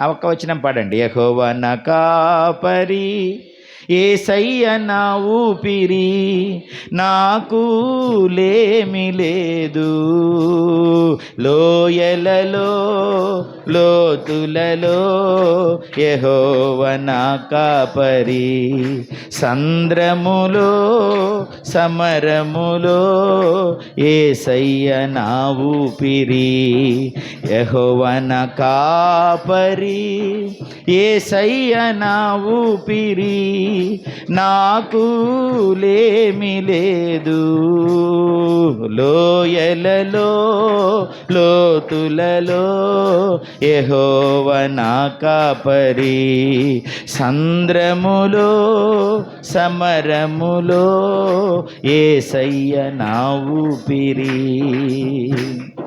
ఆ ఒక్క వచనం పాడండి. యెహోవా నా కాపరి, యేసయ్య నా ఊపిరి, నాకు లేమి లేదు. లోయలలో లోతులలో యెహోవా నా కాపరి, సంద్రములో సమరములో యేసయ్య నా ఊపిరి. యెహోవా నా కాపరి, యేసయ్య నా ఊపిరి, నాకు లేమి లేదు. లోయలలో లోతులలో యెహోవా నా కాపరి, సంద్రములో సమరములో యేసయ్య నా ఊపిరి.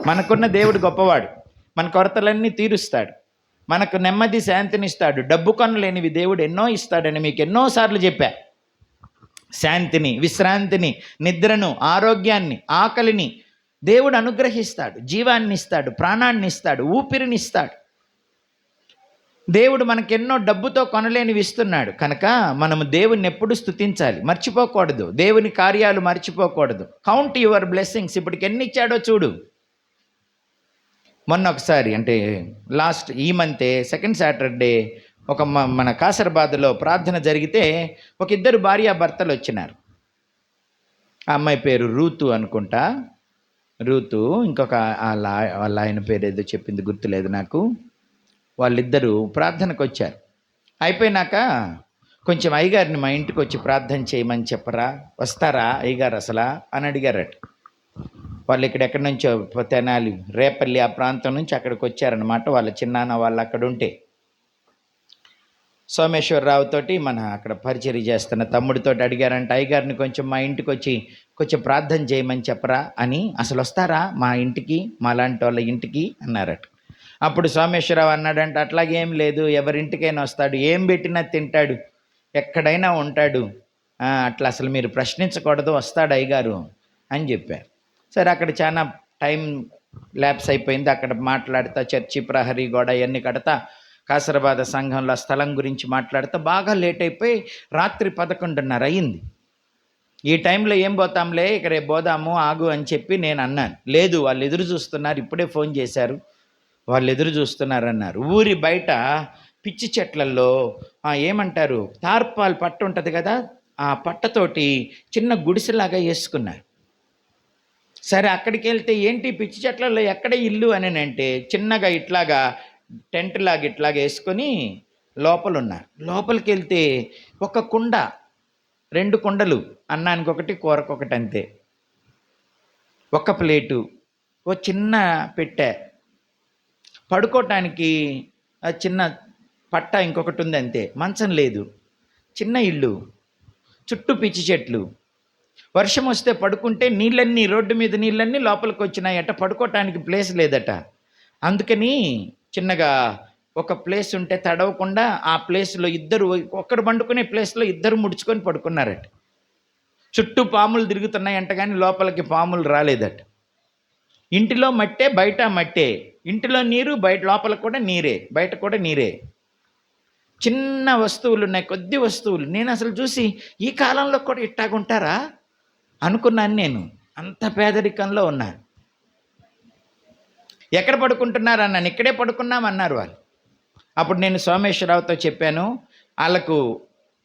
మనకున్న దేవుడు గొప్పవాడు. మన కొరతలన్నీ తీరుస్తాడు, మనకు నెమ్మది శాంతినిస్తాడు. డబ్బు కొనలేనివి దేవుడు ఎన్నో ఇస్తాడని మీకు ఎన్నోసార్లు చెప్పా. శాంతిని, విశ్రాంతిని, నిద్రను, ఆరోగ్యాన్ని, ఆకలిని దేవుడు అనుగ్రహిస్తాడు. జీవాన్ని ఇస్తాడు, ప్రాణాన్ని ఇస్తాడు, ఊపిరిని ఇస్తాడు. దేవుడు మనకెన్నో డబ్బుతో కొనలేనివి ఇస్తున్నాడు కనుక మనము దేవుని ఎప్పుడు స్తుతించాలి, మర్చిపోకూడదు. దేవుని కార్యాలు మర్చిపోకూడదు. Count your blessings. ఇప్పటికి ఎన్ని ఇచ్చాడో చూడు. మొన్న ఒకసారి, అంటే ఈ మంతే సెకండ్ సాటర్డే మన కాసర్బాద్లో ప్రార్థన జరిగితే ఒక ఇద్దరు భార్యాభర్తలు వచ్చినారు. ఆ అమ్మాయి పేరు రూతు అనుకుంటా, రూతు. ఇంకొక వాళ్ళ ఆయన పేరు ఏదో చెప్పింది, గుర్తులేదు నాకు. వాళ్ళిద్దరూ ప్రార్థనకు వచ్చారు. అయిపోయినాక కొంచెం అయ్యగారిని మా ఇంటికి వచ్చి ప్రార్థన చేయమని చెప్పరా, వస్తారా అయ్యగారు అసలా అని అడిగారట. వాళ్ళు ఎక్కడి నుంచో తెనాలి, రేపల్లి ఆ ప్రాంతం నుంచి అక్కడికి వచ్చారనమాట. వాళ్ళ చిన్నాన్న వాళ్ళు అక్కడ ఉంటే సోమేశ్వరరావుతోటి మన అక్కడ పరిచర్య చేస్తున్న తమ్ముడితోటి అడిగారంట, అయ్యగారిని కొంచెం మా ఇంటికి వచ్చి కొంచెం ప్రార్థన చేయమని చెప్పరా అని. అసలు వస్తారా మా ఇంటికి, మా లాంటి వాళ్ళ ఇంటికి అన్నారట. అప్పుడు సోమేశ్వరరావు అన్నాడంట, అట్లాగేం లేదు, ఎవరింటికైనా వస్తాడు, ఏం పెట్టినా తింటాడు, ఎక్కడైనా ఉంటాడు, అట్లా అసలు మీరు ప్రశ్నించకూడదు, వస్తాడు అయ్యగారు అని చెప్పారు. సరే, అక్కడ చాలా టైం ల్యాప్స్ అయిపోయింది. అక్కడ మాట్లాడుతా చర్చి, ప్రహరీ గోడ ఇవన్నీ కడతా, కాసరబాద సంఘంలో స్థలం గురించి మాట్లాడుతూ బాగా లేట్ అయిపోయి రాత్రి 11:30 అయ్యింది. ఈ టైంలో ఏం పోతాంలే, ఇక రేపు పోదాము ఆగు అని చెప్పి నేను అన్నాను. లేదు, వాళ్ళు ఎదురు చూస్తున్నారు, ఇప్పుడే ఫోన్ చేశారు, వాళ్ళు ఎదురు చూస్తున్నారు అన్నారు. ఊరి బయట పిచ్చి చెట్లల్లో ఏమంటారు, తార్పాల్ పట్ట ఉంటుంది కదా, ఆ పట్టతోటి చిన్న గుడిసెలాగా వేసుకున్నారు. సరే, అక్కడికి వెళ్తే ఏంటి పిచ్చి చెట్లలో ఎక్కడ ఇల్లు అని అంటే, చిన్నగా ఇట్లాగా టెంట్ లాగా ఇట్లాగా వేసుకొని లోపల ఉన్నారు. లోపలికి వెళ్తే ఒక కుండ, 2 కుండలు, అన్నానికి ఒకటి, కూరకొకటి, అంతే. ఒక ప్లేటు, ఓ చిన్న పెట్టె, పడుకోవటానికి చిన్న పట్ట ఇంకొకటి ఉంది, అంతే. మంచం లేదు, చిన్న ఇల్లు, చుట్టూ పిచ్చి చెట్లు. వర్షం వస్తే పడుకుంటే నీళ్ళన్నీ, రోడ్డు మీద నీళ్ళన్నీ లోపలికి వచ్చినాయట, పడుకోవటానికి ప్లేస్ లేదట. అందుకని చిన్నగా ఒక ప్లేస్ ఉంటే తడవకుండా ఆ ప్లేస్లో ఇద్దరు, ఒక్కడు పండుకునే ప్లేస్లో ఇద్దరు ముడుచుకొని పడుకున్నారట. చుట్టూ పాములు తిరుగుతున్నాయంట, కానీ లోపలికి పాములు రాలేదట. ఇంటిలో మట్టే, బయట మట్టే, ఇంటిలో నీరు, బయట లోపల కూడా నీరే, బయట కూడా నీరే. చిన్న వస్తువులు ఉన్నాయి, కొద్ది వస్తువులు. నేను అసలు చూసి ఈ కాలంలో కూడా ఇట్టాగుంటారా అనుకున్నాను నేను. అంత పేదరికంలో ఉన్నారు. ఎక్కడ పడుకుంటున్నారు అన్నాను. ఇక్కడే పడుకున్నామన్నారు వాళ్ళు. అప్పుడు నేను సోమేశ్వరరావుతో చెప్పాను, వాళ్ళకు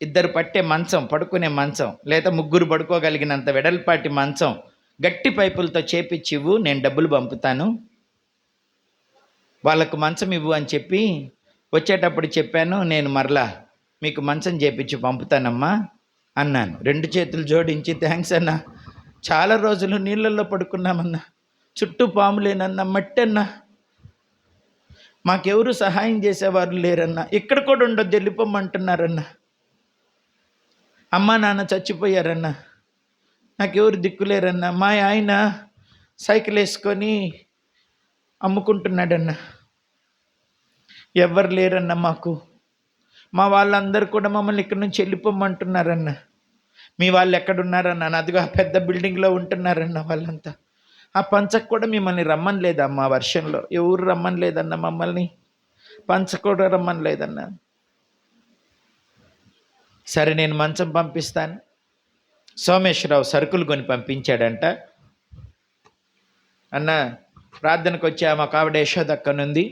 2 పట్టే మంచం, పడుకునే మంచం, లేదా 3 పడుకోగలిగినంత వెడల్పాటి మంచం గట్టి పైపులతో చేపిచ్చి ఇవ్వు, నేను డబ్బులు పంపుతాను, వాళ్ళకు మంచం ఇవ్వు అని చెప్పి వచ్చేటప్పుడు చెప్పాను. నేను మరలా మీకు మంచం చేపించి పంపుతానమ్మా అన్నాను. 2 చేతులు జోడించి, థ్యాంక్స్ అన్నా, చాలా రోజులు నీళ్ళల్లో పడుకున్నామన్నా, చుట్టూ పాములేనన్నా, మట్టి అన్నా, మాకెవరు సహాయం చేసేవారు లేరన్నా, ఇక్కడ కూడా ఉండొద్దు వెళ్ళిపోమ్మంటున్నారన్నా, అమ్మా నాన్న చచ్చిపోయారన్నా, నాకెవరు దిక్కులేరన్నా, మా ఆయన సైకిల్ వేసుకొని అమ్ముకుంటున్నాడన్నా, ఎవరు లేరన్నా మాకు, మా వాళ్ళందరూ కూడా మమ్మల్ని ఇక్కడి నుంచి వెళ్ళిపోమ్మంటున్నారన్నా, మీ వాళ్ళు ఎక్కడున్నారన్నా, అదిగా పెద్ద బిల్డింగ్లో ఉంటున్నారన్న వాళ్ళంతా, ఆ పంచకు కూడా మిమ్మల్ని రమ్మని లేదమ్మా, వర్షంలో ఎవరు రమ్మని లేదన్న మమ్మల్ని, పంచకూడ రమ్మని లేదన్నా. సరే నేను మంచం పంపిస్తాను. సోమేశ్వరరావు సరుకులు కొని పంపించాడంట. అన్న ప్రార్థనకు వచ్చి ఆమె ఆవిడ యశోదక్కనుంది.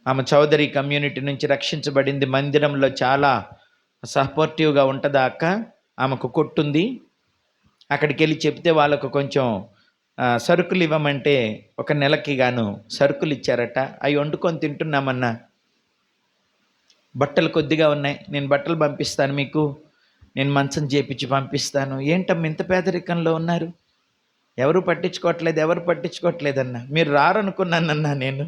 ఆమె చౌదరి కమ్యూనిటీ నుంచి రక్షించబడింది. మందిరంలో చాలా సపోర్టివ్గా ఉంటుందా అక్క, ఆమెకు కొట్టుంది. అక్కడికి వెళ్ళి చెప్తే వాళ్ళకు కొంచెం సరుకులు ఇవ్వమంటే 1 నెలకి గాను సరుకులు ఇచ్చారట. అవి వండుకొని తింటున్నామన్నా. బట్టలు కొద్దిగా ఉన్నాయి, నేను బట్టలు పంపిస్తాను మీకు, నేను మంచం చేపించి పంపిస్తాను. ఏంటమ్మా ఇంత పేదరికంలో ఉన్నారు, ఎవరు పట్టించుకోవట్లేదన్నా. మీరు రారనుకున్నానన్నా. నేను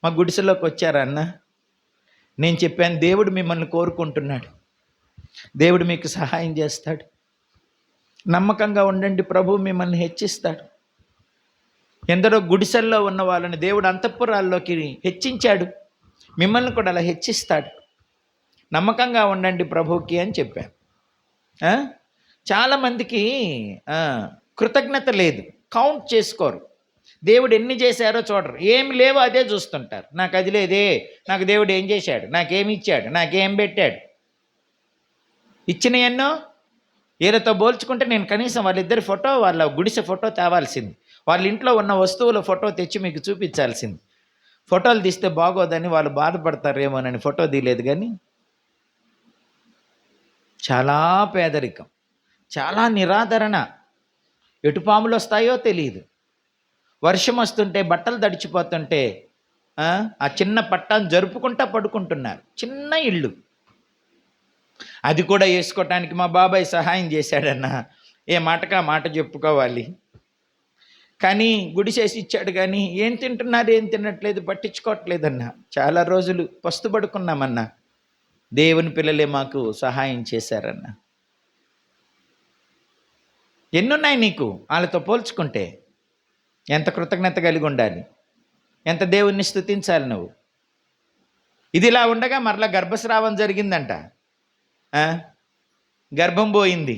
మా గుడిసెలోకి వచ్చారన్నా. నేను చెప్పాను, దేవుడు మిమ్మల్ని కోరుకుంటున్నాడు, దేవుడు మీకు సహాయం చేస్తాడు, నమ్మకంగా ఉండండి, ప్రభు మిమ్మల్ని హెచ్చిస్తాడు. ఎందరో గుడిసెల్లో ఉన్న వాళ్ళని దేవుడు అంతఃపురాల్లోకి హెచ్చించాడు, మిమ్మల్ని కూడా అలా హెచ్చిస్తాడు, నమ్మకంగా ఉండండి ప్రభుకి అని చెప్పాను. చాలామందికి కృతజ్ఞత లేదు, కౌంట్ చేసుకోరు, దేవుడు ఎన్ని చేశారో చూడరు, ఏమి లేవో అదే చూస్తుంటారు. నాకు అది లేదే, నాకు దేవుడు ఏం చేశాడు, నాకేమి ఇచ్చాడు, నాకేం పెట్టాడు. ఇచ్చిన ఎన్నో వీళ్ళతో పోల్చుకుంటే నేను కనీసం వాళ్ళిద్దరి ఫోటో, వాళ్ళ గుడిసె ఫోటో తేవాల్సింది, వాళ్ళ ఇంట్లో ఉన్న వస్తువుల ఫోటో తెచ్చి మీకు చూపించాల్సింది. ఫోటోలు తీస్తే బాగోదని వాళ్ళు బాధపడతారేమోనని ఫోటో తీయలేదు. కానీ చాలా పేదరికం, చాలా నిరాదరణ. ఎటు పాములు వస్తాయో తెలియదు. వర్షం వస్తుంటే బట్టలు తడిచిపోతుంటే ఆ చిన్న పట్టాన్ని జరుపుకుంటా పడుకుంటున్నారు. చిన్న ఇళ్ళు, అది కూడా వేసుకోవటానికి మా బాబాయ్ సహాయం చేశాడన్నా. ఏ మాటకా మాట చెప్పుకోవాలి. కానీ గుడిసేసి ఇచ్చాడు, కానీ ఏం తింటున్నారు, ఏం తినట్లేదు, పట్టించుకోవట్లేదన్నా. చాలా రోజులు పస్తుపడుకున్నామన్నా. దేవుని పిల్లలే మాకు సహాయం చేశారన్నా. ఎన్నున్నాయి నీకు వాళ్ళతో పోల్చుకుంటే? ఎంత కృతజ్ఞత కలిగి ఉండాలి, ఎంత దేవుణ్ణి స్తుతించాలి నువ్వు. ఇదిలా ఉండగా మరలా గర్భస్రావం జరిగిందంట. గర్భం పోయింది.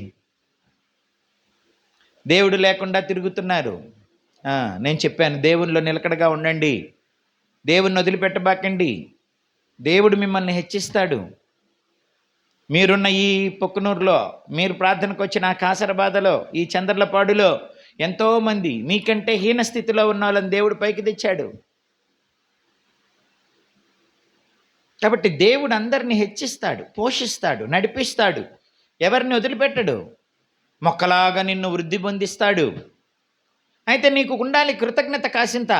దేవుడు లేకుండా తిరుగుతున్నారు. నేను చెప్పాను, దేవునిలో నిలకడగా ఉండండి, దేవుణ్ణి వదిలిపెట్టబాకండి, దేవుడు మిమ్మల్ని హెచ్చిస్తాడు. మీరున్న ఈ పొక్కునూరులో, మీరు ప్రార్థనకు వచ్చిన కాసరబాదలో, ఈ చంద్రలపాడులో ఎంతోమంది మీకంటే హీన స్థితిలో ఉన్న వాళ్ళని దేవుడు పైకి తెచ్చాడు. కాబట్టి దేవుడు అందరిని హెచ్చిస్తాడు, పోషిస్తాడు, నడిపిస్తాడు, ఎవరిని వదిలిపెట్టడు, మొక్కలాగా నిన్ను వృద్ధి పొందిస్తాడు. అయితే నీకు ఉండాలి కృతజ్ఞత, కాసింత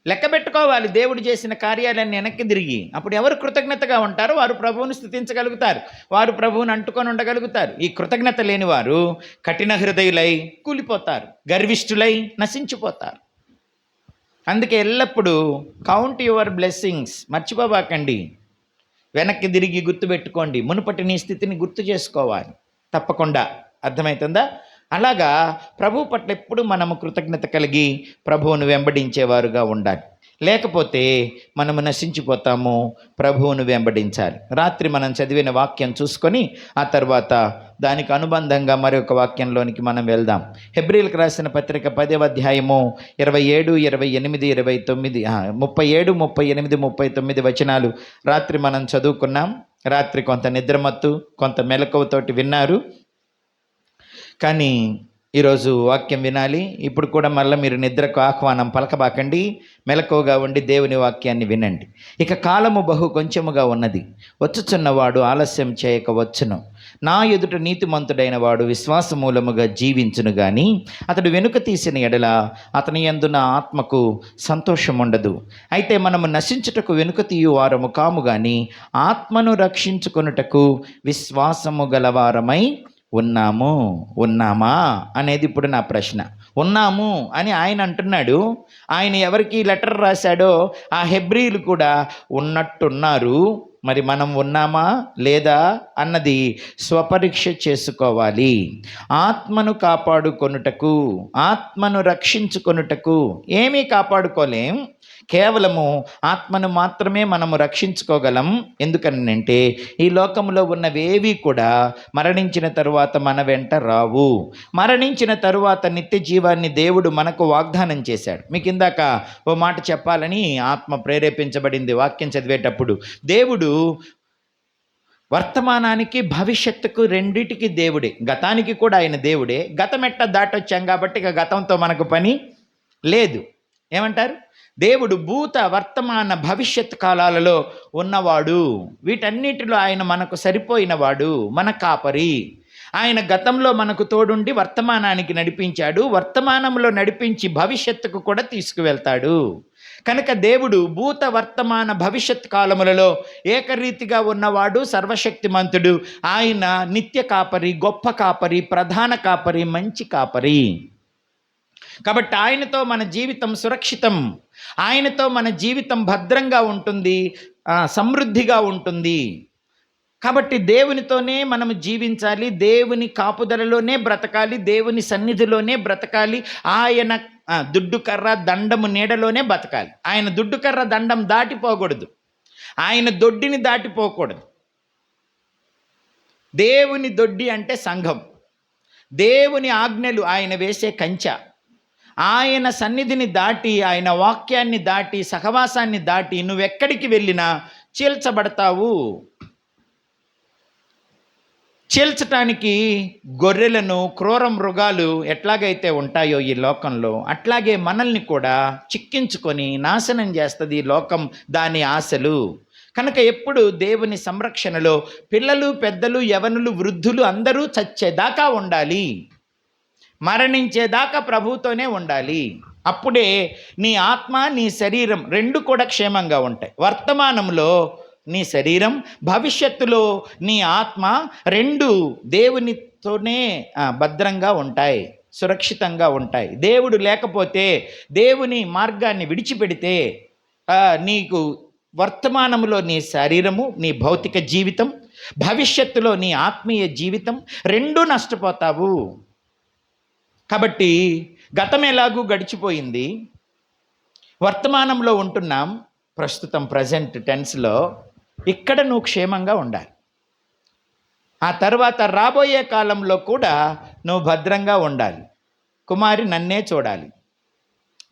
లెక్క పెట్టుకోవాలి. దేవుడు చేసిన కార్యాలన్నీ వెనక్కి తిరిగి అప్పుడు ఎవరు కృతజ్ఞతగా ఉంటారో వారు ప్రభువుని స్తుతించగలుగుతారు, వారు ప్రభువుని అంటుకొని ఉండగలుగుతారు. ఈ కృతజ్ఞత లేని వారు కఠిన హృదయులై కూలిపోతారు, గర్విష్ఠులై నశించిపోతారు. అందుకే ఎల్లప్పుడూ కౌంట్ యువర్ బ్లెస్సింగ్స్, మర్చిపోబాకండి. వెనక్కి తిరిగి గుర్తుపెట్టుకోండి, మునుపటి నీ స్థితిని గుర్తు చేసుకోవాలి తప్పకుండా. అర్థమవుతుందా? అలాగా ప్రభు పట్ల ఎప్పుడు మనము కృతజ్ఞత కలిగి ప్రభువును వెంబడించేవారుగా ఉండాలి. లేకపోతే మనము నశించిపోతాము. ప్రభువును వెంబడించాలి. రాత్రి మనం చదివిన వాక్యం చూసుకొని ఆ తర్వాత దానికి అనుబంధంగా మరొక వాక్యంలోనికి మనం వెళ్దాం. హెబ్రీలకు రాసిన పత్రిక 10వ అధ్యాయము 27, 28, 29, 37, 38, 39 వచనాలు రాత్రి మనం చదువుకున్నాం. రాత్రి కొంత నిద్రమత్తు, కొంత మెలకువతోటి విన్నారు. కానీ ఈరోజు వాక్యం వినాలి. ఇప్పుడు కూడా మళ్ళీ మీరు నిద్రకు ఆహ్వానం పలకబాకండి, మెలకువగా ఉండి దేవుని వాక్యాన్ని వినండి. ఇక కాలము బహు కొంచెముగా ఉన్నది, వచ్చుచున్నవాడు ఆలస్యం చేయక వచ్చును. నా ఎదుట నీతిమంతుడైన వాడు విశ్వాసమూలముగా జీవించును గాని అతడు వెనుక తీసిన ఎడల అతని యందు నా ఆత్మకు సంతోషం ఉండదు. అయితే మనము నశించుటకు వెనుక తీయు వారము కాము గాని ఆత్మను రక్షించుకొనుటకు విశ్వాసము గలవారమై ఉన్నామా అనేది ఇప్పుడు నా ప్రశ్న. ఉన్నాము అని ఆయన అంటున్నాడు. ఆయన ఎవరికి లెటర్ రాశాడో ఆ హెబ్రీలు కూడా ఉన్నట్టున్నారు. మరి మనం ఉన్నామా లేదా అన్నది స్వపరీక్ష చేసుకోవాలి. ఆత్మను కాపాడుకొనుటకు, ఆత్మను రక్షించుకొనుటకు ఏమీ కాపాడుకోలేం, కేవలము ఆత్మను మాత్రమే మనము రక్షించుకోగలం. ఎందుకనంటే ఈ లోకంలో ఉన్నవేవి కూడా మరణించిన తరువాత మన వెంట రావు. మరణించిన తరువాత నిత్య జీవాన్ని దేవుడు మనకు వాగ్దానం చేశాడు. మీకు ఇందాక ఓ మాట చెప్పాలని ఆత్మ ప్రేరేపించబడింది వాక్యం చదివేటప్పుడు. దేవుడు వర్తమానానికి భవిష్యత్తుకు రెండిటికి దేవుడే. గతానికి కూడా ఆయన దేవుడే. గతమెట్ట దాటొచ్చాం కాబట్టి ఇక గతంతో మనకు పని లేదు. ఏమంటారు? దేవుడు భూత వర్తమాన భవిష్యత్ కాలాలలో ఉన్నవాడు. వీటన్నిటిలో ఆయన మనకు సరిపోయినవాడు, మన కాపరి. ఆయన గతంలో మనకు తోడుండి వర్తమానానికి నడిపించాడు, వర్తమానంలో నడిపించి భవిష్యత్తుకు కూడా తీసుకువెళ్తాడు. కనుక దేవుడు భూత వర్తమాన భవిష్యత్ కాలములలో ఏకరీతిగా ఉన్నవాడు, సర్వశక్తిమంతుడు. ఆయన నిత్య కాపరి, గొప్ప కాపరి, ప్రధాన కాపరి, మంచి కాపరి. కాబట్టి ఆయనతో మన జీవితం సురక్షితం, ఆయనతో మన జీవితం భద్రంగా ఉంటుంది, సమృద్ధిగా ఉంటుంది. కాబట్టి దేవునితోనే మనము జీవించాలి, దేవుని కాపుదలలోనే బ్రతకాలి, దేవుని సన్నిధిలోనే బ్రతకాలి. ఆయన దుడ్డుకర్ర దండము నీడలోనే బతకాలి. ఆయన దుడ్డుకర్ర దండం దాటిపోకూడదు, ఆయన దొడ్డిని దాటిపోకూడదు. దేవుని దొడ్డి అంటే సంఘం, దేవుని ఆజ్ఞలు ఆయన వేసే కంచె. ఆయన సన్నిధిని దాటి, ఆయన వాక్యాన్ని దాటి, సహవాసాన్ని దాటి నువ్వెక్కడికి వెళ్ళినా చీల్చబడతావు. చీల్చటానికి గొర్రెలను, క్రూర మృగాలు ఎట్లాగైతే ఉంటాయో ఈ లోకంలో, అట్లాగే మనల్ని కూడా చిక్కించుకొని నాశనం చేస్తుంది ఈ లోకం, దాని ఆశలు. కనుక ఎప్పుడు దేవుని సంరక్షణలో పిల్లలు, పెద్దలు, యవనులు, వృద్ధులు అందరూ చచ్చేదాకా ఉండాలి, మరణించేదాకా ప్రభువుతోనే ఉండాలి. అప్పుడే నీ ఆత్మ, నీ శరీరం రెండు కూడా క్షేమంగా ఉంటాయి. వర్తమానంలో నీ శరీరం, భవిష్యత్తులో నీ ఆత్మ రెండు దేవునితోనే భద్రంగా ఉంటాయి, సురక్షితంగా ఉంటాయి. దేవుడు లేకపోతే, దేవుని మార్గాన్ని విడిచిపెడితే నీకు వర్తమానంలో నీ శరీరము, నీ భౌతిక జీవితం, భవిష్యత్తులో నీ ఆత్మీయ జీవితం రెండూ నష్టపోతావు. కాబట్టి గతం ఎలాగూ గడిచిపోయింది, వర్తమానంలో ఉంటున్నాం, ప్రస్తుతం ప్రజెంట్ టెన్స్లో. ఇక్కడ నువ్వు క్షేమంగా ఉండాలి. ఆ తర్వాత రాబోయే కాలంలో కూడా నువ్వు భద్రంగా ఉండాలి. కుమారి, నన్నే చూడాలి.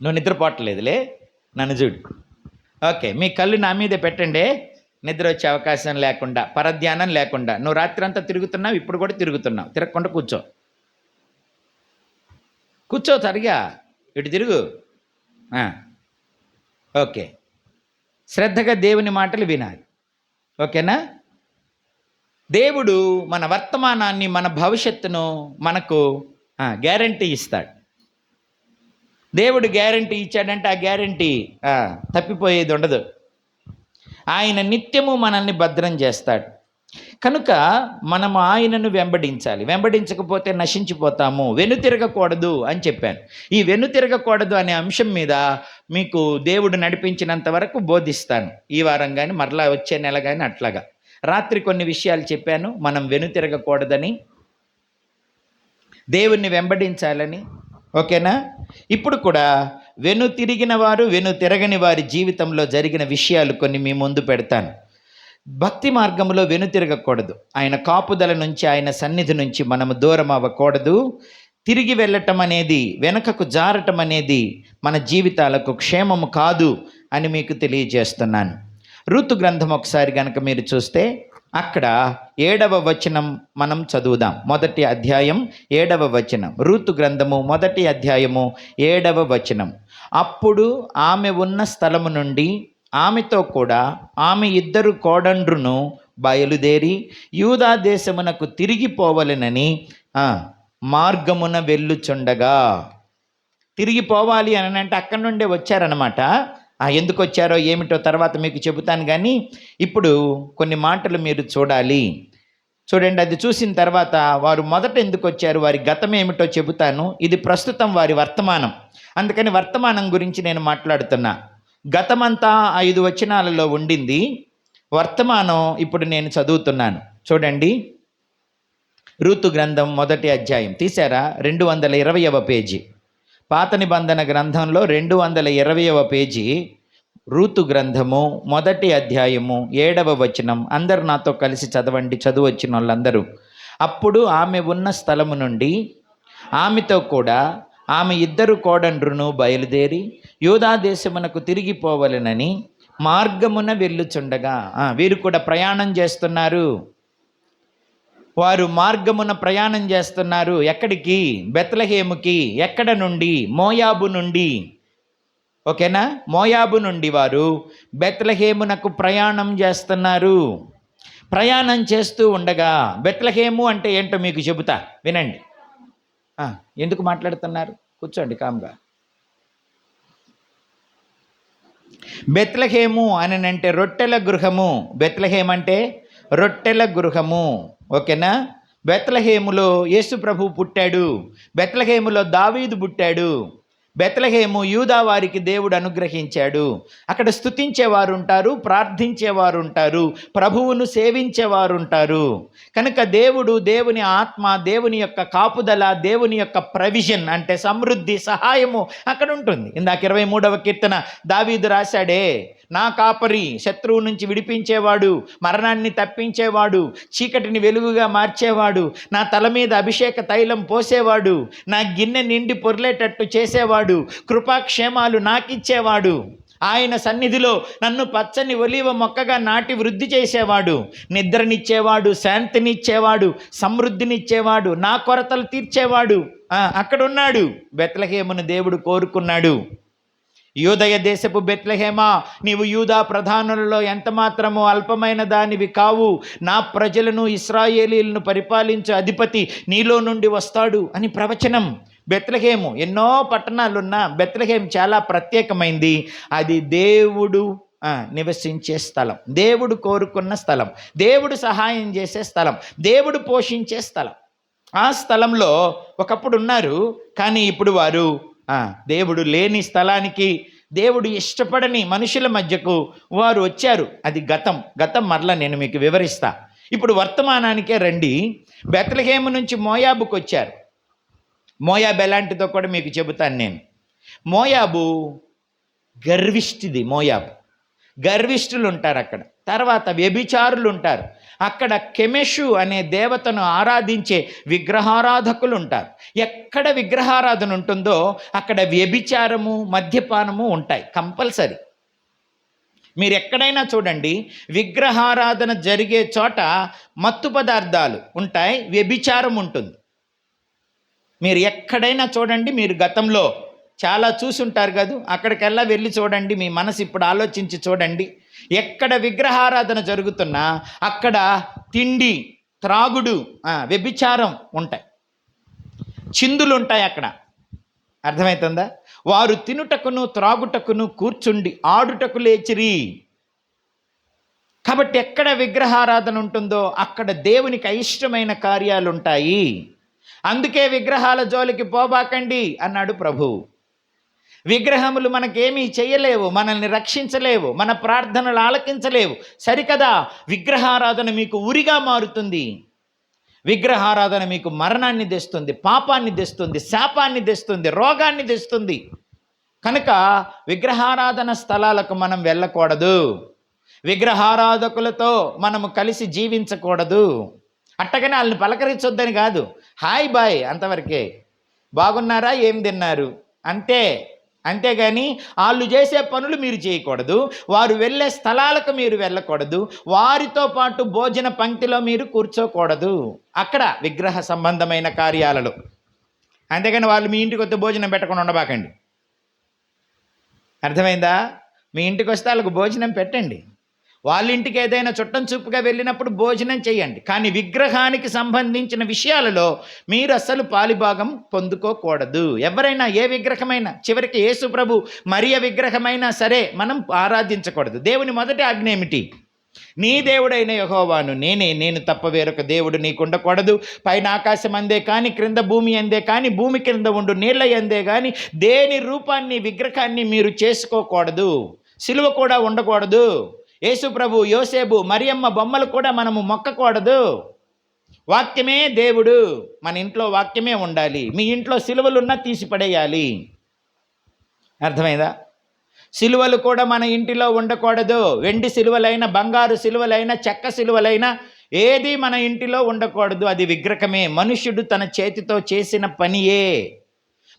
నువ్వు నిద్రపోవట్లేదులే, నన్ను చూడు. ఓకే, మీ కళ్ళు నా మీదే పెట్టండి. నిద్ర వచ్చే అవకాశం లేకుండా, పరధ్యానం లేకుండా. నువ్వు రాత్రి అంతా తిరుగుతున్నావు, ఇప్పుడు కూడా తిరుగుతున్నావు. తిరగకుండా కూర్చో, కూర్చో, సరిగా ఇటు తిరుగు. ఓకే, శ్రద్ధగా దేవుని మాటలు వినాలి. ఓకేనా? దేవుడు మన వర్తమానాన్ని, మన భవిష్యత్తును మనకు గ్యారంటీ ఇస్తాడు. దేవుడు గ్యారంటీ ఇచ్చాడంటే ఆ గ్యారంటీ తప్పిపోయేది ఉండదు. ఆయన నిత్యము మనల్ని భద్రం చేస్తాడు. కనుక మనము ఆయనను వెంబడించాలి. వెంబడించకపోతే నశించిపోతాము. వెనుతిరగకూడదు అని చెప్పాను. ఈ వెనుతిరగకూడదు అనే అంశం మీద మీకు దేవుడు నడిపించినంత వరకు బోధిస్తాను. ఈ వారం కానీ, మరలా వచ్చే నెల కానీ. అట్లాగా రాత్రి కొన్ని విషయాలు చెప్పాను. మనం వెనుతిరగకూడదని, దేవుణ్ణి వెంబడించాలని. ఓకేనా? ఇప్పుడు కూడా వెనుతిరిగిన వారు, వెనుతిరగని వారి జీవితంలో జరిగిన విషయాలు కొన్ని మీ ముందు పెడతాను. భక్తి మార్గంలో వెనుతిరగకూడదు. ఆయన కాపుదల నుంచి, ఆయన సన్నిధి నుంచి మనము దూరం అవ్వకూడదు. తిరిగి వెళ్ళటం అనేది, వెనుకకు జారటం అనేది మన జీవితాలకు క్షేమము కాదు అని మీకు తెలియజేస్తున్నాను. రూతు గ్రంథం ఒకసారి కనుక మీరు చూస్తే, అక్కడ 7వ వచనం మనం చదువుదాం. 1వ అధ్యాయం 7వ వచనం. రూతు గ్రంథము 1వ అధ్యాయము 7వ వచనం. అప్పుడు ఆమె ఉన్న స్థలము నుండి ఆమెతో కూడా ఆమె 2 కోడండ్రును బయలుదేరి యూదా దేశమునకు తిరిగిపోవలెనని మార్గమున వెళ్ళుచుండగా. తిరిగిపోవాలి అని అంటే అక్కడి నుండే వచ్చారనమాట. ఎందుకు వచ్చారో ఏమిటో తర్వాత మీకు చెబుతాను. కానీ ఇప్పుడు కొన్ని మాటలు మీరు చూడాలి. చూడండి, అది చూసిన తర్వాత వారు మొదట ఎందుకు వచ్చారు, వారి గతం ఏమిటో చెబుతాను. ఇది ప్రస్తుతం వారి వర్తమానం, అందుకని వర్తమానం గురించి నేను మాట్లాడుతున్నా. గతమంతా 5 వచనాలలో ఉండింది, వర్తమానం ఇప్పుడు నేను చదువుతున్నాను. చూడండి, రూతు గ్రంథం 1వ అధ్యాయం తీశారా? 220వ పేజీ. పాత నిబంధన గ్రంథంలో 220వ పేజీ రూతు గ్రంథము 1వ అధ్యాయము 7వ వచనం. అందరు నాతో కలిసి చదవండి, చదువు వచ్చిన వాళ్ళందరూ. అప్పుడు ఆమె ఉన్న స్థలము నుండి ఆమెతో కూడా ఆమె 2 కోడండ్రును బయలుదేరి యూదా దేశమునకు తిరిగిపోవలెనని మార్గమున వెళ్ళుచుండగా, వీరు కూడా ప్రయాణం చేస్తున్నారు. వారు మార్గమున ప్రయాణం చేస్తున్నారు. ఎక్కడికి? బెత్లెహేముకి. ఎక్కడ నుండి? మోయాబు నుండి. ఓకేనా? మోయాబు నుండి వారు బెత్లెహేమునకు ప్రయాణం చేస్తున్నారు. ప్రయాణం చేస్తూ ఉండగా, బెత్లెహేము అంటే ఏంటో మీకు చెబుతా, వినండి. ఎందుకు మాట్లాడుతున్నారు? కూర్చోండి కామ్గా. బెత్లెహేము అని అంటే రొట్టెల గృహము. బెత్లెహేమ్ అంటే రొట్టెల గృహము. ఓకేనా? బెత్లెహేములో యేసు ప్రభు పుట్టాడు. బెత్లెహేములో దావీదు పుట్టాడు. బెత్లెహేము యూదా వారికి దేవుడు అనుగ్రహించాడు. అక్కడ స్తుతించేవారు ఉంటారు, ప్రార్థించేవారు ఉంటారు, ప్రభువును సేవించేవారు ఉంటారు. కనుక దేవుని ఆత్మ, దేవుని యొక్క కాపుదల, దేవుని యొక్క ప్రవిజన్ అంటే సమృద్ధి, సహాయము అక్కడ ఉంటుంది. ఇందాక 23వ కీర్తన దావీదు రాశాడే, నా కాపరి, శత్రువు నుంచి విడిపించేవాడు, మరణాన్ని తప్పించేవాడు, చీకటిని వెలుగుగా మార్చేవాడు, నా తల మీద అభిషేక తైలం పోసేవాడు, నా గిన్నె నిండి పొర్లేటట్టు చేసేవాడు, కృపాక్షేమాలు నాకిచ్చేవాడు, ఆయన సన్నిధిలో నన్ను పచ్చని ఒలీవ మొక్కగా నాటి వృద్ధి చేసేవాడు, నిద్రనిచ్చేవాడు, శాంతినిచ్చేవాడు, సమృద్ధినిచ్చేవాడు, నా కొరతలు తీర్చేవాడు అక్కడున్నాడు. బెత్లెహేమును దేవుడు కోరుకున్నాడు. యూదయ దేశపు బెత్లెహేమా, నీవు యూదా ప్రధానులలో ఎంత మాత్రము అల్పమైన దానివి కావు. నా ప్రజలను, ఇశ్రాయేలీలను పరిపాలించే అధిపతి నీలో నుండి వస్తాడు అని ప్రవచనం. బెత్లెహేము, ఎన్నో పట్టణాలున్నా బెత్లెహేం చాలా ప్రత్యేకమైంది. అది దేవుడు నివసించే స్థలం, దేవుడు కోరుకున్న స్థలం, దేవుడు సహాయం చేసే స్థలం, దేవుడు పోషించే స్థలం. ఆ స్థలంలో ఒకప్పుడు ఉన్నారు, కానీ ఇప్పుడు వారు దేవుడు లేని స్థలానికి, దేవుడు ఇష్టపడని మనుషుల మధ్యకు వారు వచ్చారు. అది గతం మరలా నేను మీకు వివరిస్తా. ఇప్పుడు వర్తమానానికే రండి. బెత్లెహేము నుంచి మోయాబుకు వచ్చారు. మోయాబు ఎలాంటిదో కూడా మీకు చెబుతాను నేను. మోయాబు గర్విష్ఠిది. మోయాబు గర్విష్ఠులు ఉంటారు అక్కడ. తర్వాత వ్యభిచారులు ఉంటారు అక్కడ. కెమెషు అనే దేవతను ఆరాధించే విగ్రహారాధకులు ఉంటారు. ఎక్కడ విగ్రహారాధన ఉంటుందో అక్కడ వ్యభిచారము, మద్యపానము ఉంటాయి కంపల్సరీ. మీరు ఎక్కడైనా చూడండి, విగ్రహారాధన జరిగే చోట మత్తు పదార్థాలు ఉంటాయి, వ్యభిచారం ఉంటుంది. మీరు ఎక్కడైనా చూడండి, మీరు గతంలో చాలా చూసుంటారు కదా, అక్కడికెల్లా వెళ్ళి చూడండి, మీ మనసు ఇప్పుడు ఆలోచించి చూడండి. ఎక్కడ విగ్రహారాధన జరుగుతున్నా అక్కడ తిండి, త్రాగుడు, వ్యభిచారం ఉంటాయి, చిందులు ఉంటాయి అక్కడ. అర్థమవుతుందా? వారు తినుటకును త్రాగుటకును కూర్చుండి ఆడుటకు లేచిరి. కాబట్టి ఎక్కడ విగ్రహారాధన ఉంటుందో అక్కడ దేవునికి అయిష్టమైన కార్యాలు ఉంటాయి. అందుకే విగ్రహాల జోలికి పోబాకండి అన్నాడు ప్రభువు. విగ్రహములు మనకేమీ చేయలేవు, మనల్ని రక్షించలేవు, మన ప్రార్థనలు ఆలకించలేవు. సరికదా? విగ్రహారాధన మీకు ఉరిగా మారుతుంది. విగ్రహారాధన మీకు మరణాన్ని తెస్తుంది, పాపాన్ని తెస్తుంది, శాపాన్ని తెస్తుంది, రోగాన్ని తెస్తుంది. కనుక విగ్రహారాధన స్థలాలకు మనం వెళ్ళకూడదు. విగ్రహారాధకులతో మనము కలిసి జీవించకూడదు. అట్టగానే వాళ్ళని పలకరించొద్దని కాదు, హాయ్ బాయ్ అంతవరకే, బాగున్నారా, ఏం తిన్నారు అంతేగాని వాళ్ళు చేసే పనులు మీరు చేయకూడదు, వారు వెళ్ళే స్థలాలకు మీరు వెళ్ళకూడదు, వారితో పాటు భోజన పంక్తిలో మీరు కూర్చోకూడదు. అక్కడ విగ్రహ సంబంధమైన కార్యాలలో. అంతేగాని వాళ్ళు మీ ఇంటికి వస్తే భోజనం పెట్టకుండా ఉండబాకండి. అర్థమైందా? మీ ఇంటికి వస్తే వాళ్ళకు భోజనం పెట్టండి. వాళ్ళ ఇంటికి ఏదైనా చుట్టం చూపుగా వెళ్ళినప్పుడు భోజనం చేయండి. కానీ విగ్రహానికి సంబంధించిన విషయాలలో మీరు అస్సలు పాలిభాగం పొందుకోకూడదు. ఎవరైనా ఏ విగ్రహమైనా, చివరికి యేసు ప్రభు మరియ విగ్రహమైనా సరే మనం ఆరాధించకూడదు. దేవుని మొదటి ఆజ్ఞ ఏమిటి? నీ దేవుడైన యెహోవాను నేనే, నేను తప్ప వేరొక దేవుడు నీకుండకూడదు. పైన ఆకాశం అందే కానీ, క్రింద భూమి అందే కానీ, భూమి క్రింద ఉండు నీళ్ళ అందే కానీ దేని రూపాన్ని, విగ్రహాన్ని మీరు చేసుకోకూడదు. సిలువ కూడా ఉండకూడదు. యేసు ప్రభు, యోసేపు, మరియమ్మ బొమ్మలు కూడా మనము మొక్కకూడదు. వాక్యమే దేవుడు. మన ఇంట్లో వాక్యమే ఉండాలి. మీ ఇంట్లో సిలువలున్నా తీసి పడేయాలి. అర్థమైందా? సిలువలు కూడా మన ఇంటిలో ఉండకూడదు. వెండి సిలువలైన, బంగారు సిలువలైన, చెక్క సిలువలైన ఏది మన ఇంటిలో ఉండకూడదు. అది విగ్రహమే. మనుష్యుడు తన చేతితో చేసిన పనియే.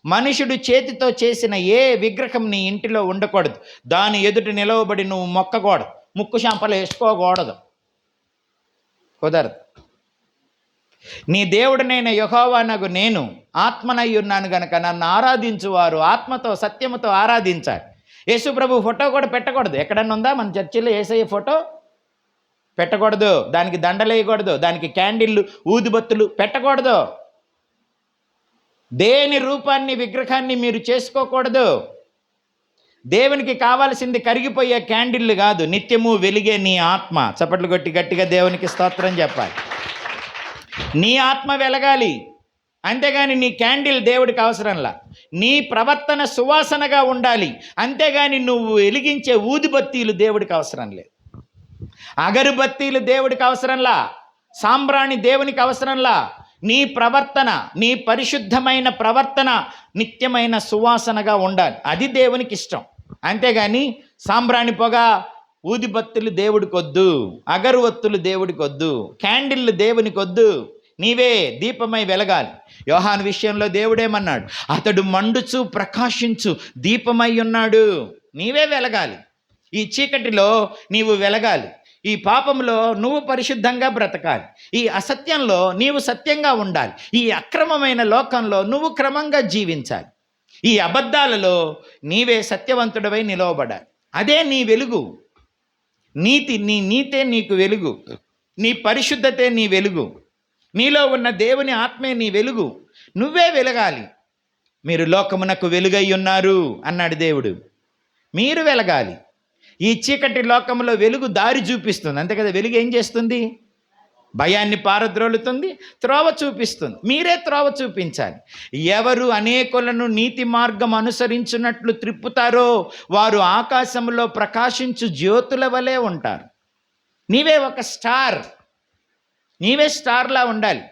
మనుషుడు చేతితో చేసిన ఏ విగ్రహం నీ ఇంటిలో ఉండకూడదు. దాని ఎదుట నిలవబడి నువ్వు మొక్కకూడదు, ముక్కు శాంపలు వేసుకోకూడదు, కుదరదు. నీ దేవుడినైన యెహోవానగు నేను ఆత్మనై ఉన్నాను గనక నన్ను ఆరాధించువారు ఆత్మతో సత్యముతో ఆరాధించాలి. యేసు ప్రభు ఫోటో కూడా పెట్టకూడదు. ఎక్కడన్నా ఉందా మన చర్చిలో యేసయ్య ఫోటో? పెట్టకూడదు. దానికి దండలేయకూడదు, దానికి క్యాండిళ్ళు ఊదిబత్తులు పెట్టకూడదు. దేని రూపాన్ని విగ్రహాన్ని మీరు చేసుకోకూడదు. దేవునికి కావాల్సింది కరిగిపోయే క్యాండిళ్ళు కాదు, నిత్యము వెలిగే నీ ఆత్మ. చప్పట్లు కొట్టి గట్టిగా దేవునికి స్తోత్రం చెప్పాలి. నీ ఆత్మ వెలగాలి, అంతేగాని నీ క్యాండిల్ దేవుడికి అవసరంలా. నీ ప్రవర్తన సువాసనగా ఉండాలి, అంతేగాని నువ్వు వెలిగించే ఊదిబత్తీలు దేవుడికి అవసరం లేదు. అగరుబత్తీలు దేవుడికి అవసరంలా, సాంబ్రాణి దేవునికి అవసరంలా. నీ ప్రవర్తన, నీ పరిశుద్ధమైన ప్రవర్తన నిత్యమైన సువాసనగా ఉండాలి. అది దేవునికి ఇష్టం. అంతేగాని సాంబ్రాణి పొగ, ఊదిబత్తులు దేవుడికొద్దు, అగరువత్తులు దేవుడికొద్దు, క్యాండిళ్ళు దేవునికొద్దు. నీవే దీపమై వెలగాలి. యోహాను విషయంలో దేవుడేమన్నాడు? అతడు మండుచు ప్రకాశించు దీపమై ఉన్నాడు. నీవే వెలగాలి. ఈ చీకటిలో నీవు వెలగాలి. ఈ పాపంలో నువ్వు పరిశుద్ధంగా బ్రతకాలి. ఈ అసత్యంలో నీవు సత్యంగా ఉండాలి. ఈ అక్రమమైన లోకంలో నువ్వు క్రమంగా జీవించాలి. ఈ అబద్ధాలలో నీవే సత్యవంతుడవై నిలవబడాలి. అదే నీ వెలుగు. నీ నీతే నీకు వెలుగు, నీ పరిశుద్ధతే నీ వెలుగు, నీలో ఉన్న దేవుని ఆత్మే నీ వెలుగు. నువ్వే వెలగాలి. మీరు లోకమునకు వెలుగై ఉన్నారు అన్నాడు దేవుడు. మీరు వెలగాలి. ఈ చీకటి లోకంలో వెలుగు దారి చూపిస్తుంది, అంతే కదా. వెలుగు ఏం చేస్తుంది? భయాన్ని పారద్రోలుతుంది, త్రోవ చూపిస్తుంది. మీరే త్రోవ చూపించాలి. ఎవరు అనేకులను నీతి మార్గం అనుసరించినట్లు త్రిప్పుతారో వారు ఆకాశంలో ప్రకాశించు జ్యోతుల వలె ఉంటారు. నీవే ఒక స్టార్. నీవే స్టార్లా ఉండాలి.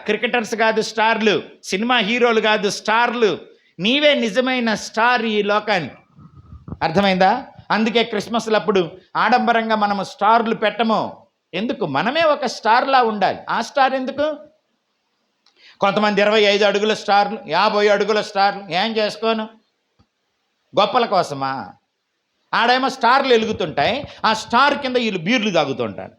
క్రికెటర్స్ కాదు స్టార్లు, సినిమా హీరోలు కాదు స్టార్లు. నీవే నిజమైన స్టార్ ఈ లోకానికి. అర్థమైందా? అందుకే క్రిస్మస్లప్పుడు ఆడంబరంగా మనము స్టార్లు పెట్టము. ఎందుకు? మనమే ఒక స్టార్లా ఉండాలి. ఆ స్టార్ ఎందుకు? కొంతమంది 25 అడుగుల స్టార్లు, 50 అడుగుల స్టార్లు ఏం చేసుకోను? గొప్పల కోసమా? ఆడేమో స్టార్లు వెలుగుతుంటాయి, ఆ స్టార్ కింద వీళ్ళు బీర్లు తాగుతుంటారు.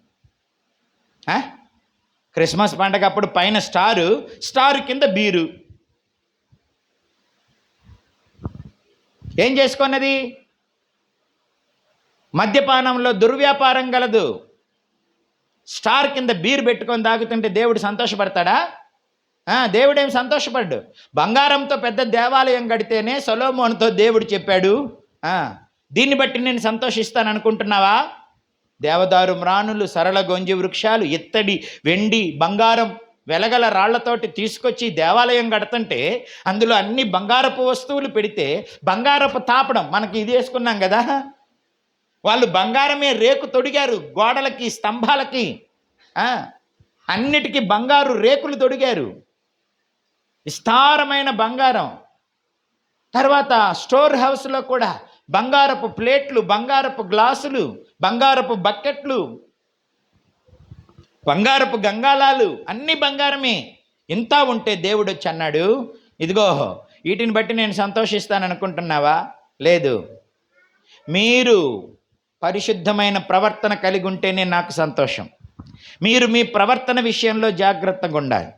క్రిస్మస్ పండగ అప్పుడు పైన స్టారు కింద బీరు. ఏం చేసుకున్నది? మద్యపానంలో దుర్వ్యాపారం గలదు. స్టార్ కింద బీర్ పెట్టుకొని తాగుతుంటే దేవుడు సంతోషపడతాడా? దేవుడేం సంతోషపడ్డు. బంగారంతో పెద్ద దేవాలయం కడితేనే సొలొమోనుతో దేవుడు చెప్పాడు, దీన్ని బట్టి నేను సంతోషిస్తాను అనుకుంటున్నావా? దేవదారు మ్రాణులు, సరళ గొంజి వృక్షాలు, ఇత్తడి, వెండి, బంగారం, వెలగల రాళ్లతోటి తీసుకొచ్చి దేవాలయం కడుతుంటే అందులో అన్ని బంగారపు వస్తువులు పెడితే బంగారపు తాపడం మనకి ఇది వేసుకున్నాం కదా. వాళ్ళు బంగారమే రేకు తొడిగారు, గోడలకి, స్తంభాలకి, అన్నిటికీ బంగారు రేకులు తొడిగారు. విస్తారమైన బంగారం. తర్వాత స్టోర్ హౌస్లో కూడా బంగారపు ప్లేట్లు, బంగారపు గ్లాసులు, బంగారపు బకెట్లు, బంగారపు గంగాలాలు, అన్నీ బంగారమే. ఇంత ఉంటే దేవుడు వచ్చి అన్నాడు, ఇదిగో వీటిని బట్టి నేను సంతోషిస్తాను అనుకుంటున్నావా? లేదు. మీరు పరిశుద్ధమైన ప్రవర్తన కలిగి ఉంటేనే నాకు సంతోషం. మీరు మీ ప్రవర్తన విషయంలో జాగ్రత్తగా ఉండాలి.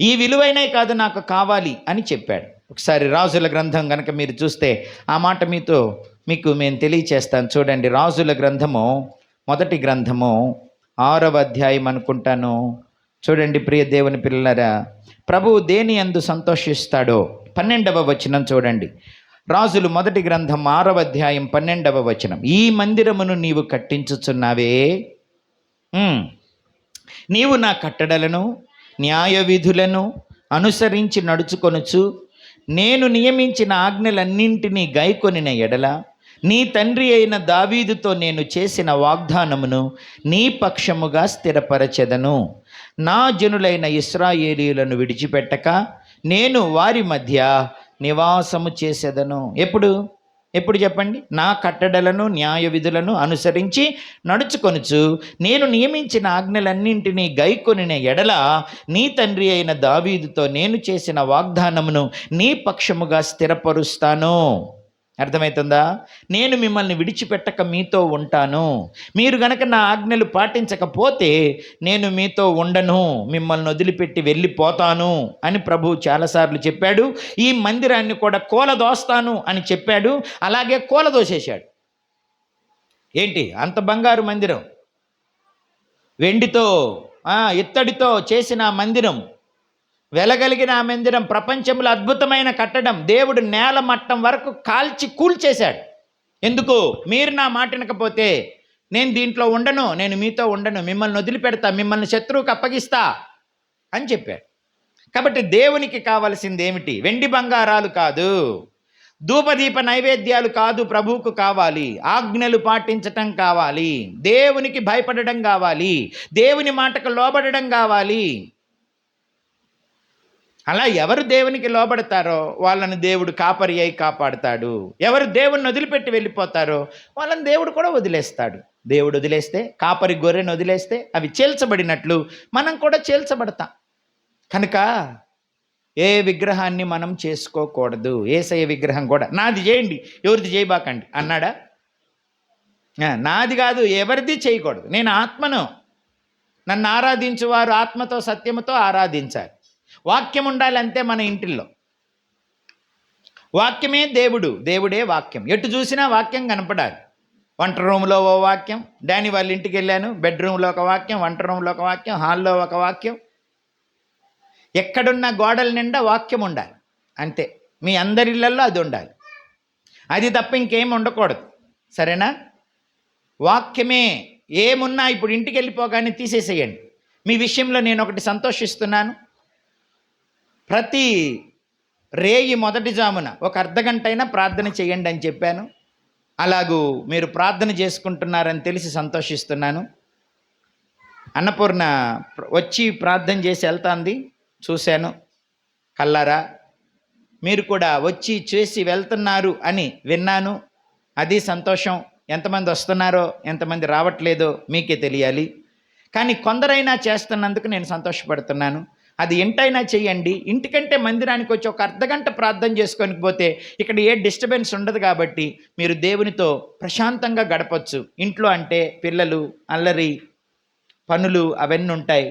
ఈ విలువైనవి కాదు నాకు కావాలి అని చెప్పాడు. ఒకసారి రాజుల గ్రంథం కనుక మీరు చూస్తే ఆ మాట మీకు నేను తెలియచేస్తాను. చూడండి, రాజుల గ్రంథము మొదటి గ్రంథము 6వ అధ్యాయం అనుకుంటాను. చూడండి ప్రియ దేవుని పిల్లలారా, ప్రభువు దేని యందు సంతోషిస్తాడో 12వ వచనం చూడండి. రాజులు మొదటి గ్రంథం 6వ అధ్యాయం 12వ వచనం. ఈ మందిరమును నీవు కట్టించుచున్నావే, నీవు నా కట్టడలను న్యాయ విధులను అనుసరించి నడుచుకొనుచు నేను నియమించిన ఆజ్ఞలన్నింటినీ గైకొనిన ఎడల నీ తండ్రి అయిన దావీదుతో నేను చేసిన వాగ్దానమును నీ పక్షముగా స్థిరపరచెదను. నా జనులైన ఇశ్రాయేలీయులను విడిచిపెట్టక నేను వారి మధ్య నివాసము చేసేదను. ఎప్పుడు? ఎప్పుడు చెప్పండి? నా కట్టడలను న్యాయ విధులను అనుసరించి నడుచుకొనుచు నేను నియమించిన ఆజ్ఞలన్నింటినీ గైకొనిన ఎడల నీ తండ్రి అయిన దావీదుతో నేను చేసిన వాగ్దానమును నీ పక్షముగా స్థిరపరుస్తాను. అర్థమవుతుందా? నేను మిమ్మల్ని విడిచిపెట్టక మీతో ఉంటాను. మీరు గనక నా ఆజ్ఞలు పాటించకపోతే నేను మీతో ఉండను, మిమ్మల్ని వదిలిపెట్టి వెళ్ళిపోతాను అని ప్రభువు చాలాసార్లు చెప్పాడు. ఈ మందిరాన్ని కూడా కూలదోస్తాను అని చెప్పాడు. అలాగే కూలదోసేశాడు. ఏంటి అంత బంగారు మందిరం, వెండితో ఇత్తడితో చేసిన మందిరం, వెలగలిగిన ఆ మందిరం, ప్రపంచంలో అద్భుతమైన కట్టడం, దేవుడు నేల మట్టం వరకు కాల్చి కూల్చేశాడు. ఎందుకు? మీరు నా మాట వినకపోతే నేను దీంట్లో ఉండను, నేను మీతో ఉండను, మిమ్మల్ని వదిలిపెడతా, మిమ్మల్ని శత్రువుకు అప్పగిస్తా అని చెప్పాడు. కాబట్టి దేవునికి కావలసింది ఏమిటి? వెండి బంగారాలు కాదు, ధూపదీప నైవేద్యాలు కాదు. ప్రభువుకు కావాలి ఆజ్ఞలు పాటించటం కావాలి, దేవునికి భయపడడం కావాలి, దేవుని మాటకు లోబడడం కావాలి. అలా ఎవరు దేవునికి లోబడతారో వాళ్ళని దేవుడు కాపరి అయి కాపాడుతాడు. ఎవరు దేవుణ్ణి వదిలిపెట్టి వెళ్ళిపోతారో వాళ్ళని దేవుడు కూడా వదిలేస్తాడు. దేవుడు వదిలేస్తే, కాపరి గొర్రెను వదిలేస్తే అవి చేల్చబడినట్లు మనం కూడా చేల్చబడతాం. కనుక ఏ విగ్రహాన్ని మనం చేసుకోకూడదు. యేసయ్య విగ్రహం కూడా నాది చేయండి, ఎవరిది చేయబాకండి అన్నాడా? నాది కాదు, ఎవరిది చేయకూడదు. నేను ఆత్మను, నన్ను ఆరాధించువారు ఆత్మతో సత్యముతో ఆరాధించాలి. వాక్యం ఉండాలి అంతే. మన ఇంటిల్లో వాక్యమే దేవుడు, దేవుడే వాక్యం. ఎటు చూసినా వాక్యం కనపడాలి. వంట రూమ్లో ఓ వాక్యం, డానీ వాళ్ళ ఇంటికి వెళ్ళాను, బెడ్రూమ్లో ఒక వాక్యం, వంట రూమ్లో ఒక వాక్యం, హాల్లో ఒక వాక్యం. ఎక్కడున్న గోడల నిండా వాక్యం ఉండాలి అంతే. మీ అందరిళ్ళల్లో అది ఉండాలి. అది తప్ప ఇంకేం ఉండకూడదు. సరేనా? వాక్యమే. ఏమున్నా ఇప్పుడు ఇంటికి వెళ్ళిపోగానే తీసేసేయండి. మీ విషయంలో నేను ఒకటి సంతోషిస్తున్నాను. ప్రతి రేయి మొదటి జామున ఒక అర్ధగంట అయినా ప్రార్థన చేయండి అని చెప్పాను. అలాగూ మీరు ప్రార్థన చేసుకుంటున్నారని తెలిసి సంతోషిస్తున్నాను. అన్నపూర్ణ వచ్చి ప్రార్థన చేసి వెళ్తాంది, చూశాను కల్లారా. మీరు కూడా వచ్చి చేసి వెళ్తున్నారు అని విన్నాను, అది సంతోషం. ఎంతమంది వస్తున్నారో ఎంతమంది రావట్లేదో మీకే తెలియాలి. కానీ కొందరైనా చేస్తున్నందుకు నేను సంతోషపడుతున్నాను. అది ఎంతైనా చేయండి. ఇంటికంటే మందిరానికి వచ్చి ఒక అర్ధగంట ప్రార్థన చేసుకొని పోతే ఇక్కడ ఏ డిస్టర్బెన్స్ ఉండదు. కాబట్టి మీరు దేవునితో ప్రశాంతంగా గడపచ్చు. ఇంట్లో అంటే పిల్లలు, అల్లరి, పనులు అవన్నీ ఉంటాయి.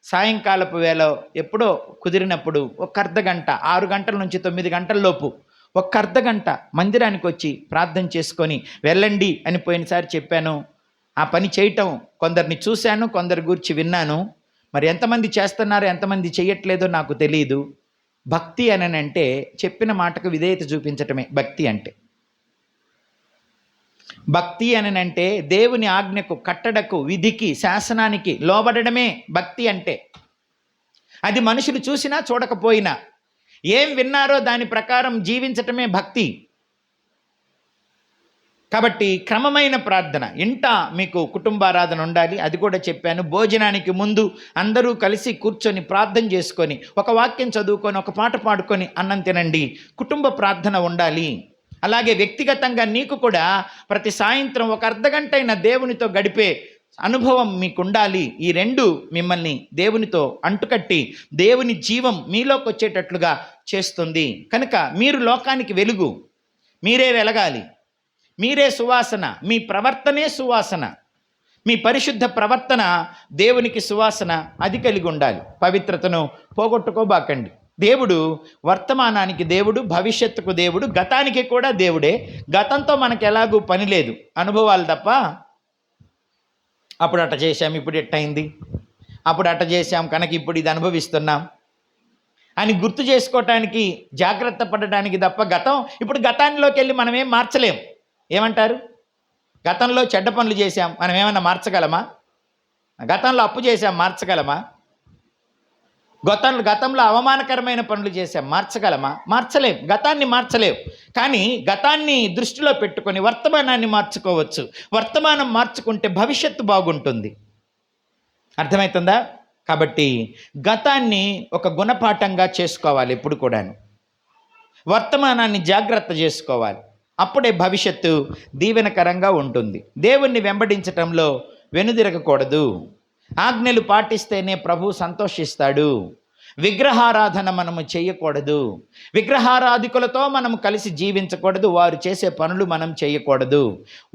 సాయంకాలపు వేళ ఎప్పుడో కుదిరినప్పుడు ఒక అర్ధగంట, 6 గంటల నుంచి 9 గంటల లోపు ఒక అర్ధగంట మందిరానికి వచ్చి ప్రార్థన చేసుకొని వెళ్ళండి అని పోయినసారి చెప్పాను. ఆ పని చేయటం కొందరిని చూశాను, కొందరి గురించి విన్నాను. మరి ఎంతమంది చేస్తున్నారో ఎంతమంది చేయట్లేదో నాకు తెలియదు. భక్తి అని అంటే చెప్పిన మాటకు విధేయత చూపించటమే భక్తి అంటే. భక్తి అని అంటే దేవుని ఆజ్ఞకు, కట్టడకు, విధికి, శాసనానికి లోబడడమే భక్తి అంటే. అది మనుషులు చూసినా చూడకపోయినా ఏం విన్నారో దాని ప్రకారం జీవించటమే భక్తి. కాబట్టి క్రమమైన ప్రార్థన, ఇంట మీకు కుటుంబారాధన ఉండాలి, అది కూడా చెప్పాను. భోజనానికి ముందు అందరూ కలిసి కూర్చొని ప్రార్థన చేసుకొని ఒక వాక్యం చదువుకొని ఒక పాట పాడుకొని అన్నం తినండి. కుటుంబ ప్రార్థన ఉండాలి. అలాగే వ్యక్తిగతంగా నీకు కూడా ప్రతి సాయంత్రం ఒక అర్ధగంట అయిన దేవునితో గడిపే అనుభవం మీకు ఉండాలి. ఈ రెండు మిమ్మల్ని దేవునితో అంటుకట్టి దేవుని జీవం మీలోకి వచ్చేటట్లుగా చేస్తుంది. కనుక మీరు లోకానికి వెలుగు, మీరే వెలగాలి, మీరే సువాసన, మీ ప్రవర్తనే సువాసన, మీ పరిశుద్ధ ప్రవర్తన దేవునికి సువాసన, అది కలిగి ఉండాలి. పవిత్రతను పోగొట్టుకోబాకండి. దేవుడు వర్తమానానికి దేవుడు, భవిష్యత్తుకు దేవుడు, గతానికి కూడా దేవుడే. గతంతో మనకు ఎలాగూ పని లేదు, అనుభవాలు తప్ప. అప్పుడు అట్ట చేశాం, ఇప్పుడు ఎట్టయింది, అప్పుడు అట్ట చేశాం కనుక ఇప్పుడు ఇది అనుభవిస్తున్నాం అని గుర్తు చేసుకోవటానికి, జాగ్రత్త పడటానికి తప్ప ఇప్పుడు గతానిలోకి వెళ్ళి మనం ఏం మార్చలేం. ఏమంటారు? గతంలో చెడ్డ పనులు చేశాం, మనం ఏమన్నా మార్చగలమా? గతంలో అప్పు చేశాం, మార్చగలమా? గతంలో అవమానకరమైన పనులు చేశాం, మార్చగలమా? మార్చలేం. గతాన్ని మార్చలేం. కానీ గతాన్ని దృష్టిలో పెట్టుకొని వర్తమానాన్ని మార్చుకోవచ్చు. వర్తమానం మార్చుకుంటే భవిష్యత్తు బాగుంటుంది. అర్థమవుతుందా? కాబట్టి గతాన్ని ఒక గుణపాఠంగా చేసుకోవాలి. ఎప్పుడు కూడాను వర్తమానాన్ని జాగ్రత్త చేసుకోవాలి. అప్పుడే భవిష్యత్తు దీవెనకరంగా ఉంటుంది. దేవుణ్ణి వెంబడించటంలో వెనుదిరగకూడదు. ఆజ్ఞలు పాటిస్తేనే ప్రభు సంతోషిస్తాడు. విగ్రహారాధన మనము చేయకూడదు. విగ్రహారాధికులతో మనం కలిసి జీవించకూడదు. వారు చేసే పనులు మనం చేయకూడదు.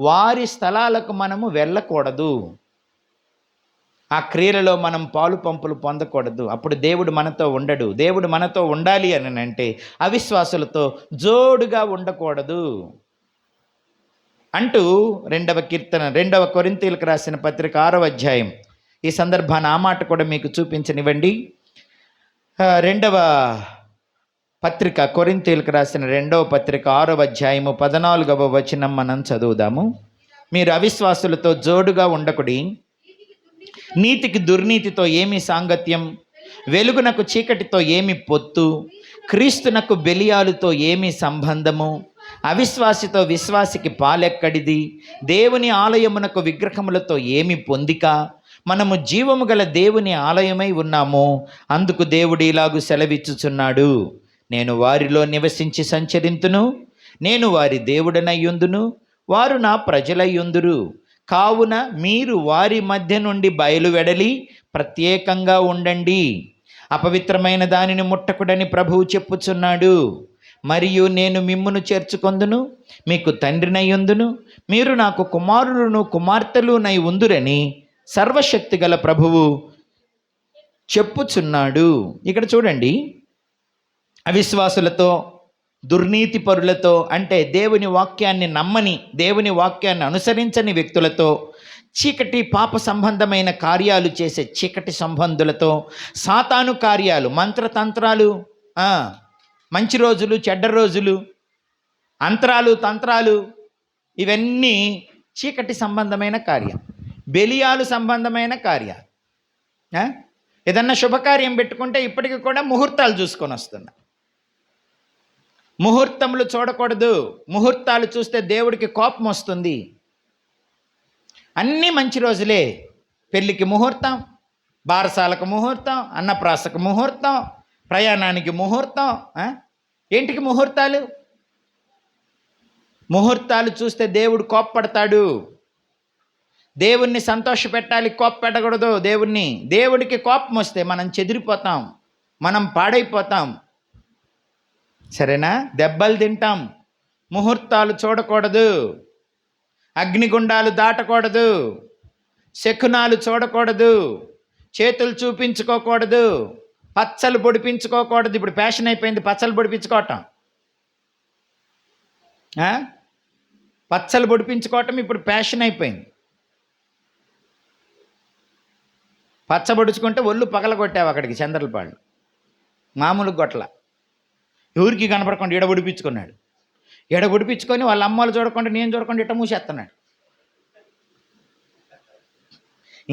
వారి స్థలాలకు మనము వెళ్ళకూడదు. ఆ క్రియలలో మనం పాలు పంపులు పొందకూడదు. అప్పుడు దేవుడు మనతో ఉండడు. దేవుడు మనతో ఉండాలి అని అంటే అవిశ్వాసులతో జోడుగా ఉండకూడదు అంటూ 2వ కీర్తన 2వ కొరింథీయులకు రాసిన పత్రిక 6వ అధ్యాయం. ఈ సందర్భాన్ని ఆ మాట కూడా మీకు చూపించనివ్వండి. 2వ పత్రిక కొరింథీయులకు రాసిన 2వ పత్రిక 6వ అధ్యాయము 14వ వచనం మనం చదువుదాము. మీరు అవిశ్వాసులతో జోడుగా ఉండకుడి. నీతికి దుర్నీతితో ఏమి సాంగత్యం? వెలుగునకు చీకటితో ఏమి పొత్తు? క్రీస్తునకు బెలియాలుతో ఏమి సంబంధము? అవిశ్వాసితో విశ్వాసికి పాలెక్కడిది? దేవుని ఆలయమునకు విగ్రహములతో ఏమి పొందిక? మనము జీవము గల దేవుని ఆలయమై ఉన్నాము. అందుకు దేవుడు ఇలాగు సెలవిచ్చుచున్నాడు, నేను వారిలో నివసించి సంచరింతును, నేను వారి దేవుడనయ్యుందును, వారు నా ప్రజలయ్యుందురు. కావున మీరు వారి మధ్య నుండి బయలువెడలి ప్రత్యేకంగా ఉండండి. అపవిత్రమైన దానిని ముట్టకుడని ప్రభువు చెప్పుచున్నాడు. మరియు నేను మిమ్మును చేర్చుకొందును, మీకు తండ్రినయ్యుందును, మీరు నాకు కుమారులను కుమార్తెలునై ఉందురని సర్వశక్తి గల ప్రభువు చెప్పుచున్నాడు. ఇక్కడ చూడండి, అవిశ్వాసులతో, దుర్నీతి పరులతో, అంటే దేవుని వాక్యాన్ని నమ్మని, దేవుని వాక్యాన్ని అనుసరించని వ్యక్తులతో, చీకటి పాప సంబంధమైన కార్యాలు చేసే చీకటి సంబంధులతో, సాతాను కార్యాలు, మంత్రతంత్రాలు, మంచి రోజులు చెడ్డ రోజులు, అంతరాలు తంత్రాలు, ఇవన్నీ చీకటి సంబంధమైన కార్యం, బెలియాలు సంబంధమైన కార్యాలు. ఏదన్నా శుభకార్యం పెట్టుకుంటే ఇప్పటికి కూడా ముహూర్తాలు చూసుకొని వస్తున్నా. ముహూర్తములు చూడకూడదు. ముహూర్తాలు చూస్తే దేవుడికి కోపం వస్తుంది. అన్నీ మంచి రోజులే. పెళ్ళికి ముహూర్తం, బారసాలకు ముహూర్తం, అన్నప్రాసకు ముహూర్తం, ప్రయాణానికి ముహూర్తం. ఏంటికి ముహూర్తాలు? ముహూర్తాలు చూస్తే దేవుడు కోప్పడతాడు. దేవుణ్ణి సంతోషపెట్టాలి, కోప్పపెట్టకూడదు దేవుణ్ణి. దేవుడికి కోపం వస్తే మనం చెదిరిపోతాం, మనం పాడైపోతాం. సరేనా? దెబ్బలు తింటాం. ముహూర్తాలు చూడకూడదు, అగ్నిగుండాలు దాటకూడదు, శకునాలు చూడకూడదు, చేతులు చూపించుకోకూడదు, పచ్చలు పొడిపించుకోకూడదు. ఇప్పుడు ఫ్యాషన్ అయిపోయింది పచ్చలు పొడిపించుకోవటం. పచ్చలు పొడిపించుకోవటం ఇప్పుడు ఫ్యాషన్ అయిపోయింది. పచ్చ పొడుచుకుంటే ఒళ్ళు పగలగొట్టావు అక్కడికి చంద్రలపాళ్ళు, మామూలు గొట్ల. ఎవరికి కనపడకుండా ఎడబొడిపించుకున్నాడు. ఎడబొడిపించుకొని వాళ్ళ అమ్మలు చూడకుండా, నేను చూడకుండా ఇట్ట మూసేస్తున్నాడు.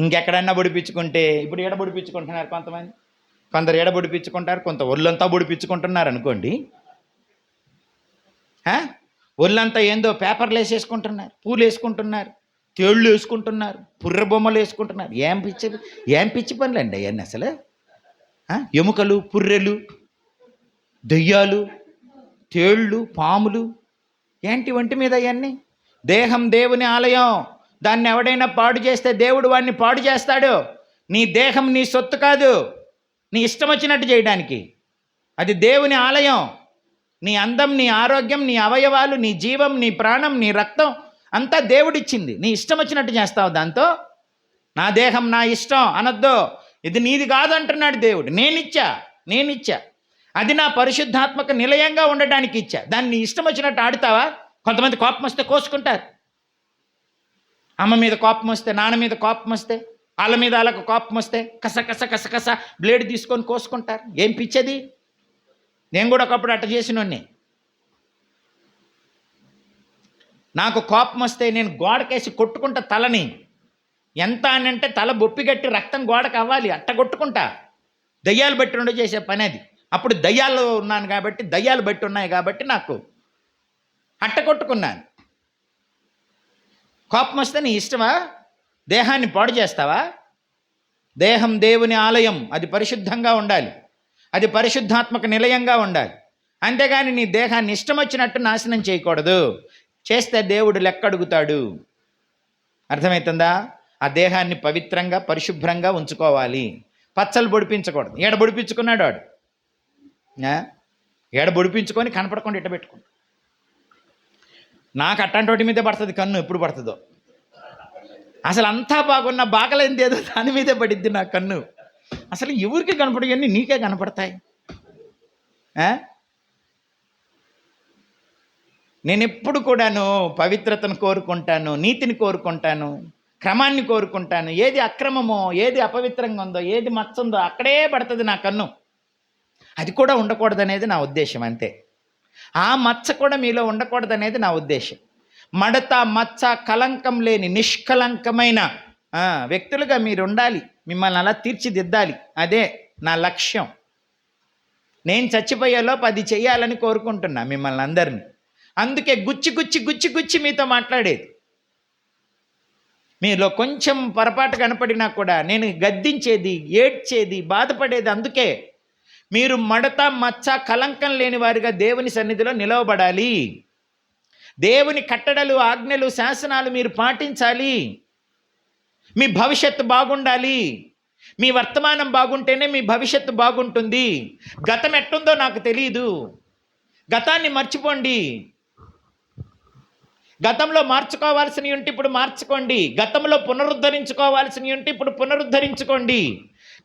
ఇంకెక్కడన్నా పొడిపించుకుంటే, ఇప్పుడు ఎడబొడిపించుకుంటున్నారు కొంతమంది, కొందరు ఎడబొడిపించుకుంటారు, కొంత ఒళ్ళంతా పొడిపించుకుంటున్నారు అనుకోండి. ఒళ్ళంతా ఏందో పేపర్లు వేసేసుకుంటున్నారు, పూలు వేసుకుంటున్నారు, తేళ్ళు వేసుకుంటున్నారు, పుర్రె బొమ్మలు వేసుకుంటున్నారు. ఏం పిచ్చి పనులండి అవన్నీ అసలు. ఎముకలు, పుర్రెలు, దెయ్యాలు, తేళ్ళు, పాములు, ఏంటి ఒంటి మీద అవన్నీ. దేహం దేవుని ఆలయం. దాన్ని ఎవడైనా పాడు చేస్తే దేవుడు వాడిని పాడు చేస్తాడు. నీ దేహం నీ సొత్తు కాదు, నీ ఇష్టం వచ్చినట్టు చేయడానికి. అది దేవుని ఆలయం. నీ అందం, నీ ఆరోగ్యం, నీ అవయవాలు, నీ జీవం, నీ ప్రాణం, నీ రక్తం అంతా దేవుడిచ్చింది. నీ ఇష్టం వచ్చినట్టు చేస్తావు దాంతో. నా దేహం నా ఇష్టం అనొద్దు. ఇది నీది కాదు అంటున్నాడు దేవుడు. నేనిచ్చా, అది నా పరిశుద్ధాత్మక నిలయంగా ఉండడానికి ఇచ్చా. దాన్ని ఇష్టం వచ్చినట్టు ఆడుతావా? కొంతమంది కోపం వస్తే కోసుకుంటారు. అమ్మ మీద కోపం వస్తే, నాన్న మీద కోపం వస్తే, వాళ్ళ మీద వాళ్ళకు కోపం వస్తే కస కస కస కస బ్లేడ్ తీసుకొని కోసుకుంటారు. ఏం పిచ్చది? నేను కూడా ఒకప్పుడు అట్ట చేసినోడిని. నాకు కోపం వస్తే నేను గోడకేసి కొట్టుకుంటా తలని. ఎంత అని అంటే తల బొప్పి గట్టి రక్తం గోడకు అవ్వాలి, అట్ట కొట్టుకుంటా. దయ్యాలు బట్టి ఉండి చేసే పని అది. అప్పుడు దయ్యాలు ఉన్నాను కాబట్టి, దయ్యాలు బట్టి ఉన్నాయి కాబట్టి నాకు అట్ట కొట్టుకున్నాను. కోపం వస్తే నీ ఇష్టమా? దేహాన్ని పాడు చేస్తావా? దేహం దేవుని ఆలయం, అది పరిశుద్ధంగా ఉండాలి, అది పరిశుద్ధాత్మక నిలయంగా ఉండాలి. అంతేగాని నీ దేహాన్ని ఇష్టం వచ్చినట్టు నాశనం చేయకూడదు. చేస్తే దేవుడు లెక్క అడుగుతాడు. అర్థమవుతుందా? ఆ దేహాన్ని పవిత్రంగా పరిశుభ్రంగా ఉంచుకోవాలి. పచ్చలు పొడిపించకూడదు. ఏడ పొడిపించుకున్నాడు వాడు, ఏడ పొడిపించుకొని కనపడకుండా ఇట్ట పెట్టుకున్నాడు. నాకు అట్టంటోటి మీదే పడుతుంది కన్ను, ఎప్పుడు పడుతుందో. అసలు అంతా బాగున్న బాగలేంది ఏదో దాని మీదే పడిద్ది నా కన్ను. అసలు ఎవరికి కనపడవన్నీ నీకే కనపడతాయి. నేను ఎప్పుడు కూడాను పవిత్రతను కోరుకుంటాను, నీతిని కోరుకుంటాను, క్రమాన్ని కోరుకుంటాను. ఏది అక్రమమో, ఏది అపవిత్రంగా ఉందో, ఏది మచ్చ ఉందో అక్కడే పడుతుంది నా కన్ను. అది కూడా ఉండకూడదనేది నా ఉద్దేశం, అంతే. ఆ మచ్చ కూడా మీలో ఉండకూడదనేది నా ఉద్దేశం. మడత మచ్చ కలంకం లేని నిష్కలంకమైన వ్యక్తులుగా మీరు ఉండాలి. మిమ్మల్ని అలా తీర్చిదిద్దాలి. అదే నా లక్ష్యం. నేను చచ్చిపోయేలోపు అది చెయ్యాలని కోరుకుంటున్నా మిమ్మల్ని అందరినీ. అందుకే గుచ్చి గుచ్చి గుచ్చి గుచ్చి మీతో మాట్లాడేది. మీలో కొంచెం పొరపాటు కనపడినా కూడా నేను గద్దించేది, ఏడ్చేది, బాధపడేది అందుకే. మీరు మడత మచ్చ కలంకం లేని వారిగా దేవుని సన్నిధిలో నిలవబడాలి. దేవుని కట్టడలు, ఆజ్ఞలు, శాసనాలు మీరు పాటించాలి. మీ భవిష్యత్తు బాగుండాలి. మీ వర్తమానం బాగుంటేనే మీ భవిష్యత్తు బాగుంటుంది. గతం ఎట్టుందో నాకు తెలియదు. గతాన్ని మర్చిపోండి. గతంలో మార్చుకోవాల్సినవి ఉంటే ఇప్పుడు మార్చుకోండి. గతంలో పునరుద్ధరించుకోవాల్సినవి ఉంటే ఇప్పుడు పునరుద్ధరించుకోండి.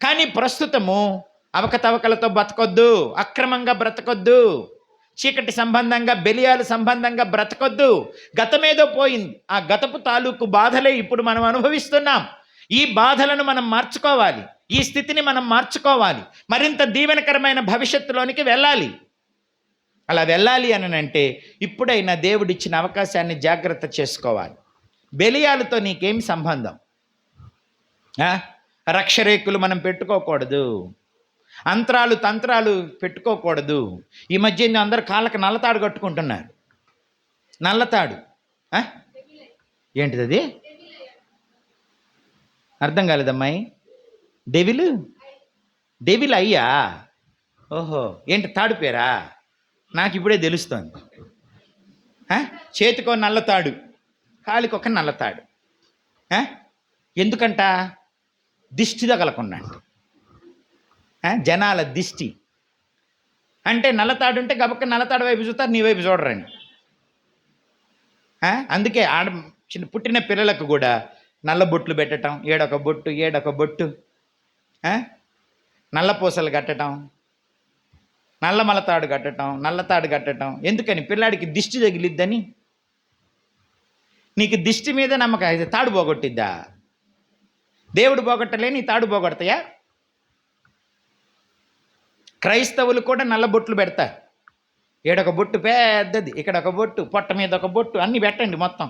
కానీ ప్రస్తుతము అవకతవకలతో బ్రతకొద్దు, అక్రమంగా బ్రతకొద్దు, చీకటి సంబంధంగా, బెలియాల సంబంధంగా బ్రతకొద్దు. గతమేదో పోయింది. ఆ గతపు తాలూకు బాధలే ఇప్పుడు మనం అనుభవిస్తున్నాం. ఈ బాధలను మనం మార్చుకోవాలి. ఈ స్థితిని మనం మార్చుకోవాలి. మరింత దీవెనకరమైన భవిష్యత్తులోనికి వెళ్ళాలి. అలా వెళ్ళాలి అని అంటే ఇప్పుడైనా దేవుడిచ్చిన అవకాశాన్ని జాగ్రత్త చేసుకోవాలి. బెలియాలతో నీకేం సంబంధం? రక్షరేకులు మనం పెట్టుకోకూడదు. అంతరాలు తంత్రాలు పెట్టుకోకూడదు. ఈ మధ్య అందరు కాళ్ళకి నల్లతాడు కట్టుకుంటున్నారు. నల్లతాడు ఏంటిది? అది అర్థం కాలేదమ్మాయి. డెవిల్ అయ్యా? ఓహో, ఏంటి తాడు పేరా? నాకు ఇప్పుడే తెలుస్తోంది. చేతికో నల్లతాడు, కాలికి ఒక నల్లతాడు. ఎందుకంట? దిష్టి తగలకుండా. జనాల దిష్టి అంటే నల్లతాడు ఉంటే గబక్క నల్లతాడు వైపు చూస్తారు, నీ వైపు చూడరండి. అందుకే చిన్న పుట్టిన పిల్లలకు కూడా నల్ల బొట్లు పెట్టడం, ఏడొక బొట్టు ఏడొక బొట్టు, నల్ల పూసలు కట్టడం, నల్ల మలతాడు కట్టడం, నల్లతాడు కట్టడం. ఎందుకని? పిల్లాడికి దిష్టి తగిలిద్దని. నీకు దిష్టి మీద నమ్మకం అయితే తాడు పోగొట్టిద్దా? దేవుడు పోగొట్టలే, నీ తాడు పోగొడతాయా? క్రైస్తవులు కూడా నల్ల బొట్లు పెడతారు. ఏడొక బొట్టు పెద్దది, ఇక్కడ ఒక బొట్టు, పొట్ట మీద ఒక బొట్టు, అన్నీ పెట్టండి మొత్తం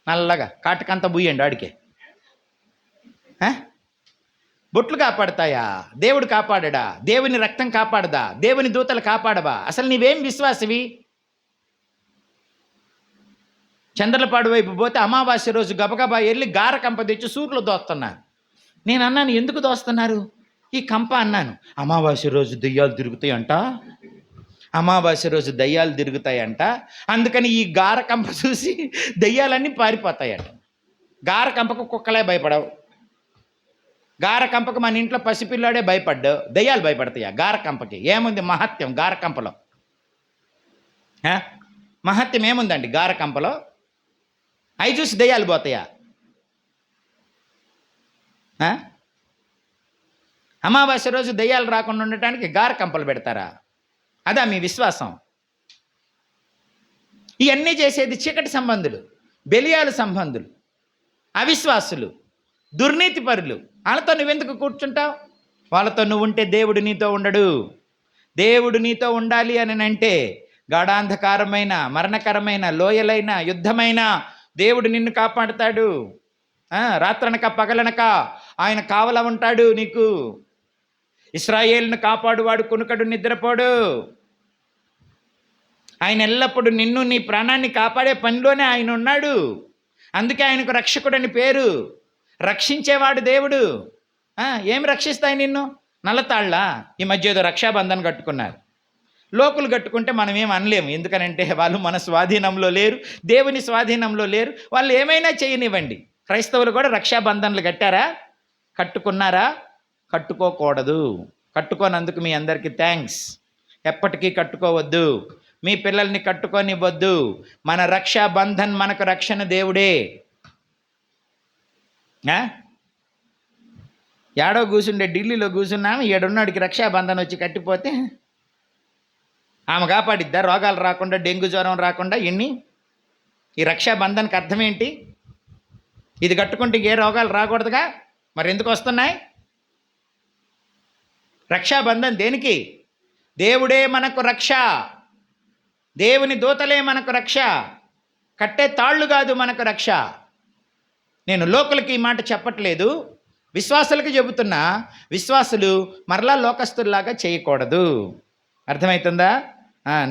నల్లగా, కాటుకంతా బుయ్యండి ఆడికే. బొట్లు కాపాడతాయా? దేవుడు కాపాడడా? దేవుని రక్తం కాపాడదా? దేవుని దూతలు కాపాడవా? అసలు నీవేం విశ్వాసవి? చంద్రలపాడు వైపు పోతే అమావాస్య రోజు గబగబా వెళ్ళి గార కంప తెచ్చి సూర్యులు దోస్తున్నారు. నేను అన్నాను, ఎందుకు దోస్తున్నారు ఈ కంప అన్నాను. అమావాస్య రోజు దెయ్యాలు తిరుగుతాయంట, అమావాస్య రోజు దయ్యాలు తిరుగుతాయంట, అందుకని ఈ గార కంప చూసి దయ్యాలన్నీ పారిపోతాయంట. గార కంపకు కుక్కలే భయపడవు. గార కంపకు మన ఇంట్లో పసిపిల్లాడే భయపడ్డావు, దయ్యాలు భయపడతాయా గార కంపకి? ఏముంది మహత్యం గార కంపలో? మహత్యం ఏముందండి గార కంపలో? అవి చూసి దయ్యాలు పోతాయా? అమావాస్య రోజు దయ్యాలు రాకుండా ఉండటానికి గార కంపలు పెడతారా? అదా మీ విశ్వాసం? ఇవన్నీ చేసేది చీకటి సంబంధులు, బెలియాల సంబంధులు, అవిశ్వాసులు, దుర్నీతిపరులు. వాళ్ళతో నువ్వెందుకు కూర్చుంటావు? వాళ్ళతో నువ్వు ఉంటే దేవుడు నీతో ఉండడు. దేవుడు నీతో ఉండాలి అని అంటే గాఢాంధకారమైన, మరణకరమైన, లోయలైన, యుద్ధమైన దేవుడు నిన్ను కాపాడుతాడు. రాత్రనక పగలనక ఆయన కావల ఉంటాడు నీకు. ఇశ్రాయేలును కాపాడువాడు కునుకడు, నిద్రపోడు. ఆయన ఎల్లప్పుడూ నిన్ను, నీ ప్రాణాన్ని కాపాడే పనిలోనే ఆయన ఉన్నాడు. అందుకే ఆయనకు రక్షకుడని పేరు. రక్షించేవాడు దేవుడు. ఏం రక్షిస్తాయి నిన్ను? నల్లతాళ్ళ? ఈ మధ్య ఏదో రక్షాబంధన్ కట్టుకున్నారు. లోకులు కట్టుకుంటే మనం ఏం అనలేము, ఎందుకనంటే వాళ్ళు మన స్వాధీనంలో లేరు, దేవుని స్వాధీనంలో లేరు. వాళ్ళు ఏమైనా చేయనివ్వండి. క్రైస్తవులు కూడా రక్షాబంధనలు కట్టారా? కట్టుకున్నారా? కట్టుకోకూడదు. కట్టుకోనందుకు మీ అందరికీ థ్యాంక్స్. ఎప్పటికీ కట్టుకోవద్దు. మీ పిల్లల్ని కట్టుకోనివ్వద్దు. మన రక్షాబంధన్, మనకు రక్షణ దేవుడే. ఏడో కూర్చుండే ఢిల్లీలో కూర్చున్నాము, ఏడున్నాడికి రక్షాబంధన్ వచ్చి కట్టిపోతే ఆమె కాపాడిద్దా? రోగాలు రాకుండా, డెంగ్యూ జ్వరం రాకుండా ఎన్ని? ఈ రక్షాబంధన్కి అర్థం ఏంటి? ఇది కట్టుకుంటే ఏ రోగాలు రాకూడదుగా, మరి ఎందుకు వస్తున్నాయి? రక్షాబంధన్ దేనికి? దేవుడే మనకు రక్ష, దేవుని దూతలే మనకు రక్ష, కట్టే తాళ్ళు కాదు మనకు రక్ష. నేను లోకులకి ఈ మాట చెప్పట్లేదు, విశ్వాసులకు చెబుతున్నా. విశ్వాసులు మరలా లోకస్తుల్లాగా చేయకూడదు. అర్థమవుతుందా?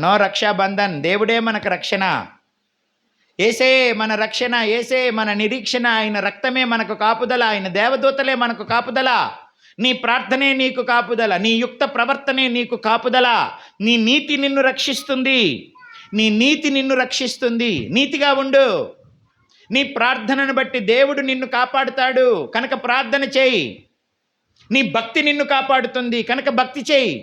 నో రక్షాబంధన్. దేవుడే మనకు రక్షణ, ఏసే మన రక్షణ, ఏసే మన నిరీక్షణ. ఆయన రక్తమే మనకు కాపుదల, ఆయన దేవదూతలే మనకు కాపుదల. నీ ప్రార్థనే నీకు కాపుదల, నీ యుక్త ప్రవర్తనే నీకు కాపుదల. నీ నీతి నిన్ను రక్షిస్తుంది, నీ నీతి నిన్ను రక్షిస్తుంది. నీతిగా ఉండు. నీ ప్రార్థనను బట్టి దేవుడు నిన్ను కాపాడుతాడు కనుక ప్రార్థన చేయి. నీ భక్తి నిన్ను కాపాడుతుంది కనుక భక్తి చేయి.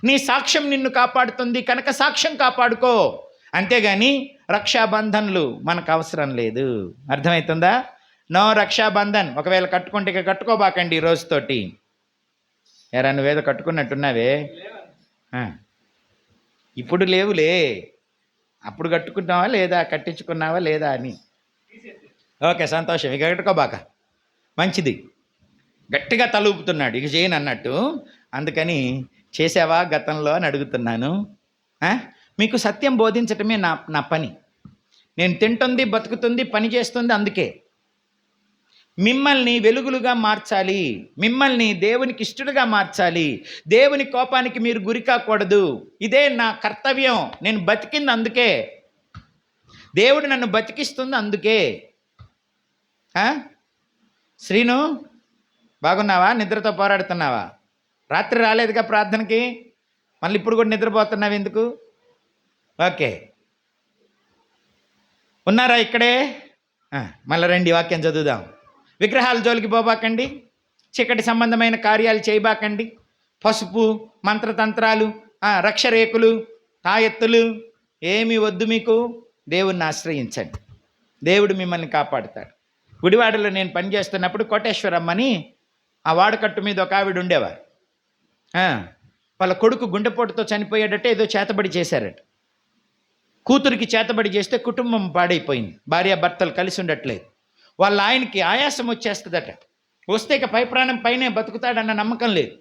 నీ సాక్ష్యం నిన్ను కాపాడుతుంది కనుక సాక్ష్యం కాపాడుకో. అంతేగాని రక్షాబంధన్లు మనకు అవసరం లేదు. అర్థమవుతుందా? నో రక్షాబంధన్. ఒకవేళ కట్టుకుంటే ఇక కట్టుకోబాకండి ఈ రోజుతోటి. ఎరా నువ్వేదో కట్టుకున్నట్టున్నావే, ఇప్పుడు లేవులే, అప్పుడు కట్టుకున్నావా లేదా, కట్టించుకున్నావా లేదా అని. ఓకే, సంతోషం. ఇక కట్టుకోబాక, మంచిది. గట్టిగా తలూపుతున్నాడు, ఇక చేయను అన్నట్టు. అందుకని చేసావా గతంలో అని అడుగుతున్నాను. మీకు సత్యం బోధించటమే నా పని. నేను తింటుంది, బతుకుతుంది, పని చేస్తుంది. అందుకే మిమ్మల్ని వెలుగులుగా మార్చాలి, మిమ్మల్ని దేవునికి ఇష్టడుగా మార్చాలి. దేవుని కోపానికి మీరు గురి కాకూడదు. ఇదే నా కర్తవ్యం. నేను బతికింది అందుకే, దేవుడు నన్ను బతికిస్తుంది అందుకే. శ్రీను, బాగున్నావా? నిద్రతో పోరాడుతున్నావా? రాత్రి రాలేదుగా ప్రార్థనకి, మళ్ళీ ఇప్పుడు కూడా నిద్రపోతున్నావు ఎందుకు? ఓకే, ఉన్నారా ఇక్కడే? మళ్ళీ రండి, వాక్యం చదువుదాం. విగ్రహాల జోలికి పోబాకండి, చీకటి సంబంధమైన కార్యాలు చేయబాకండి. పసుపు, మంత్రతంత్రాలు, రక్షరేకులు, తాయెత్తులు ఏమీ వద్దు మీకు. దేవుణ్ణి ఆశ్రయించండి, దేవుడు మిమ్మల్ని కాపాడుతాడు. గుడివాడలో నేను పనిచేస్తున్నప్పుడు కోటేశ్వరమ్మని ఆ వాడకట్టు మీద ఒక ఆవిడ ఉండేవారు. వాళ్ళ కొడుకు గుండెపోటుతో చనిపోయాడట, ఏదో చేతబడి చేశారట. కూతురికి చేతబడి చేస్తే కుటుంబం పాడైపోయింది, భార్యాభర్తలు కలిసి ఉండట్లేదు. వాళ్ళ ఆయనకి ఆయాసం వచ్చేస్తుందట. వస్తే ఇక పై ప్రాణం పైనే బతుకుతాడన్న నమ్మకం లేదు.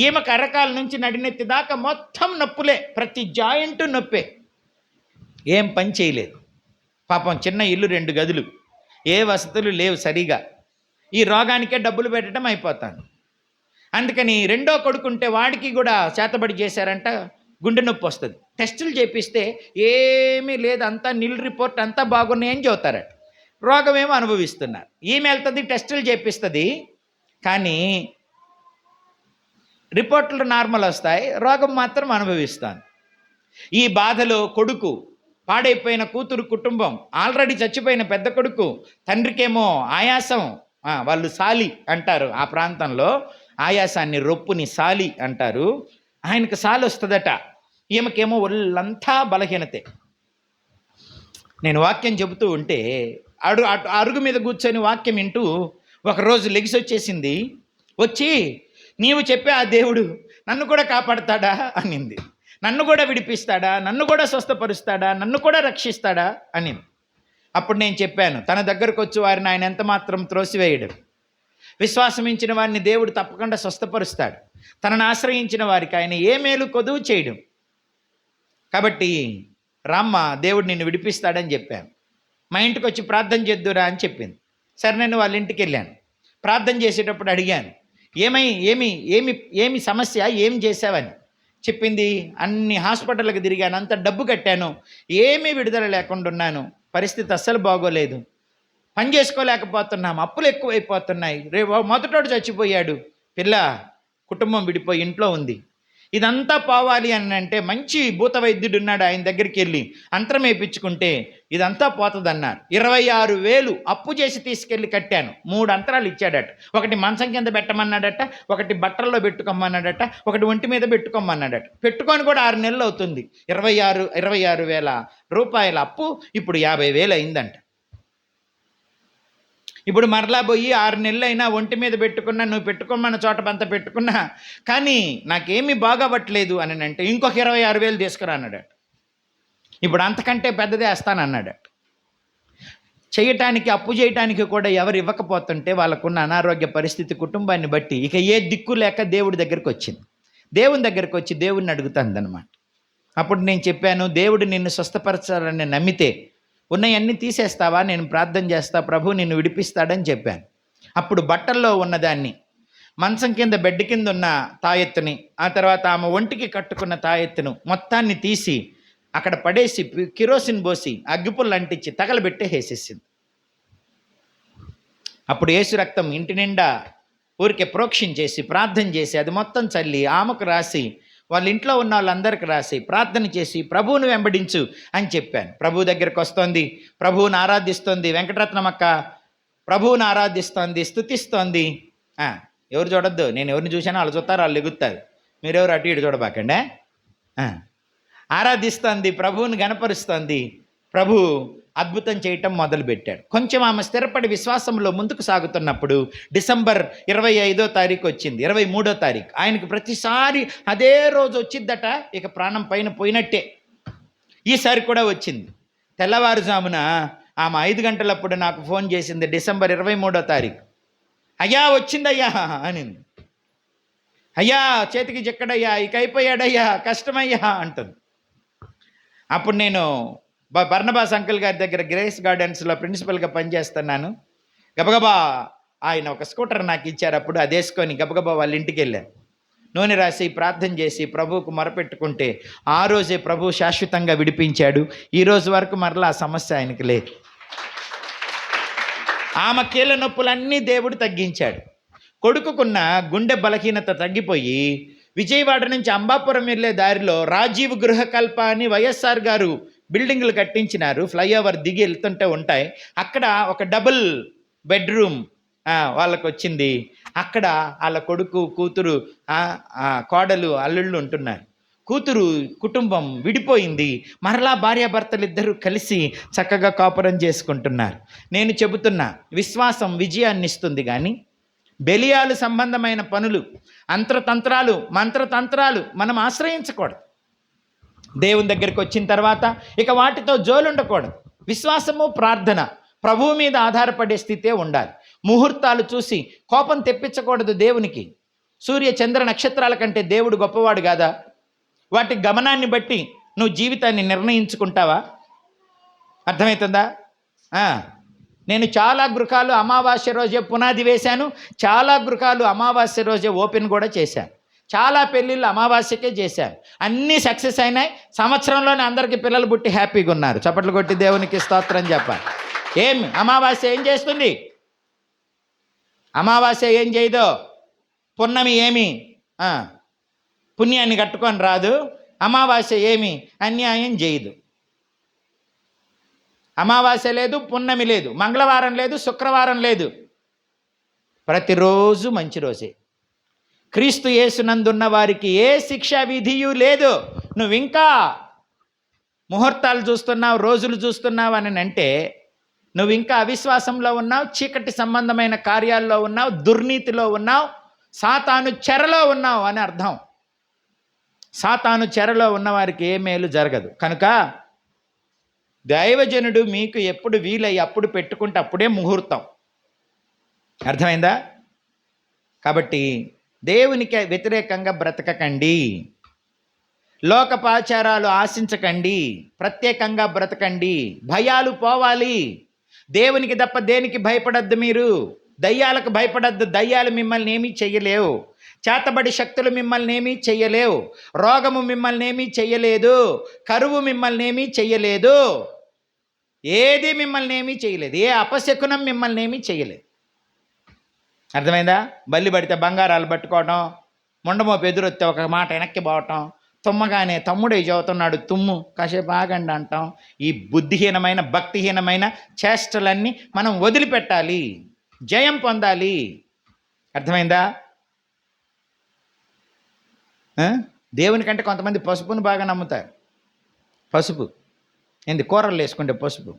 ఈమెకు అరకాల నుంచి నడినెత్తి దాకా మొత్తం నొప్పులే, ప్రతి జాయింట్ నొప్పే, ఏం పని చేయలేదు. పాపం చిన్న ఇల్లు, 2 గదులు, ఏ వసతులు లేవు సరిగా. ఈ రోగానికే డబ్బులు పెట్టడం అయిపోతాను. అందుకని రెండో కొడుకుంటే వాడికి కూడా చేతబడి చేశారంట, గుండె నొప్పి వస్తుంది. టెస్టులు చేపిస్తే ఏమీ లేదు, అంతా నిల్ రిపోర్ట్, అంతా బాగున్నాయని చెబుతారట. రోగం ఏమో అనుభవిస్తున్నారు. ఈమె వెళ్తుంది, టెస్టులు చేపిస్తుంది, కానీ రిపోర్ట్లు నార్మల్ వస్తాయి, రోగం మాత్రం అనుభవిస్తాను. ఈ బాధలో కొడుకు, పాడైపోయిన కూతురు కుటుంబం, ఆల్రెడీ చచ్చిపోయిన పెద్ద కొడుకు, తండ్రికేమో ఆయాసం, వాళ్ళు సాలి అంటారు ఆ ప్రాంతంలో, ఆయాసాన్ని రొప్పుని సాలి అంటారు. ఆయనకు సాలి వస్తుందట, ఈమెకేమో ఒళ్ళంతా బలహీనతే. నేను వాక్యం చెబుతూ ఉంటే అరుగు మీద కూర్చొని వాక్యం వింటూ ఒకరోజు లెగిసి వచ్చేసింది. వచ్చి, నీవు చెప్పే ఆ దేవుడు నన్ను కూడా కాపాడుతాడా అనింది. నన్ను కూడా విడిపిస్తాడా, నన్ను కూడా స్వస్థపరుస్తాడా, నన్ను కూడా రక్షిస్తాడా అనింది. అప్పుడు నేను చెప్పాను, తన దగ్గరకు వచ్చి వారిని ఆయన ఎంత మాత్రం త్రోసివేయడు. విశ్వాసమించిన వారిని దేవుడు తప్పకుండా స్వస్థపరుస్తాడు. తనను ఆశ్రయించిన వారికి ఆయన ఏ మేలు కొదువు చేయడం. కాబట్టి రామ్మ, దేవుడు నిన్ను విడిపిస్తాడని చెప్పాను. మా ఇంటికి వచ్చి ప్రార్థన చేద్దురా అని చెప్పింది. సరే, నేను వాళ్ళ ఇంటికి వెళ్ళాను. ప్రార్థన చేసేటప్పుడు అడిగాను, ఏమి సమస్య, ఏం చేసావని. చెప్పింది, అన్ని హాస్పిటల్కి తిరిగాను, అంత డబ్బు కట్టాను, ఏమీ విడుదల లేకుండా ఉన్నాను, పరిస్థితి అస్సలు బాగోలేదు, పని చేసుకోలేకపోతున్నాం, అప్పులు ఎక్కువైపోతున్నాయి, మొదటోడు చచ్చిపోయాడు, పిల్ల కుటుంబం విడిపోయి ఇంట్లో ఉంది, ఇదంతా పోవాలి అని అంటే మంచి భూత వైద్యుడు ఉన్నాడు, ఆయన దగ్గరికి వెళ్ళి అంతరం వేయించుకుంటే ఇదంతా పోతుందన్నారు. 26,000 అప్పు చేసి తీసుకెళ్ళి కట్టాను. 3 అంతరాలు ఇచ్చాడట. ఒకటి మంచం కింద పెట్టమన్నాడట, ఒకటి బట్టల్లో పెట్టుకోమన్నాడట, ఒకటి ఒంటి మీద పెట్టుకోమన్నాడట. పెట్టుకొని కూడా 6 నెలలు అవుతుంది. 26,000 రూపాయల అప్పు ఇప్పుడు 50,000 అయిందంట. ఇప్పుడు మరలా పోయి 6 నెలలు అయినా ఒంటి మీద పెట్టుకున్నా, నువ్వు పెట్టుకోమన్న చోట అంత పెట్టుకున్నా కానీ నాకేమీ బాగవ్వట్లేదు అని అంటే ఇంకొక 26,000 తీసుకురా అన్నాడట. ఇప్పుడు అంతకంటే పెద్దదే వేస్తానన్నాడట. చేయటానికి, అప్పు చేయటానికి కూడా ఎవరు ఇవ్వకపోతుంటే వాళ్ళకున్న అనారోగ్య పరిస్థితి కుటుంబాన్ని బట్టి ఇక ఏ దిక్కు లేక దేవుడి దగ్గరికి వచ్చింది. దేవుని దగ్గరికి వచ్చి దేవుడిని అడుగుతుందన్నమాట. అప్పుడు నేను చెప్పాను, దేవుడు నిన్ను స్వస్థపరచాలని నమ్మితే ఉన్నవన్నీ తీసేస్తావా, నేను ప్రార్థన చేస్తా, ప్రభు నిన్ను విడిపిస్తాడని చెప్పాను. అప్పుడు బట్టల్లో ఉన్నదాన్ని, మంచం కింద బెడ్ కింద ఉన్న తాయెత్తుని, ఆ తర్వాత ఆమె ఒంటికి కట్టుకున్న తాయెత్తును మొత్తాన్ని తీసి అక్కడ పడేసి కిరోసిన్ పోసి అగ్గిపుల్లు అంటించి తగలబెట్టేసేసింది. అప్పుడు యేసు రక్తం ఇంటి నిండా ఊరికే ప్రోక్షణ చేసి ప్రార్థన చేసి అది మొత్తం చల్లి ఆమెకు రాసి వాళ్ళ ఇంట్లో ఉన్న వాళ్ళందరికీ రాసి ప్రార్థన చేసి ప్రభువును వెంబడించు అని చెప్పాను. ప్రభు దగ్గరికి వస్తోంది, ప్రభువుని ఆరాధిస్తోంది. వెంకటరత్నమక్క ప్రభువుని ఆరాధిస్తోంది, స్తుతిస్తోంది. ఎవరు చూడొద్దు, నేను ఎవరిని చూశానో వాళ్ళు చూస్తారు, వాళ్ళు ఎగుస్తారు. మీరెవరు అటు ఇటు చూడబాకండి. ఆరాధిస్తోంది, ప్రభువుని గణపరుస్తోంది. ప్రభు అద్భుతం చేయటం మొదలుపెట్టాడు. కొంచెం ఆమె స్థిరపడి విశ్వాసంలో ముందుకు సాగుతున్నప్పుడు డిసెంబర్ 25వ తారీఖు వచ్చింది, 23వ తారీఖు. ఆయనకు ప్రతిసారి అదే రోజు వచ్చిద్దట, ఇక ప్రాణం పైన పోయినట్టే. ఈసారి కూడా వచ్చింది. తెల్లవారుజామున ఆమె 5 గంటలప్పుడు నాకు ఫోన్ చేసింది, డిసెంబర్ 23వ తారీఖు. అయ్యా వచ్చిందయ్యా అనింది. అయ్యా చేతికి చిక్కడయ్యా, ఇక అయిపోయాడయ్యా, కష్టమయ్యా అంటుంది. అప్పుడు నేను బర్నబాస్ అంకుల్ గారి దగ్గర గ్రేస్ గార్డెన్స్లో ప్రిన్సిపల్గా పనిచేస్తున్నాను. గబగబా ఆయన ఒక స్కూటర్ నాకు ఇచ్చారు. అప్పుడు అది వేసుకొని గబగబా వాళ్ళ ఇంటికి వెళ్ళాను. నూనె రాసి ప్రార్థన చేసి ప్రభువుకు మొరపెట్టుకుంటే ఆ రోజే ప్రభు శాశ్వతంగా విడిపించాడు. ఈ రోజు వరకు మరలా ఆ సమస్య ఆయనకి లేదు. ఆమె కీళ్ళ నొప్పులన్నీ దేవుడు తగ్గించాడు. కొడుకుకున్న గుండె బలహీనత తగ్గిపోయి విజయవాడ నుంచి అంబాపురం వెళ్ళే దారిలో రాజీవ్ గృహకల్ప అని వైఎస్ఆర్ గారు బిల్డింగ్లు కట్టించినారు. ఫ్లైఓవర్ దిగి వెళ్తుంటే ఉంటాయి. అక్కడ ఒక డబుల్ బెడ్రూమ్ వాళ్ళకు వచ్చింది. అక్కడ వాళ్ళ కొడుకు, కూతురు, కోడలు, అల్లుళ్ళు ఉంటున్నారు. కూతురు కుటుంబం విడిపోయింది. మరలా భార్యాభర్తలు ఇద్దరూ కలిసి చక్కగా కాపురం చేసుకుంటున్నారు. నేను చెబుతున్నా, విశ్వాసం విజయాన్ని ఇస్తుంది, కానీ బెలియాలు సంబంధమైన పనులు, అంతర్తంత్రాలు, మంత్రతంత్రాలు మనం ఆశ్రయించకూడదు. దేవుని దగ్గరికి వచ్చిన తర్వాత ఇక వాటితో జోలుండకూడదు. విశ్వాసము, ప్రార్థన, ప్రభువు మీద ఆధారపడే స్థితే ఉండాలి. ముహూర్తాలు చూసి కోపం తెప్పించకూడదు దేవునికి. సూర్య చంద్ర నక్షత్రాల కంటే దేవుడు గొప్పవాడు కాదా? వాటి గమనాన్ని బట్టి నువ్వు జీవితాన్ని నిర్ణయించుకుంటావా? అర్థమవుతుందా? నేను చాలా గృహాలు అమావాస్య రోజే పునాది వేశాను, చాలా గృహాలు అమావాస్య రోజే ఓపెన్ కూడా చేశాను, చాలా పెళ్ళిళ్ళు అమావాస్యకే చేశాను. అన్నీ సక్సెస్ అయినాయి. సంవత్సరంలోనే అందరికీ పిల్లలు పుట్టి హ్యాపీగా ఉన్నారు. చప్పట్లు కొట్టి దేవునికి స్తోత్రం చెప్పాలి. ఏమి అమావాస్య ఏం చేస్తుంది? అమావాస్య ఏం చేయదో. పున్నమి ఏమి పుణ్యాన్ని కట్టుకొని రాదు. అమావాస్య ఏమి అన్యాయం చేయదు. అమావాస్య లేదు, పున్నమి లేదు, మంగళవారం లేదు, శుక్రవారం లేదు. ప్రతిరోజు మంచి రోజే. క్రీస్తు యేసునందున్న వారికి ఏ శిక్షా విధియు లేదు. నువ్వు ఇంకా ముహూర్తాలు చూస్తున్నావు, రోజులు చూస్తున్నావు అని అంటే నువ్వు ఇంకా అవిశ్వాసంలో ఉన్నావు, చీకటి సంబంధమైన కార్యాల్లో ఉన్నావు, దుర్నీతిలో ఉన్నావు, సాతాను చెరలో ఉన్నావు అని అర్థం. సాతాను చెరలో ఉన్నవారికి ఏ మేలు జరగదు. కనుక దైవజనుడు మీకు ఎప్పుడు వీలయ్యి అప్పుడు పెట్టుకుంటే అప్పుడే ముహూర్తం. అర్థమైందా? కాబట్టి దేవునికి వ్యతిరేకంగా బ్రతకకండి, లోకపాచారాలు ఆశించకండి, ప్రత్యేకంగా బ్రతకండి. భయాలు పోవాలి. దేవునికి తప్ప దేనికి భయపడద్దు. మీరు దయ్యాలకు భయపడద్దు. దయ్యాలు మిమ్మల్ని ఏమీ చెయ్యలేవు. చేతబడి శక్తులు మిమ్మల్ని ఏమీ చెయ్యలేవు. రోగము మిమ్మల్ని ఏమీ చెయ్యలేదు. కరువు మిమ్మల్ని ఏమీ చెయ్యలేదు. ఏది మిమ్మల్ని ఏమీ చేయలేదు. ఏ అపశకునం మిమ్మల్ని ఏమీ చేయలేదు. అర్థమైందా? బల్లి పడితే బంగారాలు పట్టుకోవడం, మొండమోపు ఎదురొస్తే ఒక మాట వెనక్కి పోవటం, తుమ్మగానే తమ్ముడే చదువుతున్నాడు తుమ్ము కాసేపు ఆగండి అంటాం. ఈ బుద్ధిహీనమైన భక్తిహీనమైన చేష్టలన్నీ మనం వదిలిపెట్టాలి, జయం పొందాలి. అర్థమైందా? దేవుని కంటే కొంతమంది పసుపును బాగా నమ్ముతారు. పసుపు ఏంది, కూరలు వేసుకుంటే పసుపు,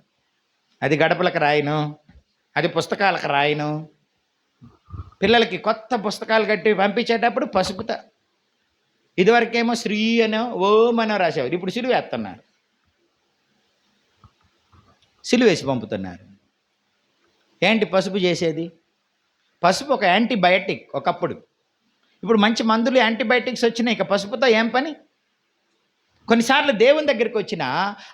అది గడపలకు రాయను, అది పుస్తకాలకు రాయను. పిల్లలకి కొత్త పుస్తకాలు కట్టి పంపించేటప్పుడు పసుపుతా. ఇదివరకేమో శ్రీ అనో ఓం అనో రాసేవారు, ఇప్పుడు సిలువ వేస్తున్నారు, సిలువ వేసి పంపుతున్నారు. ఏంటి పసుపు చేసేది? పసుపు ఒక యాంటీబయాటిక్ ఒకప్పుడు. ఇప్పుడు మంచి మందులు యాంటీబయాటిక్స్ వచ్చినాయి, ఇక పసుపుతో ఏం పని? కొన్నిసార్లు దేవుని దగ్గరికి వచ్చిన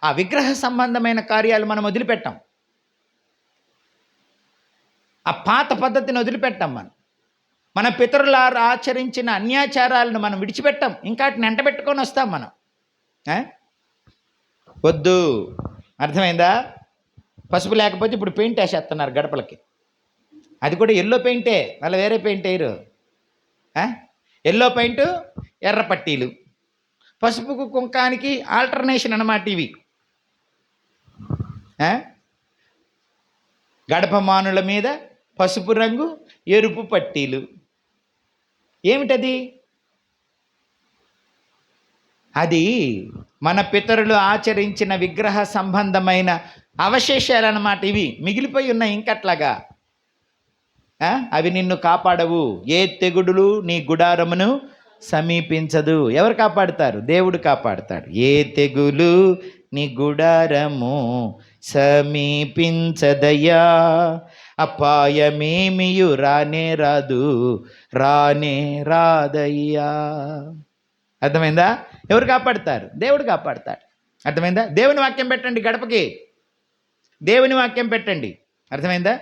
ఆ విగ్రహ సంబంధమైన కార్యాలు మనం వదిలిపెట్టాం, ఆ పాత పద్ధతిని వదిలిపెట్టాం. మన పితరుల ఆచరించిన అన్యాచారాలను మనం విడిచిపెట్టాం, ఇంకా వాటిని ఎంటబెట్టుకొని వస్తాం మనం. వద్దు, అర్థమైందా? పసుపు లేకపోతే ఇప్పుడు పెయింట్ వేసేస్తున్నారు గడపలకి, అది కూడా ఎల్లో పెయింటే, మళ్ళీ వేరే పెయింట్ వేయరు. ఎల్లో పెయింట్, ఎర్ర పట్టీలు, పసుపుకు కుంకానికి ఆల్టర్నేషన్ అన్నమాట ఇవి. గడపమానుల మీద పసుపు రంగు ఎరుపు పట్టీలు. ఏమిటది? అది మన పితరులు ఆచరించిన విగ్రహ సంబంధమైన అవశేషాలు అన్నమాట. ఇవి మిగిలిపోయి ఉన్నాయి ఇంకట్లాగా. అవి నిన్ను కాపాడవు. ఏ తెగుడులు నీ గుడారమును సమీపించదు. ఎవరు కాపాడుతారు? దేవుడు కాపాడుతాడు. ఏ తెగులు నీ గుడారము సమీపించదయ్యా, అపాయమేమియు రానే రాదు, రానే రాదయ్యా. అర్థమైందా? ఎవరు కాపాడుతారు? దేవుడు కాపాడుతాడు. అర్థమైందా? దేవుని వాక్యం పెట్టండి గడపకి, దేవుని వాక్యం పెట్టండి. అర్థమైందా?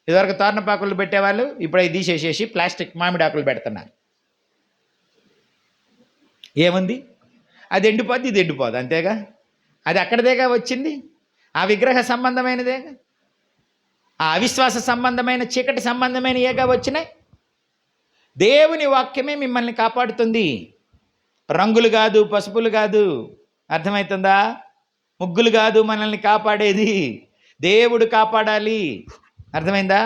ఇదివరకు తోరణపాకులు పెట్టేవాళ్ళు ఇప్పుడు అవి తీసేసేసి ప్లాస్టిక్ మామిడాకులు పెడుతున్నారు. ఏముంది? అది ఎండిపోద్ది, ఇది ఎండిపోదు, అంతేగా. అది అక్కడదేగా వచ్చింది, ఆ విగ్రహ సంబంధమైనదేగా, ఆ అవిశ్వాస సంబంధమైన చీకటి సంబంధమైన ఏగా వచ్చినాయి. దేవుని వాక్యమే మిమ్మల్ని కాపాడుతుంది. రంగులు కాదు, పసుపులు కాదు, అర్థమవుతుందా? ముగ్గులు కాదు మనల్ని కాపాడేది, దేవుడు కాపాడాలి. అర్థమైందా?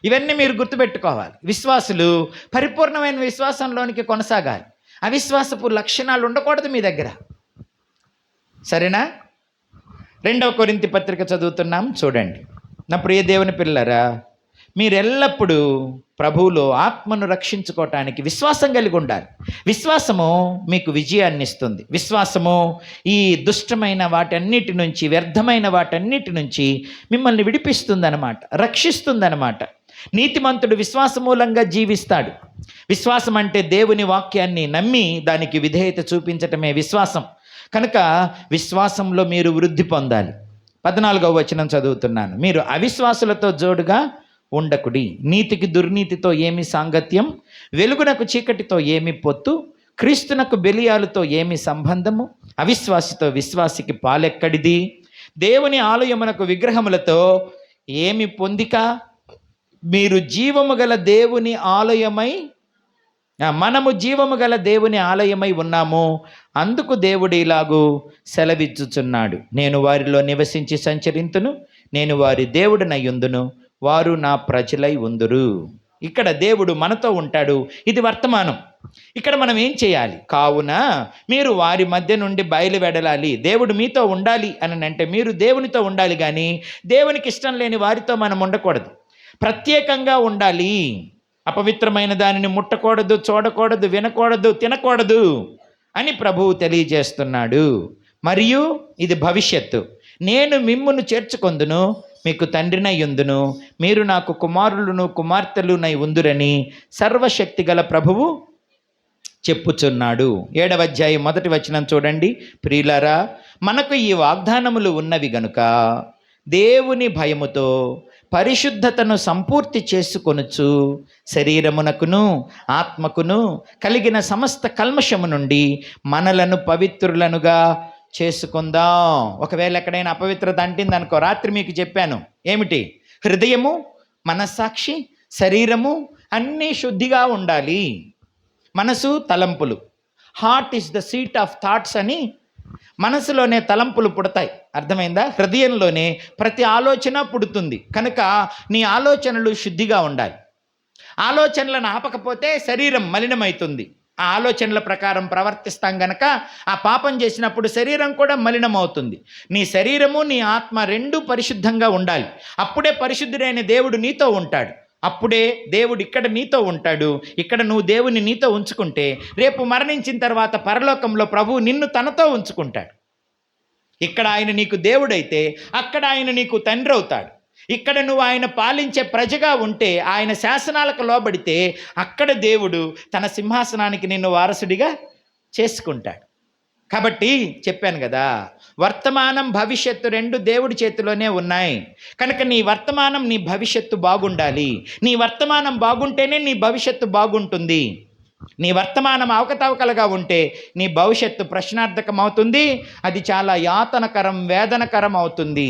ఇవన్నీ మీరు గుర్తుపెట్టుకోవాలి. విశ్వాసులు పరిపూర్ణమైన విశ్వాసంలోనికి కొనసాగాలి. అవిశ్వాసపు లక్షణాలు ఉండకూడదు మీ దగ్గర, సరేనా? 2వ కొరింథీ పత్రిక చదువుతున్నాం, చూడండి. నా ప్రియ దేవుని పిల్లరా, మీరెల్లప్పుడూ ప్రభువులో ఆత్మను రక్షించుకోవటానికి విశ్వాసం కలిగి ఉండాలి. విశ్వాసము మీకు విజయాన్ని ఇస్తుంది. విశ్వాసము ఈ దుష్టమైన వాటన్నిటి నుంచి, వ్యర్థమైన వాటన్నిటి నుంచి మిమ్మల్ని విడిపిస్తుందన్నమాట, రక్షిస్తుందన్నమాట. నీతిమంతుడు విశ్వాస మూలంగా జీవిస్తాడు. విశ్వాసం అంటే దేవుని వాక్యాన్ని నమ్మి దానికి విధేయత చూపించటమే విశ్వాసం. కనుక విశ్వాసంలో మీరు వృద్ధి పొందాలి. 14వ వచనం చదువుతున్నాను. మీరు అవిశ్వాసులతో జోడుగా ఉండకుడి. నీతికి దుర్నీతితో ఏమి సాంగత్యం, వెలుగునకు చీకటితో ఏమి పొత్తు, క్రీస్తునకు బెలియాలతో ఏమి సంబంధము, అవిశ్వాసితో విశ్వాసికి పాలెక్కడిది, దేవుని ఆలయమునకు విగ్రహములతో ఏమి పొందిక. మీరు జీవము గల దేవుని ఆలయమై, మనము జీవము గల దేవుని ఆలయమై ఉన్నాము. అందుకు దేవుడు ఇలాగూ సెలవిచ్చుచున్నాడు, నేను వారిలో నివసించి సంచరింతును, నేను వారి దేవుడినయ్యుందును, వారు నా ప్రజలై ఉందురు. ఇక్కడ దేవుడు మనతో ఉంటాడు. ఇది వర్తమానం. ఇక్కడ మనం ఏం చేయాలి? కావున మీరు వారి మధ్య నుండి బయలువెడలాలి. దేవుడు మీతో ఉండాలి అని అంటే మీరు దేవునితో ఉండాలి, కానీ దేవునికి ఇష్టం లేని వారితో మనం ఉండకూడదు. ప్రత్యేకంగా ఉండాలి. అపవిత్రమైన దానిని ముట్టకూడదు, చూడకూడదు, వినకూడదు, తినకూడదు అని ప్రభువు తెలియజేస్తున్నాడు. మరియు ఇది భవిష్యత్తు, నేను మిమ్మును చేర్చుకొందును, మీకు తండ్రినై ఉందును, మీరు నాకు కుమారులను కుమార్తెలునై ఉందురని సర్వశక్తి గల ప్రభువు చెప్పుచున్నాడు. 7వ అధ్యాయం 1వ వచనం చూడండి. ప్రియులారా, మనకు ఈ వాగ్దానములు ఉన్నవి గనుక దేవుని భయముతో పరిశుద్ధతను సంపూర్తి చేసుకొనుచు శరీరమునకును ఆత్మకును కలిగిన సమస్త కల్మషము నుండి మనలను పవిత్రులనుగా చేసుకుందాం. ఒకవేళ ఎక్కడైనా అపవిత్రత అంటిందనుకో, రాత్రి మీకు చెప్పాను ఏమిటి? హృదయము, మనస్సాక్షి, శరీరము అన్నీ శుద్ధిగా ఉండాలి. మనసు తలంపులు. Heart is the seat of thoughts అని, మనసులోనే తలంపులు పుడతాయి. అర్థమైందా? హృదయంలోనే ప్రతి ఆలోచన పుడుతుంది. కనుక నీ ఆలోచనలు శుద్ధిగా ఉండాలి. ఆలోచనలను ఆపకపోతే శరీరం మలినమవుతుంది. ఆ ఆలోచనల ప్రకారం ప్రవర్తిస్తాం గనక ఆ పాపం చేసినప్పుడు శరీరం కూడా మలినమవుతుంది. నీ శరీరము నీ ఆత్మ రెండూ పరిశుద్ధంగా ఉండాలి. అప్పుడే పరిశుద్ధుడైన దేవుడు నీతో ఉంటాడు. అప్పుడే దేవుడు ఇక్కడ నీతో ఉంటాడు. ఇక్కడ నువ్వు దేవుని నీతో ఉంచుకుంటే రేపు మరణించిన తర్వాత పరలోకంలో ప్రభువు నిన్ను తనతో ఉంచుకుంటాడు. ఇక్కడ ఆయన నీకు దేవుడైతే అక్కడ ఆయన నీకు తండ్రి అవుతాడు. ఇక్కడ నువ్వు ఆయన పాలించే ప్రజగా ఉంటే, ఆయన శాసనాలకు లోబడితే అక్కడ దేవుడు తన సింహాసనానికి నిన్ను వారసుడిగా చేసుకుంటాడు. కాబట్టి చెప్పాను కదా, వర్తమానం భవిష్యత్తు రెండు దేవుడి చేతిలోనే ఉన్నాయి. కనుక నీ వర్తమానం నీ భవిష్యత్తు బాగుండాలి. నీ వర్తమానం బాగుంటేనే నీ భవిష్యత్తు బాగుంటుంది. నీ వర్తమానం అవకతవకలుగా ఉంటే నీ భవిష్యత్తు ప్రశ్నార్థకం అవుతుంది. అది చాలా యాతనకరం, వేదనకరం అవుతుంది.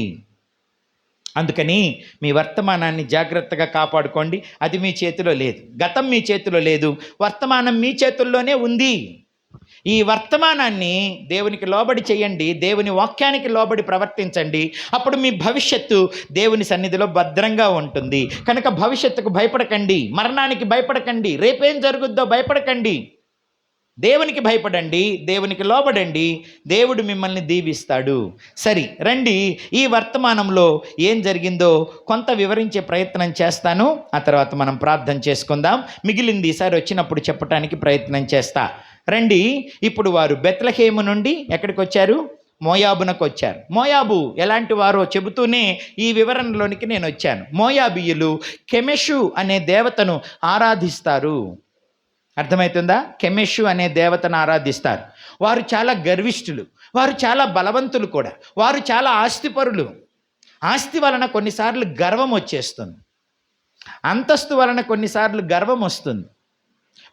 అందుకని మీ వర్తమానాన్ని జాగ్రత్తగా కాపాడుకోండి. అది మీ చేతిలో లేదు. గతం మీ చేతిలో లేదు, వర్తమానం మీ చేతుల్లోనే ఉంది. ఈ వర్తమానాన్ని దేవునికి లోబడి చేయండి, దేవుని వాక్యానికి లోబడి ప్రవర్తించండి. అప్పుడు మీ భవిష్యత్తు దేవుని సన్నిధిలో భద్రంగా ఉంటుంది. కనుక భవిష్యత్తుకు భయపడకండి, మరణానికి భయపడకండి, రేపేం జరుగుద్దో భయపడకండి. దేవునికి భయపడండి, దేవునికి లోబడండి, దేవుడు మిమ్మల్ని దీవిస్తాడు. సరే రండి, ఈ వర్తమానంలో ఏం జరిగిందో కొంత వివరించే ప్రయత్నం చేస్తాను. ఆ తర్వాత మనం ప్రార్థన చేసుకుందాం. మిగిలింది ఈసారి వచ్చినప్పుడు చెప్పడానికి ప్రయత్నం చేస్తా. రండి. ఇప్పుడు వారు బెత్లెహేము నుండి ఎక్కడికి వచ్చారు? మోయాబునకు వచ్చారు. మోయాబు ఎలాంటి వారో చెబుతూనే ఈ వివరణలోనికి నేను వచ్చాను. మోయాబీయులు కెమెషు అనే దేవతను ఆరాధిస్తారు. అర్థమవుతుందా? కెమెషు అనే దేవతను ఆరాధిస్తారు. వారు చాలా గర్విష్ఠులు, వారు చాలా బలవంతులు కూడా, వారు చాలా ఆస్తిపరులు. ఆస్తి వలన కొన్నిసార్లు గర్వం వచ్చేస్తుంది, అంతస్తు వలన కొన్నిసార్లు గర్వం వస్తుంది.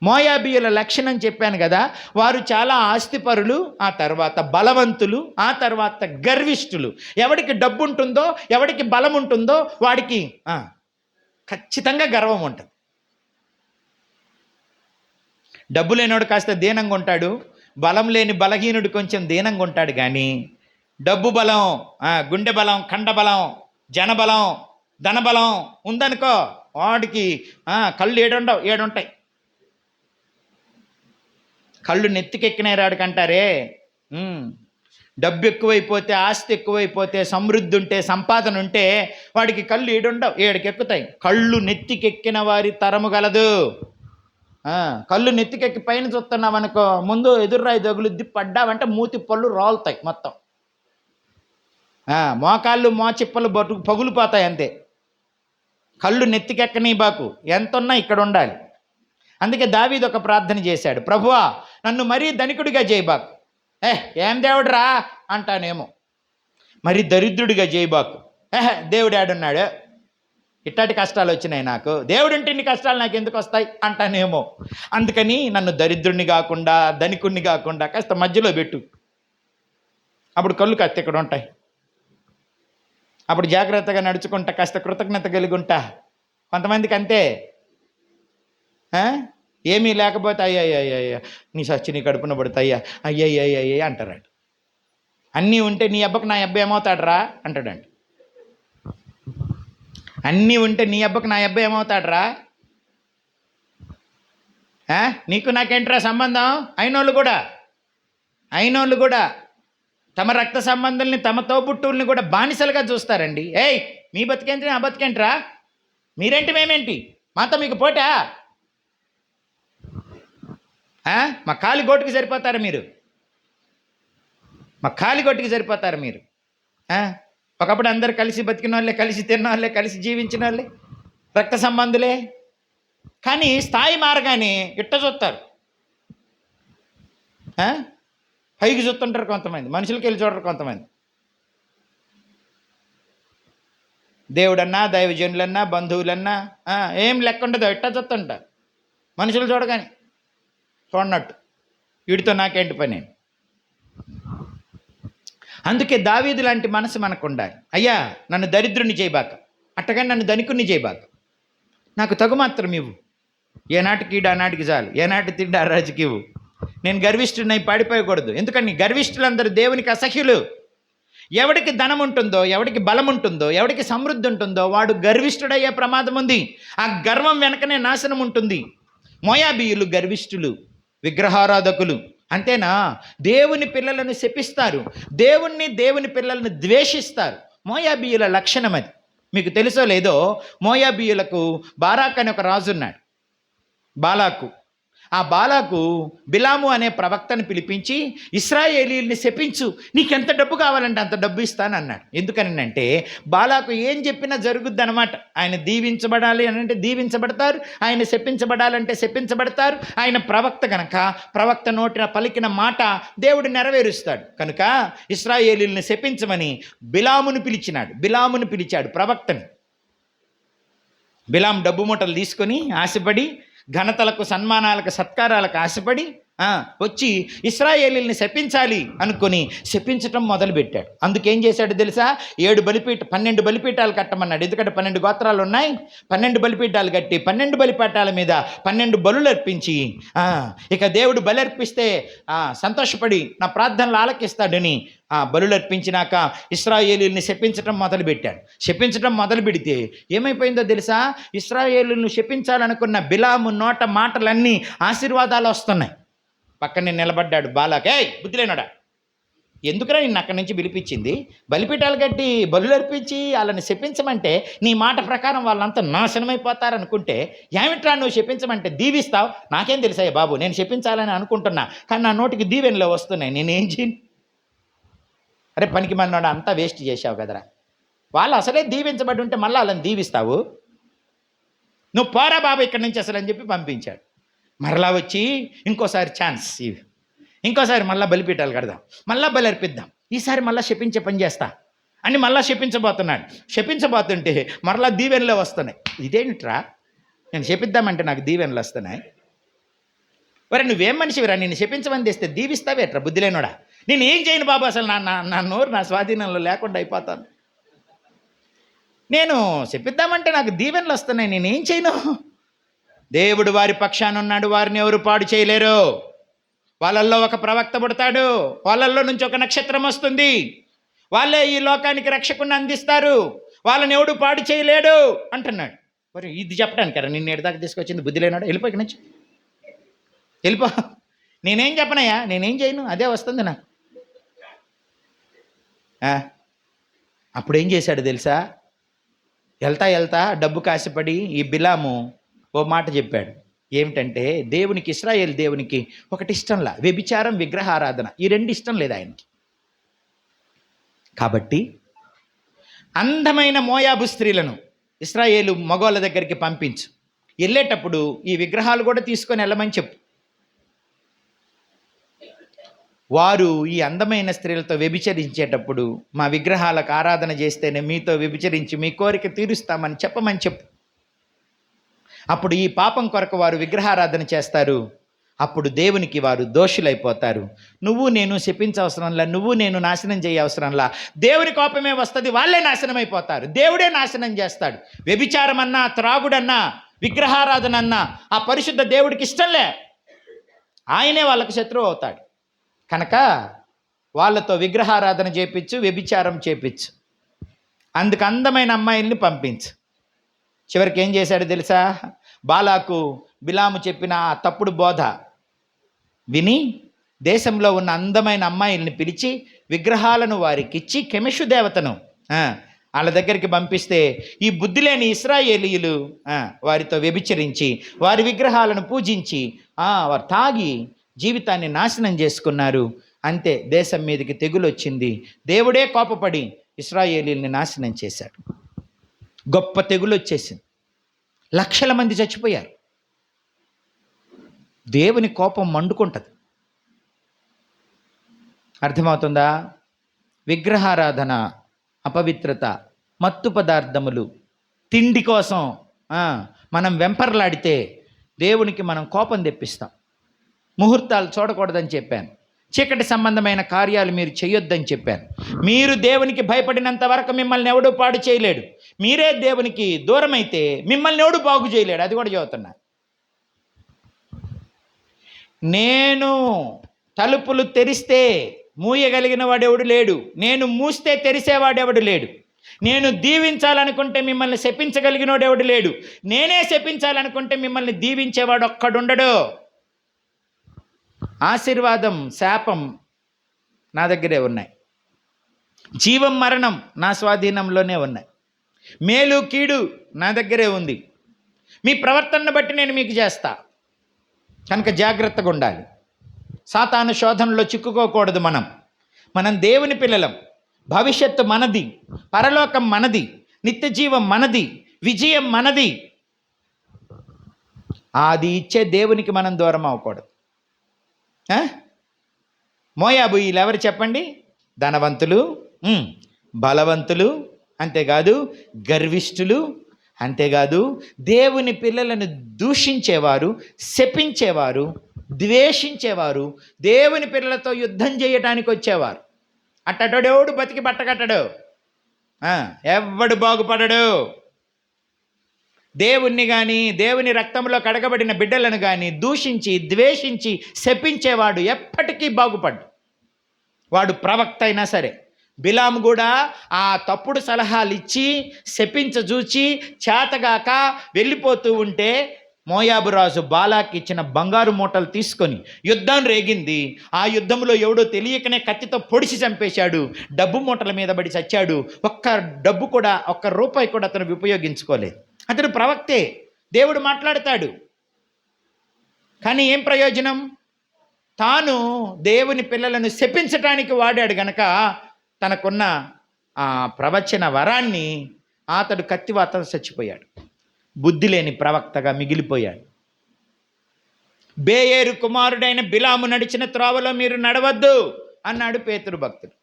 మోయాబీయుల లక్షణం చెప్పాను కదా, వారు చాలా ఆస్తిపరులు, ఆ తర్వాత బలవంతులు, ఆ తర్వాత గర్విష్ఠులు. ఎవడికి డబ్బు ఉంటుందో, ఎవడికి బలం ఉంటుందో వాడికి ఖచ్చితంగా గర్వం ఉంటుంది. డబ్బు లేనివాడు కాస్త దీనంగా ఉంటాడు, బలం లేని బలహీనుడు కొంచెం దీనంగా ఉంటాడు. కానీ డబ్బు బలం, గుండె బలం, కండబలం, జనబలం, ధనబలం ఉందనుకో, వాడికి కళ్ళు ఏడుంటాయి. కళ్ళు నెత్తికెక్కినాయి రాడికంటారే. డబ్బు ఎక్కువైపోతే, ఆస్తి ఎక్కువైపోతే, సమృద్ధి ఉంటే, సంపాదన ఉంటే వాడికి కళ్ళు ఏడుకెక్కుతాయి. కళ్ళు నెత్తికెక్కిన వారి తరము గలదు. కళ్ళు నెత్తికెక్కి పైన చూస్తున్నాం అనుకో, ముందు ఎదురురాయి తగులుద్ది, పడ్డావంటే మూతి పళ్ళు రాలుతాయి మొత్తం. మోకాళ్ళు మోచిప్పలు పగులిపోతాయి అంతే. కళ్ళు నెత్తికెక్కని బాకు, ఎంతున్నా ఇక్కడ ఉండాలి. అందుకే దావీదు ఒక ప్రార్థన చేశాడు, ప్రభువా నన్ను మరీ ధనికుడిగా చేయబాకు. ఏం దేవుడురా అంటానేమో, మరీ దరిద్రుడిగా చేయబాకు. దేవుడు ఆడున్నాడు, ఇట్లాంటి కష్టాలు వచ్చినాయి నాకు, దేవుడు ఉంటే ఇన్ని కష్టాలు నాకు ఎందుకు వస్తాయి అంటానేమో. అందుకని నన్ను దరిద్రుడిని కాకుండా, ధనికుడిని కాకుండా కాస్త మధ్యలో పెట్టు. అప్పుడు కళ్ళు కాస్త ఇక్కడ ఉంటాయి. అప్పుడు జాగ్రత్తగా నడుచుకుంటా, కాస్త కృతజ్ఞత కలిగి ఉంటా. కొంతమందికి అంతే, ఏమీ లేకపోతే అయ్యయ్యయ్యా నీ సచ్చి నీ కడుపున పడతాయ్యా అయ్యయ్యయ్యయ్య అంటారంట. అన్నీ ఉంటే నీ అబ్బకు నా అబ్బాయి ఏమవుతాడరా అంటాడంట. అన్నీ ఉంటే నీ అబ్బకు నా అబ్బాయి ఏమవుతాడరా, నీకు నాకేంట్రా సంబంధం? అయినోళ్ళు కూడా తమ రక్త సంబంధుల్ని, తమ తోబుట్టుల్ని కూడా బానిసలుగా చూస్తారండి. మీ బతికేంటి, నా బతికేంట్రా, మీరేంటి మేమేంటి, మాతో మీకు పోటా? మా కాలి గోటుకి సరిపోతారు మీరు, మా కాలి గోటుకి సరిపోతారు మీరు. ఒకప్పుడు అందరు కలిసి బతికిన వాళ్ళే, కలిసి తిన్న వాళ్ళే, కలిసి జీవించిన వాళ్ళే, రక్త సంబంధులే. కానీ స్థాయి మారగానే ఇట్ట చూస్తారు, పైకి చూస్తుంటారు కొంతమంది, మనుషులకి వెళ్ళి చూడరు కొంతమంది. దేవుడన్నా, దైవజనులన్నా, బంధువులన్నా ఏం లెక్క ఉండదు, ఇట్ట చూస్తుంటారు. మనుషులు చూడగానే చూడనట్టు, వీడితో నాకేంటి పని. అందుకే దావీదు లాంటి మనసు మనకు ఉండాలి. అయ్యా నన్ను దరిద్రుని చేయబాక, అట్టగాని నన్ను ధనికుని చేయబాక, నాకు తగు మాత్రం ఇవ్వు, ఏనాటికి ఈడు ఆనాటికి చాలు, ఏనాటి తిండి ఆ రాజుకి ఇవ్వు. నేను గర్విష్ఠుడినై పాడిపోయకూడదు. ఎందుకని గర్విష్ఠులందరూ దేవునికి అసహ్యులు. ఎవడికి ధనం ఉంటుందో, ఎవడికి బలం ఉంటుందో, ఎవడికి సమృద్ధి ఉంటుందో వాడు గర్విష్ఠుడయ్యే ప్రమాదం ఉంది. ఆ గర్వం వెనకనే నాశనం ఉంటుంది. మోయాబీయులు గర్విష్ఠులు, విగ్రహారాధకులు. అంతేనా, దేవుని పిల్లలను శపిస్తారు, దేవుని పిల్లలను ద్వేషిస్తారు. మోయాబీయుల లక్షణం అది. మీకు తెలుసో లేదో, మోయాబీయులకు బారాక్ అని ఒక రాజు ఉన్నాడు, బాలాకు. ఆ బాలాకు బిలాము అనే ప్రవక్తను పిలిపించి ఇశ్రాయేలీయుల్ని శపించు, నీకెంత డబ్బు కావాలంటే అంత డబ్బు ఇస్తాను అన్నాడు. ఎందుకనంటే బాలాకు ఏం చెప్పినా జరుగుద్ది అనమాట. ఆయన దీవించబడాలి అని అంటే దీవించబడతారు, ఆయన శపించబడాలంటే శపించబడతారు. ఆయన ప్రవక్త కనుక ప్రవక్త నోటిన పలికిన మాట దేవుడు నెరవేరుస్తాడు. కనుక ఇశ్రాయేలీయుల్ని శపించమని బిలామును పిలిచాడు ప్రవక్తని. బిలాం డబ్బు మూటలు తీసుకొని ఆశపడి, ఘనతలకు సన్మానాలకు సత్కారాలకు ఆశపడి వచ్చి ఇశ్రాయేలీల్ని శపించాలి అనుకొని శపించటం మొదలుపెట్టాడు. అందుకేం చేశాడు తెలుసా, 12 బలిపీఠాలు కట్టమన్నాడు. ఎందుకంటే 12 గోత్రాలు ఉన్నాయి. 12 బలిపీఠాలు కట్టి 12 బలిపీఠాల మీద 12 బలులు అర్పించి, ఇక దేవుడు బలి అర్పిస్తే సంతోషపడి నా ప్రార్థనలు ఆలకిస్తాడని బలులు అర్పించినాక ఇశ్రాయేలీల్ని శపించటం మొదలు పెడితే ఏమైపోయిందో తెలుసా, ఇశ్రాయేలీలను శపించాలనుకున్న బిలాము నోట మాటలన్నీ ఆశీర్వాదాలు వస్తున్నాయి. పక్కనే నిలబడ్డాడు బాలాక్. బుద్ధి లేనోడా, ఎందుకురా నిన్ను అక్కడి నుంచి పిలిపించింది? బలిపీఠాలు కట్టి బలులు అర్పించి వాళ్ళని శపించమంటే నీ మాట ప్రకారం వాళ్ళంతా నాశనమైపోతారనుకుంటే ఏమిట్రా నువ్వు శపించమంటే దీవిస్తావు? నాకేం తెలుసాయి బాబు, నేను శపించాలని అనుకుంటున్నా, కానీ నా నోటికి దీవెనలో వస్తున్నాయి, నేనేం చేయను? అరే పనికి మళ్ళీ అంతా వేస్ట్ చేసావు కదరా. వాళ్ళు అసలే దీవించబడి ఉంటే మళ్ళీ వాళ్ళని దీవిస్తావు? నువ్వు పోరా బాబు ఇక్కడి నుంచి అసలు అని చెప్పి పంపించాడు. మరలా వచ్చి ఇంకోసారి ఛాన్స్ ఇవి, ఇంకోసారి మళ్ళీ బలిపీఠాలు కడదాం, మళ్ళీ బలి అర్పిద్దాం, ఈసారి మళ్ళీ శపించే పని చేస్తా అని మళ్ళీ శపించబోతుంటే మరలా దీవెనలో వస్తున్నాయి. ఇదేంట్రా, నేను శపిద్దామంటే నాకు దీవెనలు వస్తున్నాయి? మరి నువ్వేం మనిషివిరా, నేను శపించమని తెస్తే దీవిస్తావేట్రా బుద్ధి లేనోడా? నేను ఏం చేయను బాబు, అసలు నా నోరు నా స్వాధీనంలో లేకుండా అయిపోతాను. నేను శపిద్దామంటే నాకు దీవెనలు వస్తున్నాయి, నేనేం చేయను? దేవుడు వారి పక్షాన ఉన్నాడు, వారిని ఎవరు పాడు చేయలేరు. వాళ్ళల్లో ఒక ప్రవక్త పుడతాడు, వాళ్ళల్లో నుంచి ఒక నక్షత్రం వస్తుంది, వాళ్ళే ఈ లోకానికి రక్షకుని అందిస్తారు, వాళ్ళని ఎవడు పాడు చేయలేడు అంటున్నాడు. మరి ఇది చెప్పడానికి కదా నిన్ను ఎడదాకా తీసుకొచ్చింది? బుద్ధి లేనాడు, వెళ్ళిపో ఇక్కడి నుంచి, వెళ్ళిపో. నేనేం చెప్పనయ్యా, నేనేం చేయను, అదే వస్తుంది నాకు. అప్పుడేం చేశాడు తెలుసా, వెళ్తా డబ్బు కాసిపడి ఈ బిలాము ఓ మాట చెప్పాడు. ఏమిటంటే, ఇశ్రాయేల్ దేవునికి ఒకటి ఇష్టంలా, వ్యభిచారం, విగ్రహారాధన, ఈ 2 ఇష్టం లేదు ఆయనకి. కాబట్టి అందమైన మోయాబు స్త్రీలను ఇశ్రాయేలు మగోళ్ళ దగ్గరికి పంపించు, వెళ్ళేటప్పుడు ఈ విగ్రహాలు కూడా తీసుకొని వెళ్ళమని చెప్పు. వారు ఈ అందమైన స్త్రీలతో వ్యభిచరించేటప్పుడు మా విగ్రహాలకు ఆరాధన చేస్తేనే మీతో వ్యభిచరించి మీ కోరిక తీరుస్తామని చెప్పమని చెప్పు. అప్పుడు ఈ పాపం కొరకు వారు విగ్రహారాధన చేస్తారు, అప్పుడు దేవునికి వారు దోషులైపోతారు. నువ్వు నేను శపించవసరంలా, నువ్వు నేను నాశనం చేయవసరంలా, దేవుని కోపమే వస్తుంది, వాళ్ళే నాశనం అయిపోతారు, దేవుడే నాశనం చేస్తాడు. వ్యభిచారమన్నా, త్రాగుడన్నా, విగ్రహారాధన అన్నా ఆ పరిశుద్ధ దేవుడికి ఇష్టంలే, ఆయనే వాళ్ళకు శత్రువు అవుతాడు. కనుక వాళ్ళతో విగ్రహారాధన చేపించు, వ్యభిచారం చేపించు, అందుకు అందమైన అమ్మాయిల్ని పంపించు. చివరికి ఏం చేశాడు తెలుసా, బాలాకు బిలాము చెప్పిన ఆ తప్పుడు బోధ విని దేశంలో ఉన్న అందమైన అమ్మాయిల్ని పిలిచి విగ్రహాలను వారికిచ్చి కెమెషు దేవతను వాళ్ళ దగ్గరికి పంపిస్తే ఈ బుద్ధి లేని ఇశ్రాయేలీయులు వారితో వ్యభిచరించి వారి విగ్రహాలను పూజించి వారు తాగి జీవితాన్ని నాశనం చేసుకున్నారు. అంతే, దేశం మీదకి తెగులు వచ్చింది. దేవుడే కోపపడి ఇశ్రాయేలీల్ని నాశనం చేశాడు. గొప్ప తెగులు వచ్చేసింది, లక్షల మంది చచ్చిపోయారు. దేవుని కోపం మండుకుంటుంది. అర్థమవుతుందా? విగ్రహారాధన, అపవిత్రత, మత్తు పదార్థములు, తిండి కోసం మనం వెంపర్లాడితే దేవునికి మనం కోపం తెప్పిస్తాం. ముహూర్తాలు చూడకూడదని చెప్పాను, చీకటి సంబంధమైన కార్యాలు మీరు చేయొద్దని చెప్పాను. మీరు దేవునికి భయపడినంత వరకు మిమ్మల్ని ఎవడూ పాడు చేయలేడు. మీరే దేవునికి దూరం అయితే మిమ్మల్ని ఎవడు బాగు చేయలేడు, అది కూడా చెబుతున్నా. నేను తలుపులు తెరిస్తే మూయగలిగిన వాడెవడు లేడు, నేను మూస్తే తెరిసేవాడెవడు లేడు. నేను దీవించాలనుకుంటే మిమ్మల్ని శపించగలిగినోడెవడు లేడు, నేనే శపించాలనుకుంటే మిమ్మల్ని దీవించేవాడు ఒక్కడుండడు. ఆశీర్వాదం, శాపం నా దగ్గరే ఉన్నాయి. జీవం, మరణం నా స్వాధీనంలోనే ఉన్నాయి. మేలు, కీడు నా దగ్గరే ఉంది. మీ ప్రవర్తనను బట్టి నేను మీకు చేస్తా. కనుక జాగ్రత్తగా ఉండాలి. సాతాను శోధనలో చిక్కుకోకూడదు. మనం దేవుని పిల్లలం. భవిష్యత్తు మనది, పరలోకం మనది, నిత్య జీవం మనది, విజయం మనది. అది ఇచ్చే దేవునికి మనం దూరం అవ్వకూడదు. మోయాబీయులు ఎవరు చెప్పండి? ధనవంతులు, బలవంతులు, అంతేకాదు గర్విష్ఠులు, అంతేకాదు దేవుని పిల్లలను దూషించేవారు, శపించేవారు, ద్వేషించేవారు, దేవుని పిల్లలతో యుద్ధం చేయడానికి వచ్చేవారు. అట్టడోడు బతికి బట్టకట్టడు, ఎవడు బాగుపడడు. దేవుణ్ణి కానీ దేవుని రక్తంలో కడగబడిన బిడ్డలను కానీ దూషించి ద్వేషించి శపించేవాడు ఎప్పటికీ బాగుపడ్డు. వాడు ప్రవక్త అయినా సరే. బిలాము కూడా ఆ తప్పుడు సలహాలు ఇచ్చి శపించజూచి చేతగాక వెళ్ళిపోతూ ఉంటే మోయాబు రాజు బాలాకి ఇచ్చిన బంగారు మూటలు తీసుకొని యుద్ధం రేగింది. ఆ యుద్ధంలో ఎవడో తెలియకనే కత్తితో పొడిచి చంపేశాడు. డబ్బు మూటల మీద పడి చచ్చాడు. ఒక్క రూపాయి కూడా అతను ఉపయోగించుకోలేదు. అతడు ప్రవక్తే, దేవుడు మాట్లాడతాడు. కానీ ఏం ప్రయోజనం? తాను దేవుని పిల్లలను శపించటానికి వాడాడు గనక తనకున్న ఆ ప్రవచన వరాన్ని అతడు కత్తివాతతో చచ్చిపోయాడు. బుద్ధి లేని ప్రవక్తగా మిగిలిపోయాడు. బేయేరు కుమారుడైన బిలాము నడిచిన త్రోవలో మీరు నడవద్దు అన్నాడు పేతురు భక్తుడు.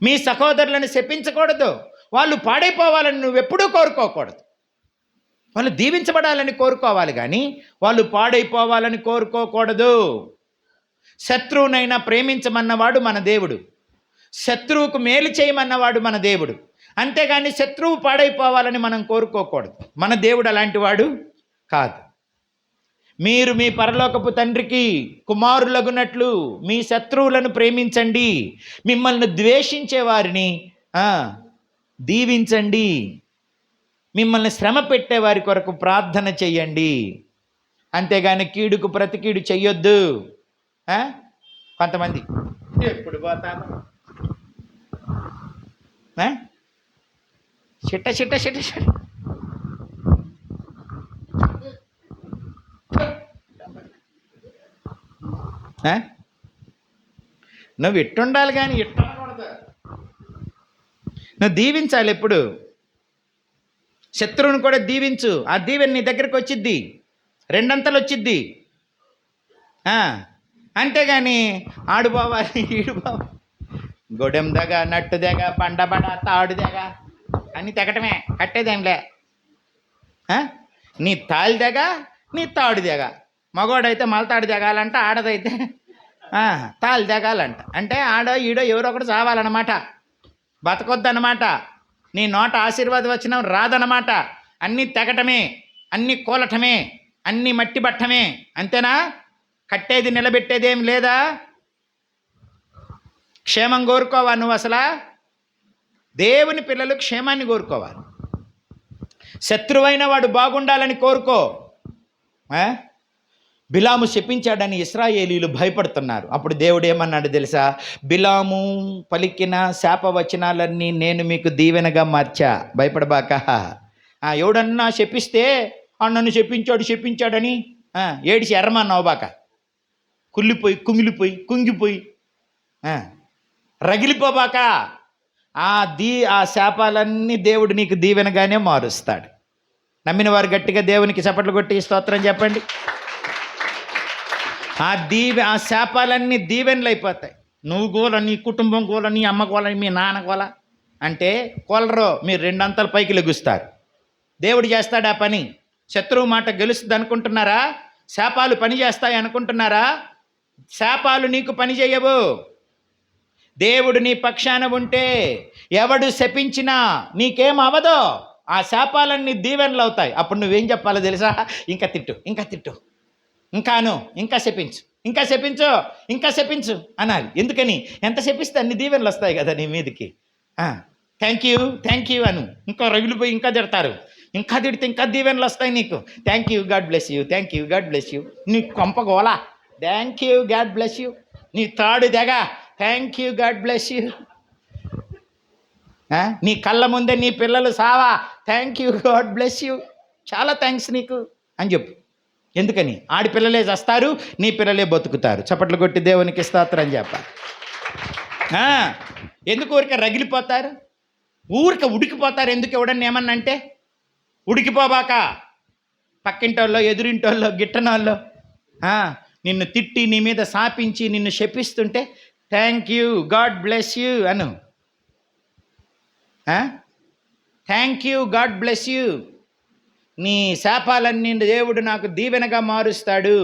మీ సహోదరులను శపించకూడదు. వాళ్ళు పాడైపోవాలని నువ్వెప్పుడూ కోరుకోకూడదు. వాళ్ళు దీవించబడాలని కోరుకోవాలి కానీ వాళ్ళు పాడైపోవాలని కోరుకోకూడదు. శత్రువునైనా ప్రేమించమన్నవాడు మన దేవుడు, శత్రువుకు మేలు చేయమన్నవాడు మన దేవుడు. అంతేగాని శత్రువు పాడైపోవాలని మనం కోరుకోకూడదు. మన దేవుడు అలాంటి వాడు కాదు. మీరు మీ పరలోకపు తండ్రికి కుమారులగునట్లు మీ శత్రువులను ప్రేమించండి, మిమ్మల్ని ద్వేషించే వారిని దీవించండి, మిమ్మల్ని శ్రమ పెట్టే వారి కొరకు ప్రార్థన చెయ్యండి. అంతేగాని కీడుకు ప్రతి కీడు చెయ్యొద్దు. కొంతమంది ఎప్పుడు పోతాను చిట్ట చిట్ట చిట్ట చిట్ట నువ్వు ఇట్టుండాలి కానీ ఇట్టకూడదు. నువ్వు దీవించాలి. ఎప్పుడు శత్రువుని కూడా దీవించు. ఆ దీవెన నీ దగ్గరికి వచ్చిద్ది, రెండంతలు వచ్చిద్ది. అంతేగాని ఆడు పోవాలి ఈడు పోవాలి, గొడెం దగ, నట్టు దగ, బండబడ, తాడు దగ అన్నీ తెగటమే, కట్టేదేంలే. నీ తాళి దగ, నీ తాడు దగ. మగోడైతే మలతాడు దిగాలంట, ఆడదైతే తాళి దిగాలంట. అంటే ఆడో ఈడో ఎవరో ఒకటి చావాలన్నమాట, బతకొద్దన్నమాట. నీ నోట ఆశీర్వాదం వచ్చిన రాదన్నమాట. అన్నీ తెగటమే, అన్నీ కూలటమే, అన్నీ మట్టి బట్టమే. అంతేనా? కట్టేది నిలబెట్టేదేం లేదా? క్షేమం కోరుకోవా నువ్వు? అసలు దేవుని పిల్లలు క్షేమాన్ని కోరుకోవాలి. శత్రువైన వాడు బాగుండాలని కోరుకో. బిలాము శపించాడని ఇశ్రాయేలీలు భయపడుతున్నారు. అప్పుడు దేవుడు ఏమన్నాడు తెలుసా? బిలాము పలికిన శాపవచనాలన్నీ నేను మీకు దీవెనగా మార్చా, భయపడబాక. ఎవడన్నా శపిస్తే నన్ను చెప్పించాడని ఏడిచి ఎర్రమన్నావుబాక, కుళ్ళిపోయి కుమిలిపోయి కుంగిపోయి రగిలిపోబాక. ఆ శాపాలన్నీ దేవుడు నీకు దీవెనగానే మారుస్తాడు. నమ్మిన వారు గట్టిగా దేవునికి చప్పట్లు కొట్టి స్తోత్రం చెప్పండి. ఆ శాపాలన్నీ దీవెనలు అయిపోతాయి. నువ్వు గోల, నీ కుటుంబం గోల, నీ అమ్మ గోల, మీ నాన్న గోల అంటే కోలరో మీరు రెండంతల పైకి లెగుస్తారు. దేవుడు చేస్తాడు ఆ పని. శత్రువు మాట గెలుస్తుంది అనుకుంటున్నారా? శాపాలు పని చేస్తాయి అనుకుంటున్నారా? శాపాలు నీకు పని చేయవు. దేవుడు నీ పక్షాన ఉంటే ఎవడు శపించినా నీకేం అవదో. ఆ శాపాలన్నీ దీవెనలు అవుతాయి. అప్పుడు నువ్వేం చెప్పాలో తెలుసా? ఇంకా తిట్టు, ఇంకా శపించు, ఇంకా శపించు, ఇంకా శపించు అనాలి. ఎందుకని? ఎంత శపిస్తే అన్ని దీవెనలు వస్తాయి కదా నీ మీదకి. థ్యాంక్ యూ, థ్యాంక్ యూ అను. ఇంకా రగిలిపోయి ఇంకా తిడతారు, ఇంకా తిడితే ఇంకా దీవెనలు వస్తాయి నీకు. Thank you, God bless you, thank you, God bless you. నీ కొంపగోలా thank you, God bless you. నీ తాడు తెగ thank you, God bless you. నీ కళ్ళ ముందే నీ పిల్లలు సావా, thank you, God bless you, చాలా థ్యాంక్స్ నీకు అని చెప్పు. ఎందుకని? ఆడపిల్లలే చస్తారు, నీ పిల్లలే బతుకుతారు. చప్పట్లు కొట్టి దేవునికి స్తోత్రం చెప్పాలి. ఎందుకు ఊరికే రగిలిపోతారు, ఊరికే ఉడికిపోతారు? ఎందుకు? ఎవడన్నా ఏమన్నా అంటే ఉడికిపోబాక. పక్కింటోళ్ళో, ఎదురింటోళ్ళో, గిట్టనోళ్ళో నిన్ను తిట్టి నీ మీద శాపించి నిన్ను శపిస్తుంటే thank you, God bless you అను. Thank you, God bless you. నీ శాపాలన్నీ దేవుడు నాకు దీవెనగా మారుస్తాడు,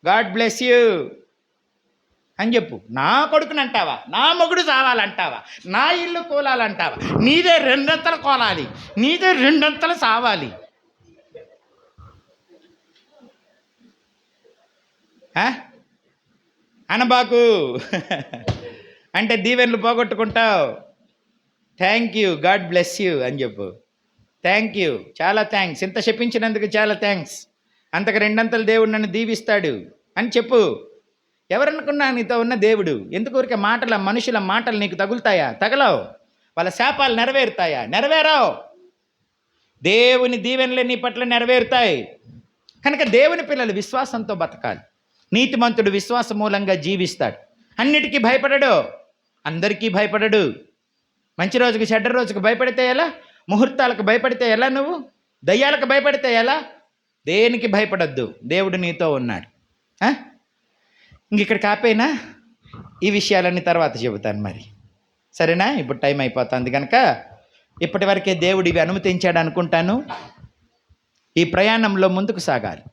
గాడ్ బ్లెస్ యూ అని చెప్పు. నా కొడుకుని అంటావా, నా మొగుడు చావాలంటావా, నా ఇల్లు కూలాలంటావా? నీదే రెండంతలు కోలాలి, నీదే రెండంతలు సావాలి. అనబాకు అంటే దీవెనలు పోగొట్టుకుంటావు. Thank you, God bless you అని చెప్పు. థ్యాంక్ యూ, చాలా థ్యాంక్స్, ఇంత చెప్పించినందుకు చాలా థ్యాంక్స్, అంతకు రెండంతలు దేవుడు నన్ను దీవిస్తాడు అని చెప్పు. ఎవరనుకున్నా నీతో ఉన్న దేవుడు. ఎందుకు ఊరికే మాటల, మనుషుల మాటలు నీకు తగులుతాయా? తగలవు. వాళ్ళ శాపాలు నెరవేరుతాయా? నెరవేరావు. దేవుని దీవెనలే నీ పట్ల నెరవేరుతాయి. కనుక దేవుని పిల్లలు విశ్వాసంతో బతకాలి. నీతిమంతుడు విశ్వాస మూలంగా జీవిస్తాడు. అన్నిటికీ భయపడడు, అందరికీ భయపడడు. మంచి రోజుకి చెడ్డ రోజుకు భయపడితే ఎలా? ముహూర్తాలకు భయపడితే ఎలా? నువ్వు దయ్యాలకు భయపడితే ఎలా? దేనికి భయపడద్దు, దేవుడు నీతో ఉన్నాడు. ఇంక ఇక్కడ కాపేనా? ఈ విషయాలన్నీ తర్వాత చెబుతాను మరి, సరేనా? ఇప్పుడు టైం అయిపోతుంది కనుక ఇప్పటి వరకే దేవుడు ఇవి అనుమతించాడు అనుకుంటాను. ఈ ప్రయాణంలో ముందుకు సాగాలి.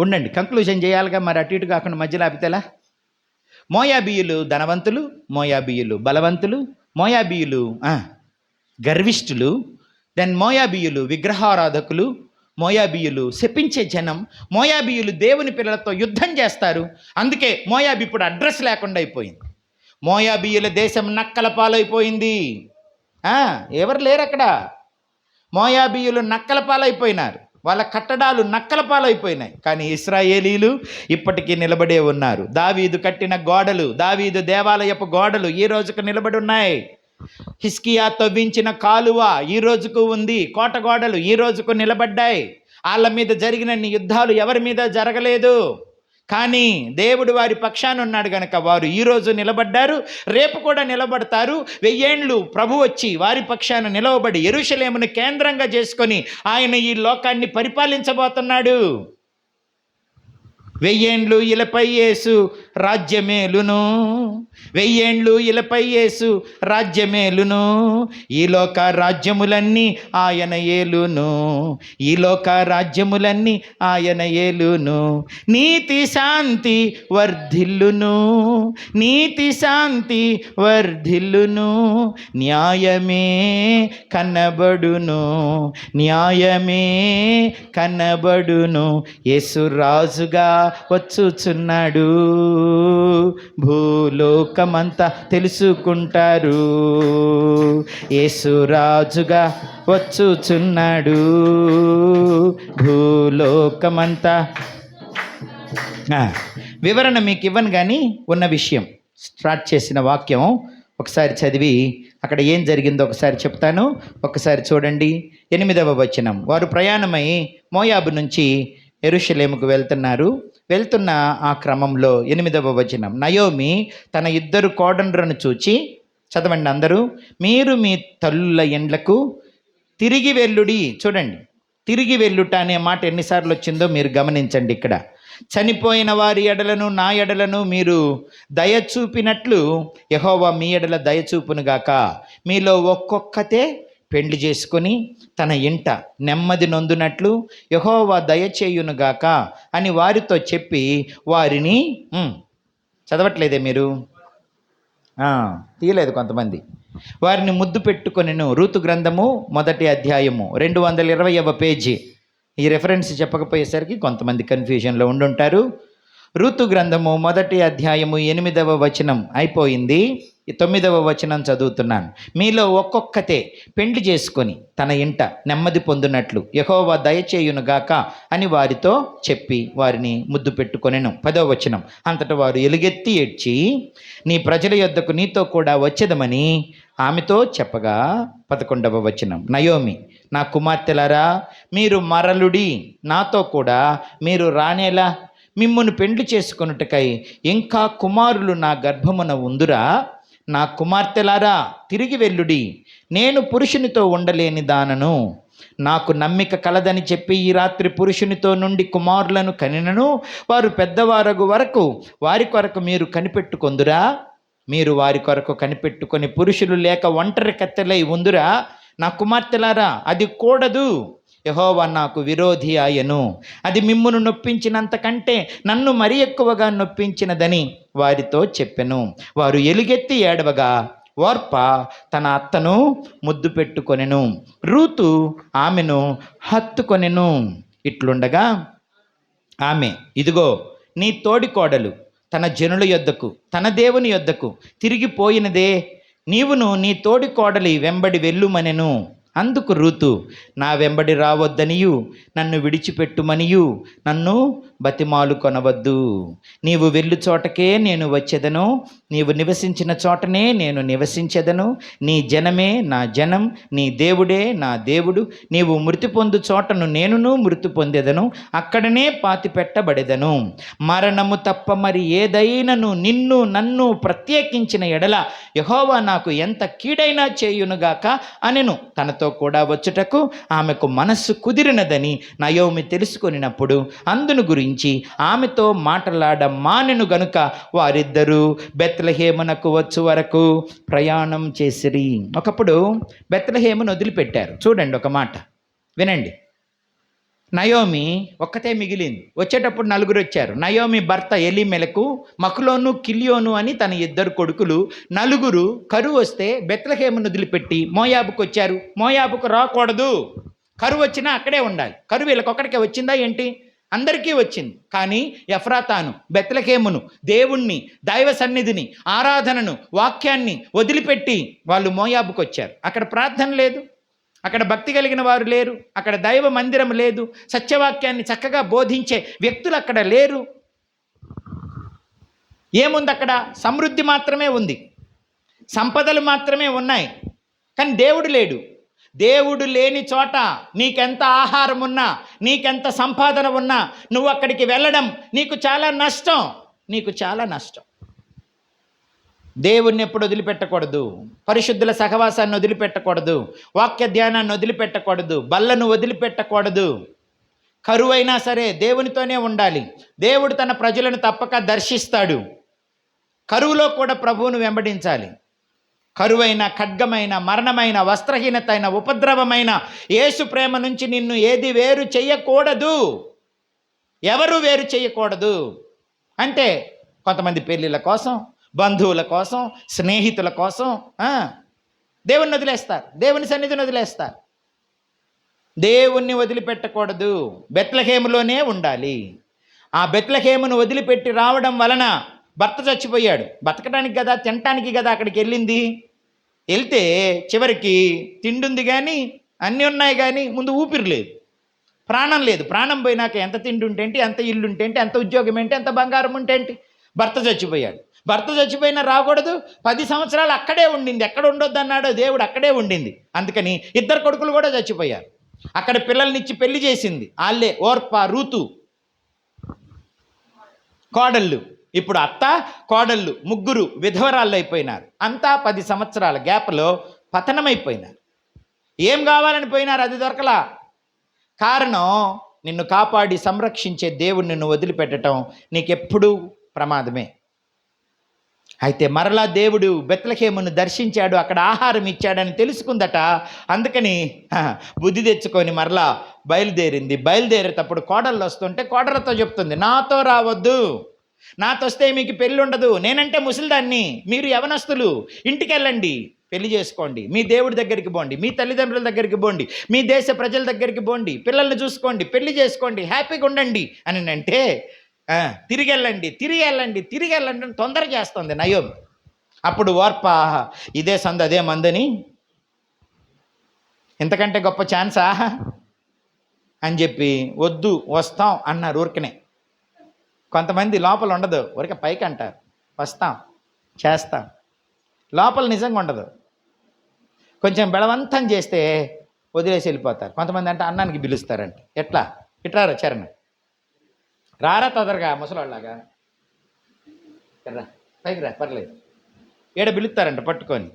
ఉండండి, కంక్లూజన్ చేయాలిగా మరి. అటు ఇటు కాకుండా మధ్యలో ఆపితేలా? మోయాబీయులు ధనవంతులు, మోయాబీయులు బలవంతులు, మోయాబీయులు గర్విష్ఠులు, దెన్ మోయాబీయులు విగ్రహారాధకులు, మోయాబీయులు శపించే జనం. మోయాబీయులు దేవుని పిల్లలతో యుద్ధం చేస్తారు. అందుకే మోయాబీ ఇప్పుడు అడ్రస్ లేకుండా అయిపోయింది. మోయాబీయుల దేశం నక్కల పాలైపోయింది. ఎవరు లేరు అక్కడ. మోయాబీయులు నక్కల పాలైపోయినారు, వాళ్ళ కట్టడాలు నక్కల పాలైపోయినాయి. కానీ ఇశ్రాయేలీలు ఇప్పటికీ నిలబడే ఉన్నారు. దావీదు కట్టిన గోడలు, దావీదు దేవాలయపు గోడలు ఈ రోజుకు నిలబడి ఉన్నాయి. హిజ్కియా తవ్వించిన కాలువ ఈ రోజుకు ఉంది. కోట గోడలు ఈ రోజుకు నిలబడ్డాయి. వాళ్ళ మీద జరిగిన యుద్ధాలు ఎవరి మీద జరగలేదు, కానీ దేవుడు వారి పక్షాన ఉన్నాడు కనుక వారు ఈరోజు నిలబడ్డారు, రేపు కూడా నిలబడతారు. 1000 ఏండ్లు ప్రభు వచ్చి వారి పక్షాన నిలవబడి యెరూషలేమును కేంద్రంగా చేసుకొని ఆయన ఈ లోకాన్ని పరిపాలించబోతున్నాడు. 1000 ఏండ్లు ఇలపై యేసు రాజ్యమేలును, 1000 ఏండ్లు ఇలపై యేసు రాజ్యమేలును, ఈ లోక రాజ్యములన్నీ ఆయన ఏలును, ఈ లోక రాజ్యములన్నీ ఆయన ఏలును. నీతి శాంతి వర్ధిల్లును, నీతి శాంతి వర్ధిల్లును, న్యాయమే కనబడును, న్యాయమే కనబడును. యేసు రాజుగా వచ్చుచున్నాడు, భూలోకమంతా తెలుసుకుంటారు. యేసు రాజుగా వచ్చుచున్నాడు, భూలోకమంతా. వివరణ మీకు ఇవ్వను కానీ ఉన్న విషయం స్టార్ట్ చేసిన వాక్యం ఒకసారి చదివి అక్కడ ఏం జరిగిందో ఒకసారి చెప్తాను. ఒకసారి చూడండి 8వ వచనం. వారు ప్రయాణమై మోయాబు నుంచి యెరూషలేముకు వెళ్తున్నారు. వెళ్తున్న ఆ క్రమంలో 8వ వచనం, నయోమి తన 2 కోడన్లను చూచి, చదవండి అందరూ, మీరు మీ తల్లుల ఎండ్లకు తిరిగి వెళ్ళుడి. చూడండి, తిరిగి వెళ్ళుట అనే మాట ఎన్నిసార్లు వచ్చిందో మీరు గమనించండి. ఇక్కడ చనిపోయిన వారి ఎడలను నా ఎడలను మీరు దయ చూపినట్లు యెహోవా మీ ఎడల దయ చూపునుగాక. మీలో ఒక్కొక్కతే పెండ్లి చేసుకొని తన ఇంట నెమ్మది నొందునట్లు యెహోవా దయచేయునుగాక అని వారితో చెప్పి వారిని చదవట్లేదే మీరు? తీయలేదు కొంతమంది. వారిని ముద్దు పెట్టుకొనెను. రూతు గ్రంథము 1వ అధ్యాయము 220వ పేజీ. ఈ రెఫరెన్స్ చెప్పకపోయేసరికి కొంతమంది కన్ఫ్యూజన్లో ఉండుంటారు. రూతు గ్రంథము 1వ అధ్యాయము 8వ వచనం అయిపోయింది. 9వ వచనం చదువుతున్నాను. మీలో ఒక్కొక్కతే పెండ్లి చేసుకొని తన ఇంట నెమ్మది పొందినట్లు యెహోవా దయచేయునుగాక అని వారితో చెప్పి వారిని ముద్దు పెట్టుకొనెను. 10వ వచనం, అంతటా వారు ఎలుగెత్తి ఏడ్చి నీ ప్రజల యొద్దకు నీతో కూడా వచ్చేదమని ఆమెతో చెప్పగా 11వ వచనం, నయోమి నా కుమార్తెలారా మీరు మరలుడి, నాతో కూడా మీరు రానేలా, మిమ్మును పెండ్లి చేసుకొనుటకై ఇంకా కుమారులు నా గర్భమున ఉందురా. నా కుమార్తెలారా తిరిగి వెళ్ళుడి, నేను పురుషునితో ఉండలేని దానను, నాకు నమ్మిక కలదని చెప్పి ఈ రాత్రి పురుషునితో నుండి కుమారులను కనినను వారు పెద్దవారగు వరకు వారి కొరకు మీరు కనిపెట్టుకొందురా. మీరు వారి కొరకు కనిపెట్టుకొని పురుషులు లేక ఒంటరి కత్తెలై ఉందురా. నా కుమార్తెలారా అది కూడదు, యెహోవా నాకు విరోధి ఆయను, అది మిమ్మును నొప్పించినంత కంటే నన్ను మరీ ఎక్కువగా నొప్పించినదని వారితో చెప్పెను. వారు ఎలుగెత్తి ఏడవగా ఓర్ప తన అత్తను ముద్దు పెట్టుకొనెను, రూతు ఆమెను హత్తుకొనెను. ఇట్లుండగా ఆమె, ఇదిగో నీ తోడికోడలు తన జనుల యొద్దకు తన దేవుని యొద్దకు తిరిగిపోయినదే, నీవును నీ తోడికోడలి వెంబడి వెళ్ళుమనెను. అందుకు రూతు, నా వెంబడి రావద్దనియు నన్ను విడిచిపెట్టుమనియు నన్ను బతిమాలు కొనవద్దు. నీవు వెళ్ళు చోటకే నేను వచ్చేదను, నీవు నివసించిన చోటనే నేను నివసించెదను. నీ జనమే నా జనం, నీ దేవుడే నా దేవుడు. నీవు మృతి పొందు చోటను నేనును మృతి పొందెదను, అక్కడనే పాతి పెట్టబడెదను. మరణము తప్ప మరి ఏదైనను నిన్ను నన్ను ప్రత్యేకించిన ఎడల యెహోవా నాకు ఎంత కీడైనా చేయునుగాక అనెను. తనతో కూడా వచ్చుటకు ఆమెకు మనస్సు కుదిరినదని నయోమి తెలుసుకొనినప్పుడు అందును గురించి ఆమెతో మాటలాడ మానెను గనుక వారిద్దరూ బెత్లెహేమునకు వచ్చు వరకు ప్రయాణం చేసిరి. ఒకప్పుడు బెత్లెహేమును వదిలిపెట్టారు. చూడండి ఒక మాట వినండి. నయోమి ఒక్కతే మిగిలింది. వచ్చేటప్పుడు నలుగురు వచ్చారు. నయోమి భర్త ఎలీమెలకు, మకులోను, కిలియోను అని తన 2 కొడుకులు, నలుగురు కరువు వస్తే బెత్లెహేమును వదిలిపెట్టి మోయాబుకు వచ్చారు. మోయాబుకు రాకూడదు, కరువు వచ్చినా అక్కడే ఉండాలి. కరువు వీళ్ళకొక్కడికే వచ్చిందా ఏంటి? అందరికీ వచ్చింది. కానీ ఎఫ్రాతాను, బెత్లెహేమును, దేవుణ్ణి, దైవ సన్నిధిని, ఆరాధనను, వాక్యాన్ని వదిలిపెట్టి వాళ్ళు మోయాబుకు వచ్చారు. అక్కడ ప్రార్థన లేదు, అక్కడ భక్తి కలిగిన వారు లేరు, అక్కడ దైవ మందిరం లేదు, సత్యవాక్యాన్ని చక్కగా బోధించే వ్యక్తులు అక్కడ లేరు. ఏముంది అక్కడ? సమృద్ధి మాత్రమే ఉంది, సంపదలు మాత్రమే ఉన్నాయి, కానీ దేవుడు లేడు. దేవుడు లేని చోట నీకెంత ఆహారం ఉన్నా, నీకెంత సంపాదన ఉన్నా, నువ్వు అక్కడికి వెళ్ళడం నీకు చాలా నష్టం, నీకు చాలా నష్టం. దేవుణ్ణి ఎప్పుడు వదిలిపెట్టకూడదు, పరిశుద్ధుల సహవాసాన్ని వదిలిపెట్టకూడదు, వాక్య ధ్యానాన్ని వదిలిపెట్టకూడదు, బల్లను వదిలిపెట్టకూడదు. కరువైనా సరే దేవునితోనే ఉండాలి. దేవుడు తన ప్రజలను తప్పక దర్శిస్తాడు. కరువులో కూడా ప్రభువును వెంబడించాలి. కరువైన, ఖడ్గమైన, మరణమైన, వస్త్రహీనత అయిన, ఉపద్రవమైన యేసు ప్రేమ నుంచి నిన్ను ఏది వేరు చెయ్యకూడదు, ఎవరు వేరు చేయకూడదు. అంటే కొంతమంది పెళ్ళిళ్ళ కోసం, బంధువుల కోసం, స్నేహితుల కోసం దేవుణ్ణి వదిలేస్తారు, దేవుని సన్నిధిని వదిలేస్తారు. దేవుణ్ణి వదిలిపెట్టకూడదు, బెత్లెహేములోనే ఉండాలి. ఆ బెత్లెహేమును వదిలిపెట్టి రావడం వలన భర్త చచ్చిపోయాడు. బతకడానికి కదా, తినటానికి కదా అక్కడికి వెళ్ళింది. వెళ్తే చివరికి తిండుంది కానీ, అన్నీ ఉన్నాయి కానీ ముందు ఊపిరి లేదు, ప్రాణం లేదు. ప్రాణం పోయినాక ఎంత తిండి ఉంటేంటి, ఎంత ఇల్లు ఉంటేంటి, ఎంత ఉద్యోగం ఏంటి, ఎంత బంగారం ఉంటేంటి. భర్త చచ్చిపోయాడు. భర్త చచ్చిపోయినా రాకూడదు. 10 సంవత్సరాలు అక్కడే ఉండింది. ఎక్కడ ఉండొద్దు అన్నాడో దేవుడు, అక్కడే ఉండింది. అందుకని 2 కొడుకులు కూడా చచ్చిపోయారు. అక్కడ పిల్లల్నిచ్చి పెళ్లి చేసింది వాళ్ళే, ఓర్ప, రూతు కోడళ్ళు. ఇప్పుడు అత్త, కోడళ్ళు ముగ్గురు విధవరాళ్ళు అయిపోయినారు. అంతా 10 సంవత్సరాల గ్యాప్లో పతనమైపోయినారు. ఏం కావాలని పోయినారు, అది దొరకలా. కారణం, నిన్ను కాపాడి సంరక్షించే దేవుడు నిన్ను వదిలిపెట్టడం నీకెప్పుడూ ప్రమాదమే. అయితే మరలా దేవుడు బెత్లెహేమును దర్శించాడు, అక్కడ ఆహారం ఇచ్చాడని తెలుసుకుందట. అందుకని బుద్ధి తెచ్చుకొని మరలా బయలుదేరింది. బయలుదేరేటప్పుడు కోడళ్ళు వస్తుంటే కోడలతో చెప్తుంది, నాతో రావద్దు, నాతో వస్తే మీకు పెళ్ళి ఉండదు, నేనంటే ముసలిదాన్ని, మీరు యవనస్తులు, ఇంటికి వెళ్ళండి, పెళ్లి చేసుకోండి, మీ దేవుడి దగ్గరికి పోండి, మీ తల్లిదండ్రుల దగ్గరికి పోండి, మీ దేశ ప్రజల దగ్గరికి పోండి, పిల్లల్ని చూసుకోండి, పెళ్లి చేసుకోండి, హ్యాపీగా ఉండండి అని అంటే తిరిగి వెళ్ళండి అని తొందర చేస్తుంది నయోమి. అప్పుడు ఓర్ప ఇదే సందు అదే మందని, ఇంతకంటే గొప్ప ఛాన్సా అని చెప్పి వద్దు వస్తాం అన్నారు ఊరికనే. కొంతమంది లోపల ఉండదు, ఊరికే పైకి అంటారు వస్తాం చేస్తాం, లోపల నిజంగా ఉండదు. కొంచెం బలవంతం చేస్తే వదిలేసి వెళ్ళిపోతారు. కొంతమంది అంటే అన్నానికి పిలుస్తారంట, ఎట్లా ఇట్రారా చరణ్ రారా తొందరగా ముసలాళ్ళలాగా రా పైకి రా పర్లేదు, ఏడ పిలుస్తారంట పట్టుకొని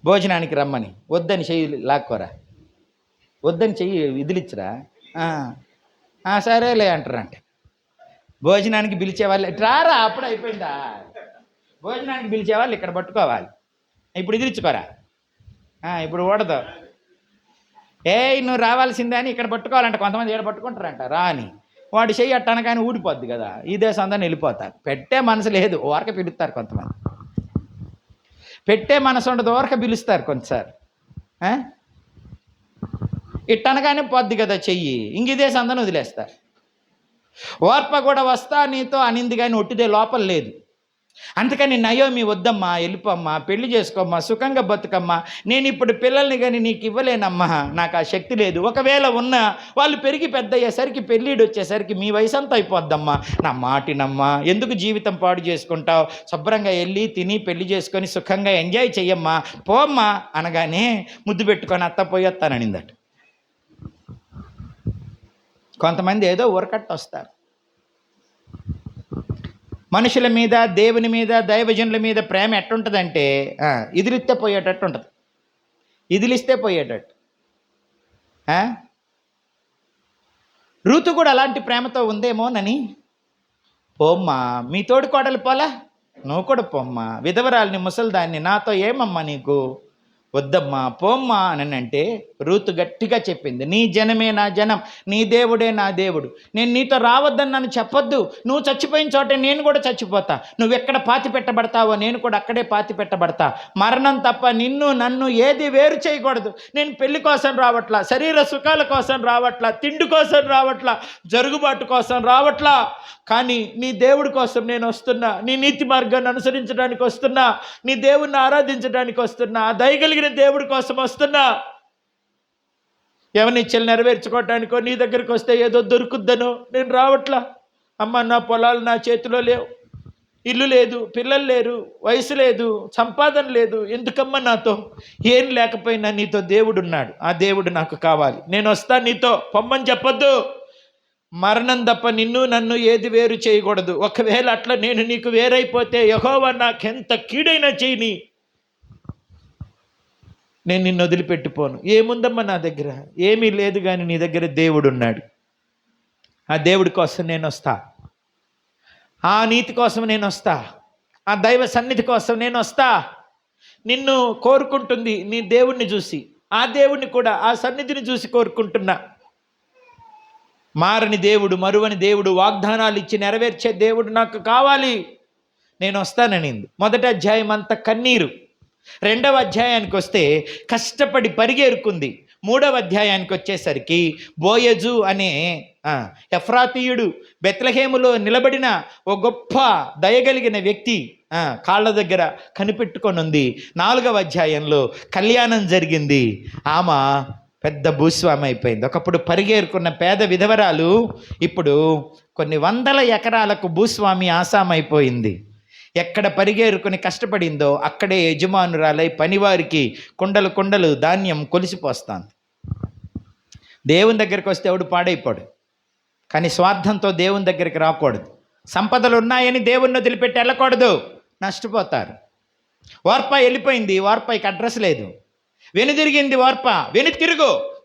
భోజనానికి రమ్మని, వద్దని చెయ్యి లాక్కోరా, వద్దని చెయ్యి విదిలిచ్చరా, సరేలే అంటారంట. భోజనానికి పిలిచేవాళ్ళు రారా, అప్పుడు అయిపోయిందా, భోజనానికి పిలిచేవాళ్ళు ఇక్కడ పట్టుకోవాలి, ఇప్పుడు ఎదిరించుకోరా, ఇప్పుడు ఓడదు, నువ్వు రావాల్సిందే అని ఇక్కడ పట్టుకోవాలంట. కొంతమంది ఇక్కడ పట్టుకుంటారంట రా అని, వాడు చెయ్యి అట్టనగానే ఊడిపోద్ది కదా, ఈ దేశం అందరిని వెళ్ళిపోతారు. పెట్టే మనసు లేదు, ఊరక పిలుస్తారు. కొంతమంది పెట్టే మనసు ఉండదు, ఊరక పిలుస్తారు కొంతసారి. ఇట్టనగానే పోద్ది కదా చెయ్యి, ఇంక ఈ దేశం అందరిని వదిలేస్తారు. ఓర్ప కూడా వస్తా నీతో అనింది కానీ ఒట్టిదే లోపల లేదు. అందుకని నయోమి వద్దమ్మా, వెళ్ళిపోమ్మా, పెళ్లి చేసుకోమ్మా, సుఖంగా బతుకమ్మా, నేను ఇప్పుడు పిల్లల్ని కానీ నీకు ఇవ్వలేనమ్మా, నాకు ఆ శక్తి లేదు. ఒకవేళ ఉన్నా వాళ్ళు పెరిగి పెద్ద అయ్యేసరికి పెళ్ళిడు వచ్చేసరికి మీ వయసు అంతా అయిపోద్దమ్మా, నా మాటినమ్మా, ఎందుకు జీవితం పాడు చేసుకుంటావు, శుభ్రంగా వెళ్ళి తిని పెళ్లి చేసుకొని సుఖంగా ఎంజాయ్ చెయ్యమ్మా, పోమ్మా అనగానే ముద్దు పెట్టుకొని అత్త పోయొత్తాననిందట. కొంతమంది ఏదో ఊరకట్టు వస్తారు. మనుషుల మీద, దేవుని మీద, దైవజనుల మీద ప్రేమ ఎట్టుంటుందంటే ఇదిలిస్తే పోయేటట్టు ఉంటుంది, ఇదిలిస్తే పోయేటట్టు. రూతు కూడా అలాంటి ప్రేమతో ఉందేమోనని, పోమ్మా మీ తోడు కోడలు పోలా, నువ్వు కూడా పోమ్మా, విధవరాల్ని ముసలిదాన్ని నాతో ఏమమ్మా నీకు, వద్దమ్మా పోమ్మా అని అంటే రూతు గట్టిగా చెప్పింది, నీ జనమే నా జనం, నీ దేవుడే నా దేవుడు, నేను నీతో రావద్దని నన్ను చెప్పొద్దు, నువ్వు చచ్చిపోయిన చోటే నేను కూడా చచ్చిపోతా, నువ్వు ఎక్కడ పాతి పెట్టబడతావో నేను కూడా అక్కడే పాతి పెట్టబడతా, మరణం తప్ప నిన్ను నన్ను ఏది వేరు చేయకూడదు. నేను పెళ్లి కోసం రావట్లా, శరీర సుఖాల కోసం రావట్లా, తిండి కోసం రావట్లా, జరుగుబాటు కోసం రావట్లా, కానీ నీ దేవుడి కోసం నేను వస్తున్నా, నీ నీతి మార్గాన్ని అనుసరించడానికి వస్తున్నా, నీ దేవుణ్ణి ఆరాధించడానికి వస్తున్నా, దయగలిగిన దేవుడి కోసం వస్తున్నా. ఎవరిని ఇచ్చలు నెరవేర్చుకోవటానికో నీ దగ్గరికి వస్తే ఏదో దొరుకుద్దనో నేను రావట్లా. అమ్మ నా పొలాలు నా చేతిలో లేవు, ఇల్లు లేదు, పిల్లలు లేరు, వయసు లేదు, సంపాదన లేదు, ఎందుకమ్మా నాతో, ఏం లేకపోయినా నీతో దేవుడు ఉన్నాడు, ఆ దేవుడు నాకు కావాలి, నేను వస్తా, నీతో పొమ్మని చెప్పొద్దు. మరణం తప్ప నిన్ను నన్ను ఏది వేరు చేయకూడదు. ఒకవేళ అట్లా నేను నీకు వేరైపోతే యెహోవా నాకెంత కీడైనా చేయని, నేను నిన్ను వదిలిపెట్టిపోను. ఏముందమ్మా నా దగ్గర, ఏమీ లేదు, కానీ నీ దగ్గర దేవుడు ఉన్నాడు, ఆ దేవుడి కోసం నేను వస్తా, ఆ నీతి కోసం నేను వస్తా, ఆ దైవ సన్నిధి కోసం నేను వస్తా. నిన్ను కోరుకుంటుంది నీ దేవుణ్ణి చూసి, ఆ దేవుణ్ణి కూడా ఆ సన్నిధిని చూసి కోరుకుంటున్నా. మారని దేవుడు, మరువని దేవుడు, వాగ్దానాలు ఇచ్చి నెరవేర్చే దేవుడు నాకు కావాలి, నేను వస్తాననింది. మొదటి అధ్యాయం అంతా కన్నీరు. రెండవ అధ్యాయానికి వస్తే కష్టపడి పరిగెరుకుంది. మూడవ అధ్యాయానికి వచ్చేసరికి బోయజు అనే ఎఫ్రాతీయుడు, బెత్లెహేములో నిలబడిన ఓ గొప్ప దయగలిగిన వ్యక్తి కాళ్ళ దగ్గర కనిపెట్టుకొని ఉంది. 4వ అధ్యాయంలో కళ్యాణం జరిగింది. ఆమె పెద్ద భూస్వామి అయిపోయింది. ఒకప్పుడు పరిగేరుకున్న పేద విధవరాలు ఇప్పుడు కొన్ని వందల ఎకరాలకు భూస్వామి ఆసామైపోయింది. ఎక్కడ పరిగేరుకొని కష్టపడిందో అక్కడే యజమానురాలై పనివారికి కుండలు కుండలు ధాన్యం కొలిసిపోస్తాంది. దేవుని దగ్గరికి వస్తే ఎవడు పాడైపోడు, కానీ స్వార్థంతో దేవుని దగ్గరికి రాకూడదు. సంపదలు ఉన్నాయని దేవుణ్ణి వదిలిపెట్టి వెళ్ళకూడదు, నష్టపోతారు. ఓర్ప వెళ్ళిపోయింది, ఓర్పకి అడ్రస్ లేదు. వెనుదిరిగింది ఓర్ప,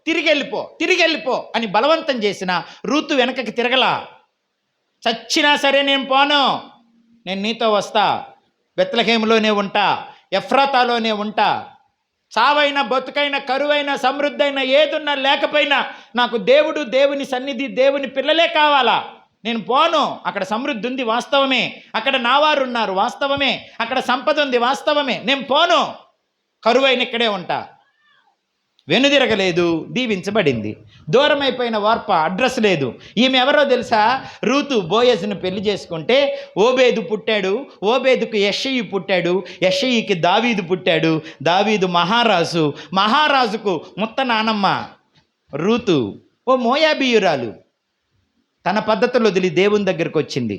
తిరిగి వెళ్ళిపో అని బలవంతం చేసిన రూతు వెనకకి తిరగలా. చచ్చినా సరే నేను పోను, నేను నీతో వస్తా, బెత్లెహేములోనే ఉంటా, ఎఫ్రాతాలోనే ఉంటా, చావైనా బతుకైనా కరువైనా సమృద్ధైనా ఏదున్నా లేకపోయినా నాకు దేవుడు, దేవుని సన్నిధి, దేవుని పిల్లలే కావాలా. నేను పోను. అక్కడ సమృద్ధి ఉంది వాస్తవమే, అక్కడ నావారు ఉన్నారు వాస్తవమే, అక్కడ సంపద ఉంది వాస్తవమే, నేను పోను. కరువైన ఇక్కడే ఉంటా, వెనుదిరగలేదు, దీవించబడింది. దూరం అయిపోయిన వార్ప, అడ్రస్ లేదు. ఈమె ఎవరో తెలుసా? రూతు బోయజును పెళ్లి చేసుకుంటే ఓబేదు పుట్టాడు, ఓబేదుకు యెషయి పుట్టాడు, యెషయికి దావీదు పుట్టాడు, దావీదు మహారాజు, మహారాజుకు ముత్త నానమ్మ రూతు ఓ మోయాబీయురాలు. తన పద్ధతులు వదిలి దేవుని దగ్గరికి వచ్చింది,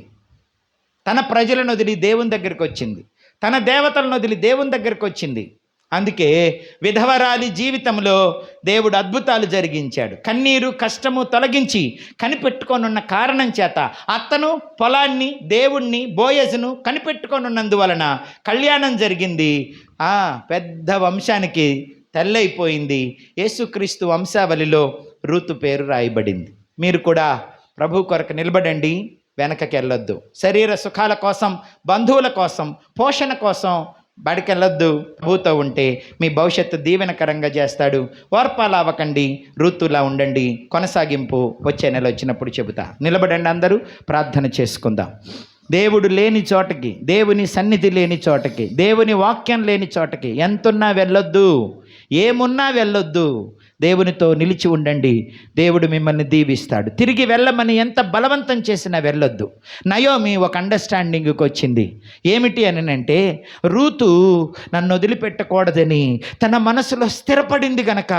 తన ప్రజలను వదిలి దేవుని దగ్గరికి వచ్చింది, తన దేవతలను వదిలి దేవుని దగ్గరికి వచ్చింది. అందుకే విధవరాలి జీవితంలో దేవుడు అద్భుతాలు జరిగించాడు. కన్నీరు కష్టము తొలగించి కనిపెట్టుకొనున్న కారణం చేత అత్తను పొలాన్ని దేవుణ్ణి బోయజును కనిపెట్టుకొనున్నందువలన కళ్యాణం జరిగింది. పెద్ద వంశానికి తెల్లైపోయింది. యేసుక్రీస్తు వంశావళిలో రూతు పేరు రాయబడింది. మీరు కూడా ప్రభు కొరకు నిలబడండి, వెనకకి వెళ్ళొద్దు. శరీర సుఖాల కోసం, బంధువుల కోసం, పోషణ కోసం బడికెళ్ళొద్దు. ప్రభుతో ఉంటే మీ భవిష్యత్తు దీవెనకరంగా చేస్తాడు. ఓర్పాలు అవ్వకండి, రూతులా ఉండండి. కొనసాగింపు వచ్చే నెల వచ్చినప్పుడు చెబుతా. నిలబడండి, అందరూ ప్రార్థన చేసుకుందాం. దేవుడు లేని చోటకి, దేవుని సన్నిధి లేని చోటకి, దేవుని వాక్యం లేని చోటకి ఎంతున్నా వెళ్ళొద్దు, ఏమున్నా వెళ్ళొద్దు. దేవునితో నిలిచి ఉండండి, దేవుడు మిమ్మల్ని దీవిస్తాడు. తిరిగి వెళ్ళమని ఎంత బలవంతం చేసినా వెళ్ళొద్దు. నయోమి ఒక అండర్స్టాండింగ్కి వచ్చింది. ఏమిటి అని అంటే, రూతు నన్ను వదిలిపెట్టకూడదని తన మనసులో స్థిరపడింది గనక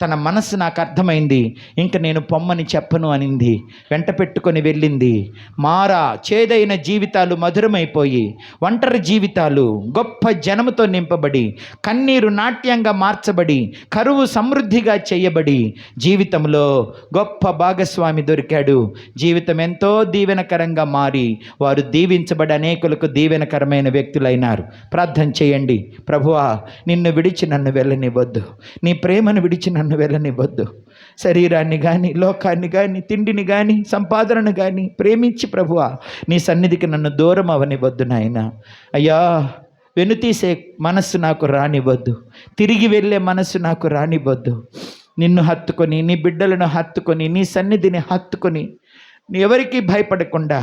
తన మనసు నాకు అర్థమైంది, ఇంక నేను పొమ్మని చెప్పను అనింది. వెంట పెట్టుకొని వెళ్ళింది. మారా చేదైన జీవితాలు మధురమైపోయి, ఒంటరి జీవితాలు గొప్ప జనముతో నింపబడి, కన్నీరు నాట్యంగా మార్చబడి, కరువు సమృద్ధిగా చేయబడి, జీవితంలో గొప్ప భాగస్వామి దొరికాడు. జీవితం ఎంతో దీవెనకరంగా మారి వారు దీవించబడి అనేకులకు దీవెనకరమైన వ్యక్తులైనారు. ప్రార్థన చేయండి. ప్రభువా, నిన్ను విడిచి నన్ను వెళ్ళనివ్వద్దు, నీ ప్రేమను విడిచి నన్ను వెళ్ళనివ్వద్దు. శరీరాన్ని కానీ, లోకాన్ని కానీ, తిండిని కానీ, సంపాదనను కానీ ప్రేమించి ప్రభువా నీ సన్నిధికి నన్ను దూరం అవనివ్వద్దు నాయన. అయ్యా, వెనుతీసే మనస్సు నాకు రానివ్వద్దు, తిరిగి వెళ్ళే మనస్సు నాకు రానివ్వద్దు. నిన్ను హత్తుకొని, నీ బిడ్డలను హత్తుకొని, నీ సన్నిధిని హత్తుకొని, ఎవరికి భయపడకుండా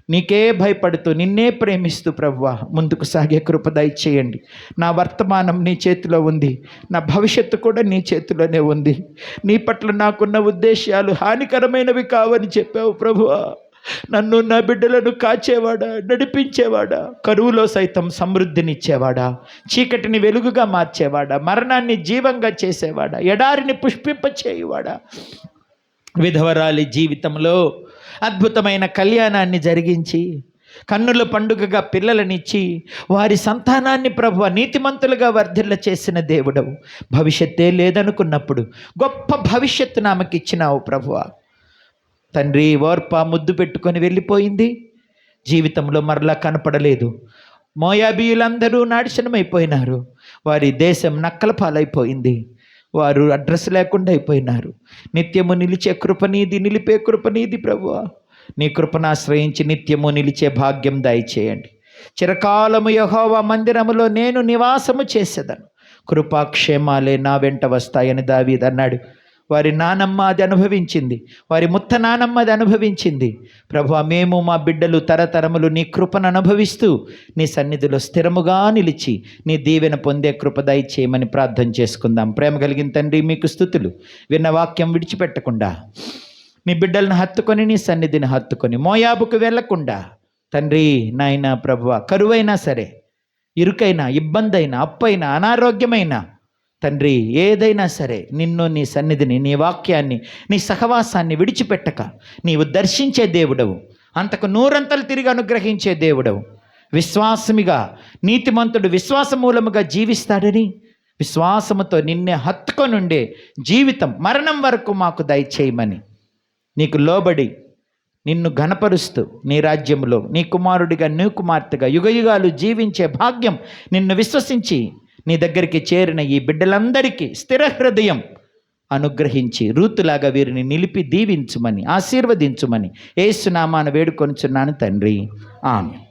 నీకే భయపడుతూ నిన్నే ప్రేమిస్తూ ప్రభువా ముందుకు సాగే కృప దయచేయండి. నా వర్తమానం నీ చేతిలో ఉంది, నా భవిష్యత్తు కూడా నీ చేతిలోనే ఉంది. నీ పట్ల నాకున్న ఉద్దేశాలు హానికరమైనవి కావని చెప్పావు ప్రభువా. నన్ను, నా బిడ్డలను కాచేవాడా, నడిపించేవాడా, కరువులో సైతం సమృద్ధినిచ్చేవాడా, చీకటిని వెలుగుగా మార్చేవాడా, మరణాన్ని జీవంగా చేసేవాడా, ఎడారిని పుష్పింపచేయువాడా, విధవరాలి జీవితంలో అద్భుతమైన కళ్యాణాన్ని జరిగించి కన్నుల పండుగగా పిల్లలనిచ్చి వారి సంతానాన్ని ప్రభువా నీతిమంతులుగా వర్ధిల్ల చేసిన దేవుడవు. భవిష్యత్తే లేదనుకున్నప్పుడు గొప్ప భవిష్యత్తు నామకిచ్చినావు ప్రభువా. తండ్రి, ఓర్ప ముద్దు పెట్టుకొని వెళ్ళిపోయింది, జీవితంలో మరలా కనపడలేదు. మోయాబీయులందరూ నాశనమైపోయినారు, వారి దేశం నక్కల పాలైపోయింది, వారు అడ్రస్ లేకుండా అయిపోయినారు. నిత్యము నిలిచే కృపనీది, నిలిపే కృపనీది ప్రభువా. నీ కృపను ఆశ్రయించి నిత్యము నిలిచే భాగ్యం దయచేయండి. చిరకాలము యెహోవా మందిరములో నేను నివాసము చేసేదను, కృపాక్షేమాలే నా వెంట వస్తాయని దావీదు అన్నాడు. వారి నానమ్మ అది అనుభవించింది, వారి ముత్త నానమ్మ అది అనుభవించింది. ప్రభువా, మేము మా బిడ్డలు తరతరములు నీ కృపను అనుభవిస్తూ నీ సన్నిధిలో స్థిరముగా నిలిచి నీ దీవెన పొందే కృప దయచేయమని ప్రార్థన చేసుకుందాం. ప్రేమ కలిగిన తండ్రి, మీకు స్తుతులు. విన్న వాక్యం విడిచిపెట్టకుండా మీ బిడ్డలను హత్తుకొని, నీ సన్నిధిని హత్తుకొని, మోయాబుకు వెళ్లకుండా తండ్రి నాయన ప్రభువా, కరువైనా సరే, ఇరుకైనా, ఇబ్బందైనా, అప్పైనా, అనారోగ్యమైనా తండ్రి ఏదైనా సరే నిన్ను, నీ సన్నిధిని, నీ వాక్యాన్ని, నీ సహవాసాన్ని విడిచిపెట్టక నీవు దర్శించే దేవుడవు, అంతకు నూరంతలు తిరిగి అనుగ్రహించే దేవుడవు. విశ్వాసమిగా నీతిమంతుడు విశ్వాసమూలముగా జీవిస్తాడని విశ్వాసముతో నిన్నే హత్తుకొనుండే జీవితం మరణం వరకు మాకు దయచేయమని నీకు లోబడి నిన్ను ఘనపరుస్తూ నీ రాజ్యంలో నీ కుమారుడిగా, నీ కుమార్తెగా యుగయుగాలు జీవించే భాగ్యం నిన్ను విశ్వసించి నీ దగ్గరికి చేరిన ఈ బిడ్డలందరికీ స్థిర హృదయం అనుగ్రహించి రూతులాగా వీరిని నిలిపి దీవించుమని, ఆశీర్వదించుమని యేసు నామాన వేడుకొనుచున్నాను తండ్రి. ఆమేన్.